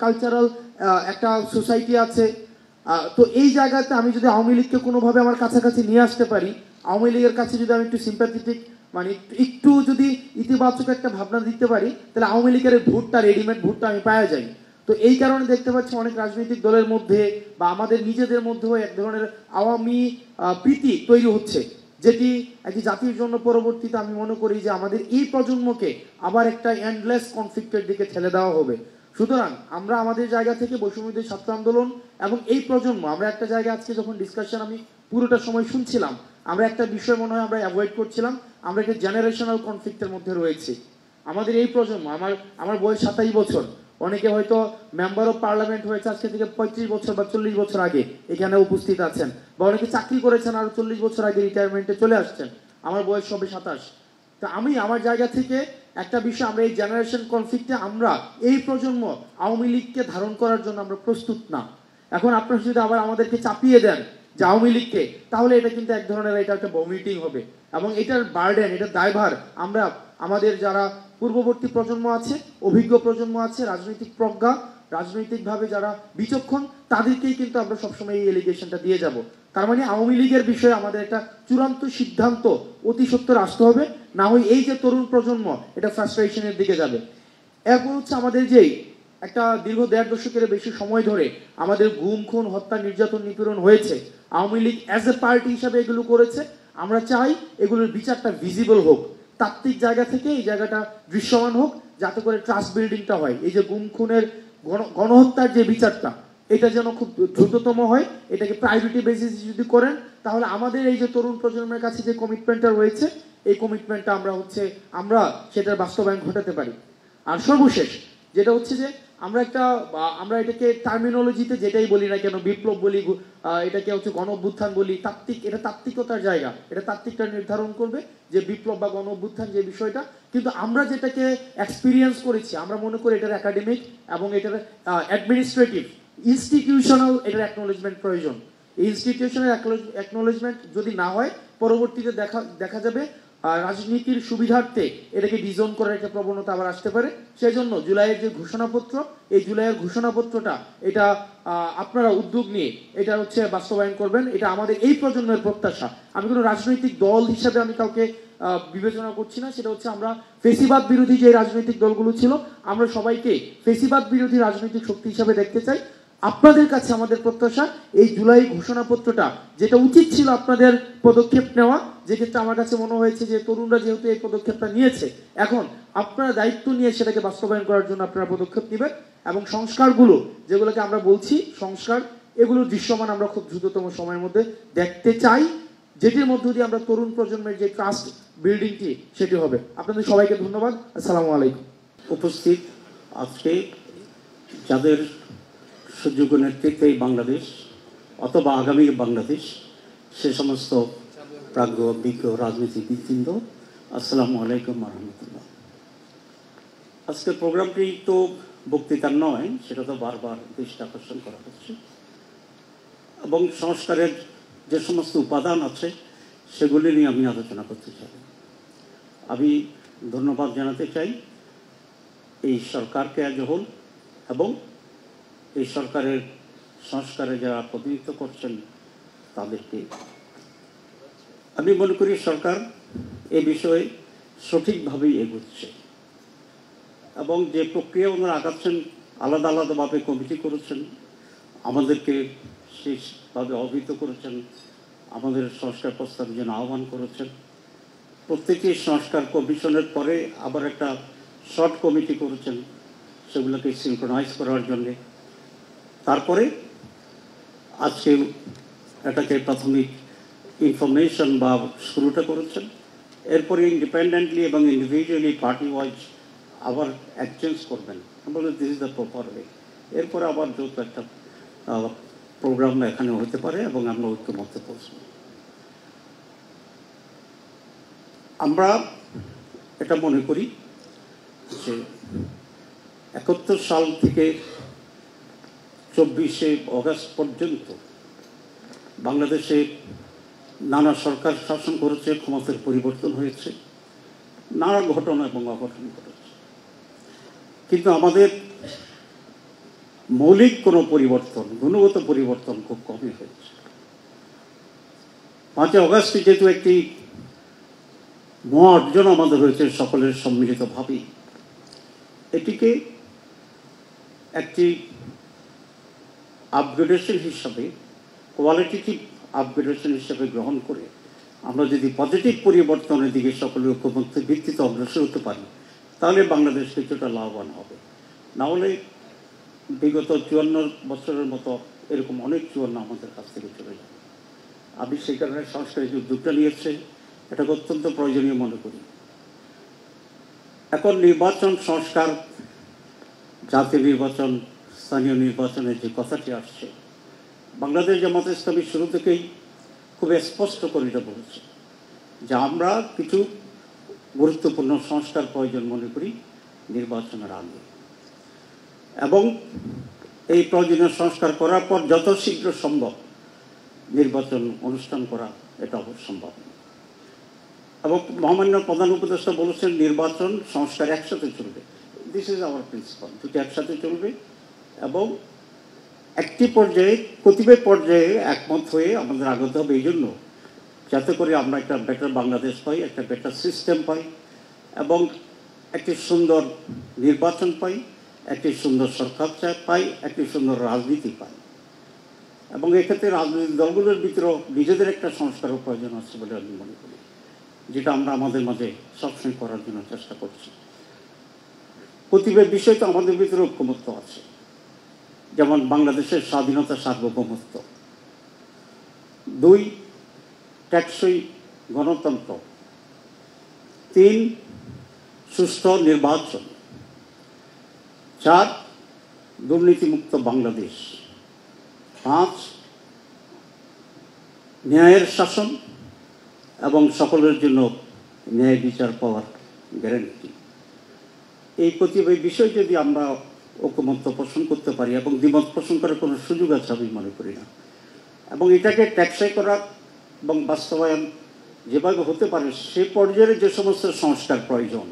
কালচারাল একটা সোসাইটি আছে। তো এই জায়গাতে আমি যদি আওয়ামী লীগকে কোনোভাবে আমার কাছাকাছি নিয়ে আসতে পারি, আওয়ামী লীগের কাছে যদি আমি একটু সিম্প্যাথেটিক মানে একটু যদি ইতিবাচক একটা ভাবনা দিতে পারি, তাহলে আওয়ামী লীগের ভোটটা রেডিমেড ভোটটা আমি পাওয়া যাই। তো এই কারণে দেখতে পাচ্ছি অনেক রাজনৈতিক দলের মধ্যে বা আমাদের নিজেদের মধ্যেও এক ধরনের আওয়ামী প্রীতি তৈরি হচ্ছে, যেটি একটি জাতির জন্য পরবর্তীতে আমি মনে করি যে আমাদের এই প্রজন্মকে আবার একটা এন্ডলেস কনফ্লিক্টের দিকে ঠেলে দেওয়া হবে। সুতরাং আমরা আমাদের জায়গা থেকে বৈষম্যবিরোধী ছাত্র আন্দোলন এবং এই প্রজন্ম, আমরা একটা জায়গায় আজকে যখন ডিসকাশন আমি পুরোটা সময় শুনছিলাম, আমরা একটা বিষয় মনে হয় আমরা অ্যাভয়েড করছিলাম, আমরা একটা জেনারেশনাল কনফ্লিক্টের মধ্যে রয়েছি। আমাদের এই প্রজন্ম, আমার বয়স 27 বছর, অনেকে হয়তো মেম্বার অফ পার্লামেন্ট হয়েছে আজকে থেকে 35 বছর বা 40 বছর আগে এখানে উপস্থিত আছেন, বা অনেকে চাকরি করেছেন আরো 40 বছর আগে রিটায়ারমেন্টে চলে আসছেন, আমার বয়স সবে 27। তা আমি আমার জায়গা থেকে একটা বিষয়, আমরা এই জেনারেশন কনফ্লিক্টে আমরা এই প্রজন্ম আওয়ামী লীগকে ধারণ করার জন্য আমরা প্রস্তুত না। এখন আপনারা যদি আবার আমাদেরকে চাপিয়ে দেন যে আওয়ামী লীগকে, তাহলে এটা কিন্তু এক ধরনের এটা একটা ভমিটিং হবে, এবং এটার বার্ডেন, এটার দায়ভার আমরা আমাদের যারা পূর্ববর্তী প্রজন্ম আছে, অভিজ্ঞ প্রজন্ম আছে, রাজনৈতিক প্রজ্ঞা, রাজনৈতিকভাবে যারা বিচক্ষণ, তাদেরকেই কিন্তু আমরা সবসময় এই এলিগেশনটা দিয়ে যাব। তার মানে আওয়ামী লীগের বিষয়ে আমাদের একটা চূড়ান্ত সিদ্ধান্ত অতি সত্বর আসতে হবে, না হয় এই যে তরুণ প্রজন্ম এটা ফ্রাস্ট্রেশনের দিকে যাবে। এরপর হচ্ছে আমাদের যেই একটা দীর্ঘ 1.5 দশকের বেশি সময় ধরে আমাদের গুম খুন হত্যা নির্যাতন নিপীড়ন হয়েছে, Awami League as a party হিসাবে এগুলো করেছে। আমরা চাই এগুলোর বিচারটা ভিজিবল হোক, তাত্ত্বিক জায়গা থেকে এই জায়গাটা দৃশ্যমান হোক, যাতে করে ট্রাস্ট বিল্ডিংটা হয়। এই যে গুম খুনের গণহত্যার যে বিচারটা, এটা যেন খুব দ্রুততম হয়, এটাকে প্রায়োরিটি বেসিস যদি করেন, তাহলে আমাদের এই যে তরুণ প্রজন্মের কাছে যে কমিটমেন্টটা রয়েছে, এই কমিটমেন্টটা আমরা সেটার বাস্তবায়ন ঘটাতে পারি। আর সর্বশেষ যেটা হচ্ছে যে আমরা এটাকে টার্মিনোলজিতে যেটাই বলি না কেন, বিপ্লব বলি, এটাকে হচ্ছে গণ অভ্যুত্থান বলি, এটা তাত্ত্বিকতার জায়গা, এটা তাত্ত্বিকটা নির্ধারণ করবে যে বিপ্লব বা গণ অভ্যুত্থান যে বিষয়টা। কিন্তু আমরা যেটাকে এক্সপিরিয়েন্স করেছি, আমরা মনে করি এটার একাডেমিক এবং এটার অ্যাডমিনিস্ট্রেটিভ ইনস্টিটিউশনাল এটার অ্যাকনোলেজমেন্ট প্রয়োজন। এই ইনস্টিটিউশনাল অ্যাকনোলেজমেন্ট যদি না হয়, পরবর্তীতে দেখা যাবে রাজনীতির সুবিধার্থে এটাকে ডিজোন করার একটা প্রবণতা আবার আসতে পারে। সেই জন্য জুলাইয়ের যে ঘোষণাপত্র, এই জুলাইয়ের ঘোষণাপত্রটা এটা আপনারা উদ্যোগ নিয়ে এটা হচ্ছে বাস্তবায়ন করবেন, এটা আমাদের এই প্রজন্মের প্রত্যাশা। আমি কোনো রাজনৈতিক দল হিসাবে আমি কাউকে বিবেচনা করছি না, সেটা হচ্ছে আমরা ফেসিবাদ বিরোধী যে রাজনৈতিক দলগুলো ছিল, আমরা সবাইকে ফেসিবাদ বিরোধী রাজনৈতিক শক্তি হিসাবে দেখতে চাই। আপনাদের কাছে আমাদের প্রত্যাশা, এই জুলাই ঘোষণাপত্রটা যেটা উচিত ছিল আপনাদের পদক্ষেপ নেওয়া, যে ক্ষেত্রে আমার কাছে মনে হয়েছে যে তরুণরা যেহেতু এই পদক্ষেপটা নিয়েছে, এখন আপনারা দায়িত্ব নিয়ে সেটাকে বাস্তবায়ন করার জন্য আপনারা পদক্ষেপ নেবেন, এবং সংস্কারগুলো যেগুলোকে আমরা বলছি সংস্কার, এগুলো দৃশ্যমান আমরা খুব দ্রুততম সময়ের মধ্যে দেখতে চাই, যেটির মধ্য দিয়ে আমরা তরুণ প্রজন্মের যে ট্রাস্ট বিল্ডিংটি সেটি হবে। আপনাদের সবাইকে ধন্যবাদ। আসসালামু আলাইকুম। উপস্থিত আজকে যাদের সুযোগ্য নেতৃত্বে এই বাংলাদেশ অথবা আগামী বাংলাদেশ, সে সমস্ত প্রাজ্ঞ বিজ্ঞ রাজনীতিবিদবৃন্দ, আসসালামু আলাইকুম রহমতুল্লাহ। আজকের প্রোগ্রামটি তো বক্তৃতার নয়, সেটা তো বারবার দৃষ্টি আকর্ষণ করা হচ্ছে, এবং সংস্কারের যে সমস্ত উপাদান আছে সেগুলি নিয়ে আমি আলোচনা করতে চাই। আমি ধন্যবাদ জানাতে চাই এই সরকারকে আজ হোল এবং এই সরকারের সংস্কারে যারা প্রতিনিধিত্ব করছেন তাদেরকে। আমি মনে করি সরকার এ বিষয়ে সঠিকভাবেই এগোচ্ছে এবং যে প্রক্রিয়া ওনারা আগাচ্ছেন, আলাদা আলাদাভাবে কমিটি করেছেন, আমাদেরকে সেইভাবে অবহিত করেছেন, আমাদের সংস্কার প্রস্তাব যেন আহ্বান করেছেন। প্রত্যেকটি সংস্কার কমিশনের পরে আবার একটা শর্ট কমিটি করেছেন সেগুলোকে সিনক্রোনাইজ করার জন্যে। তারপরে আজকে এটাকে প্রাথমিক ইনফরমেশন বা শুরুটা করেছেন, এরপরে ইন্ডিপেন্ডেন্টলি এবং ইন্ডিভিজুয়ালি পার্টি ওয়াইজ আবার এক্সচেঞ্জ করবেন, বলে this is the proper way. এরপরে আবার যত একটা প্রোগ্রাম এখানে হতে পারে এবং আমরা ঐক্যমত্যে পৌঁছব। আমরা এটা মনে করি যে 71 সাল থেকে 24শে অগাস্ট পর্যন্ত বাংলাদেশে নানা সরকার শাসন করেছে, ক্ষমতার পরিবর্তন হয়েছে, নানা ঘটনা এবং অঘটন ঘটেছে, কিন্তু আমাদের মৌলিক কোনো পরিবর্তন, গুণগত পরিবর্তন খুব কমই হয়েছে। 5 অগাস্টে যেহেতু একটি মহা অর্জন আমাদের হয়েছে সকলের সম্মিলিতভাবেই, এটিকে একটি আপগ্রেডেশন হিসাবে, কোয়ালিটেটিভ আপগ্রেডেশন হিসাবে গ্রহণ করে আমরা যদি পজিটিভ পরিবর্তনের দিকে সকলের ঐক্যমত্যের ভিত্তিতে অগ্রসর হতে পারি, তাহলে বাংলাদেশ কিছুটা লাভবান হবে। না হলে বিগত 54 বছরের মতো এরকম অনেক চুয়ান্ন আমাদের কাছ থেকে চলে যাবে। আমি সেই কারণে সংস্কারের যে উদ্যোগটা নিয়েছে এটাকে অত্যন্ত প্রয়োজনীয় মনে করি। এখন নির্বাচন সংস্কার, জাতীয় নির্বাচন, স্থানীয় নির্বাচনের যে কথাটি আসছে, বাংলাদেশ জামাত ইসলামী শুরু থেকেই খুব স্পষ্ট করে এটা বলেছে যে আমরা কিছু গুরুত্বপূর্ণ সংস্কার প্রয়োজন মনে করি নির্বাচনের আগে, এবং এই প্রয়োজনীয় সংস্কার করার পর যত শীঘ্র সম্ভব নির্বাচন অনুষ্ঠান করা এটা অবশ্যম্ভব। এবং মহামান্য প্রধান উপদেষ্টা বলেছেন নির্বাচন সংস্কার একসাথে চলবে। দিস ইজ আওয়ার প্রিন্সিপাল, দুটি একসাথে চলবে এবং একটি পর্যায়ে, প্রতিটি পর্যায়ে একমত হয়ে আমাদের আগতে হবে, এই জন্য যাতে করে আমরা একটা বেটার বাংলাদেশ পাই, একটা বেটার সিস্টেম পাই এবং একটি সুন্দর নির্বাচন পাই, একটি সুন্দর সরকার পাই, একটি সুন্দর রাজনীতি পাই। এবং এক্ষেত্রে রাজনৈতিক দলগুলোর ভিতরেও নিজেদের একটা সংস্কারও প্রয়োজন আছে বলে আমি মনে করি, যেটা আমরা আমাদের মাঝে সবসময় করার জন্য চেষ্টা করছি। প্রতিটি বিষয় তো আমাদের ভিতরে ঐক্যমত্য আছে, যেমন বাংলাদেশের স্বাধীনতা, সার্বভৌমত্ব; 2 টেকসই গণতন্ত্র; 3 সুষ্ঠু নির্বাচন; 4 দুর্নীতিমুক্ত বাংলাদেশ; 5 ন্যায়ের শাসন এবং সকলের জন্য ন্যায় বিচার পাওয়ার গ্যারান্টি। এই প্রতিটি বিষয় যদি আমরা ঐক্যমত্য পোষণ করতে পারি, এবং দ্বিমত পোষণ করার কোনো সুযোগ আছে আমি মনে করি না, এবং এটাকে টেকসই করা এবং বাস্তবায়ন যেভাবে হতে পারে সে পর্যায়ে যে সমস্ত সংস্কার প্রয়োজন,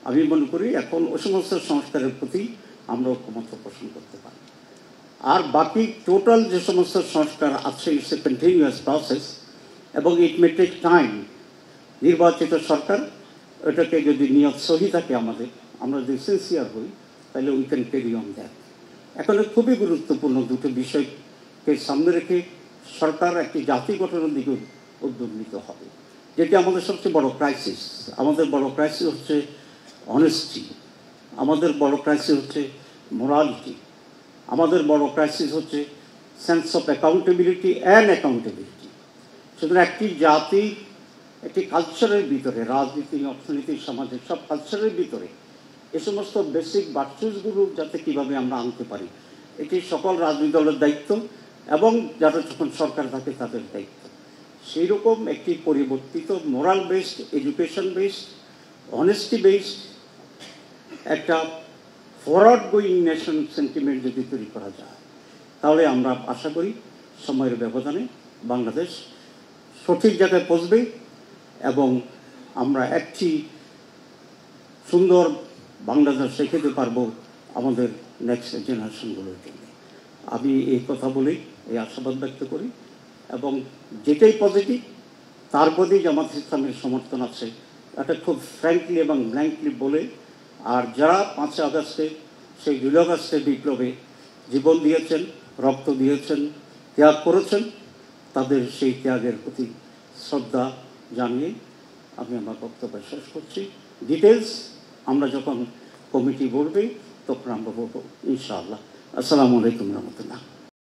আমি মনে করি এখন ওই সমস্ত সংস্কারের প্রতি আমরা ঐক্যমত্য পোষণ করতে পারি। আর বাকি টোটাল যে সমস্ত সংস্কার আছে, ইটস এ কন্টিনিউয়াস প্রসেস এবং ইট মে টেক টাইম। নির্বাচিত সরকার, এটাকে যদি নিয়ত সহি থাকে আমাদের, আমরা যদি সিনসিয়ার হই, তাহলে we can carry on that. এখন খুবই গুরুত্বপূর্ণ দুটো বিষয়কে সামনে রেখে সরকার একটি জাতি গঠনের দিকে উদ্যোগ নিতে হবে, যেটি আমাদের সবচেয়ে বড় ক্রাইসিস। আমাদের বড় ক্রাইসিস হচ্ছে অনেস্টি, আমাদের বড় ক্রাইসিস হচ্ছে মোরালিটি, আমাদের বড় ক্রাইসিস হচ্ছে sense of accountability and accountability. সুতরাং একটি জাতি একটি কালচারের ভিতরে, রাজনীতি, অর্থনীতি, সামাজিক সব কালচারের ভিতরে এ সমস্ত বেসিক ভার্চুসগুলো যাতে কীভাবে আমরা আনতে পারি, এটি সকল রাজনৈতিক দলের দায়িত্ব এবং যারা যখন সরকার থাকে তাদের দায়িত্ব। সেই রকম একটি পরিবর্তিত moral based, education based, honesty based একটা ফরওয়ার্ড গোয়িং নেশন সেন্টিমেন্ট যদি তৈরি করা যায়, তাহলে আমরা আশা করি সময়ের ব্যবধানে বাংলাদেশ সঠিক জায়গায় পৌঁছবে এবং আমরা একটি সুন্দর বাংলাদেশ রেখে দিতে পারবো আমাদের নেক্সট জেনারেশনগুলোর জন্য। আমি এই কথা বলেই এই আশাবাদ ব্যক্ত করি এবং যেটাই পজিটিভ তার প্রতি জামাত ইসলামের সমর্থন আছে, এটা খুব ফ্র্যাঙ্কলি এবং ব্ল্যাঙ্কলি বলে। আর যারা 5 আগস্টে সেই 2 আগস্টের বিপ্লবে জীবন দিয়েছেন, রক্ত দিয়েছেন, ত্যাগ করেছেন, তাদের সেই ত্যাগের প্রতি শ্রদ্ধা জানিয়ে আমি আমার বক্তব্য শেষ করছি। ডিটেলস আমরা যখন কমিটি বলবে তখন আমরা বলবো ইনশাআল্লাহ। আসসালামু আলাইকুম রহমতুল্লাহ।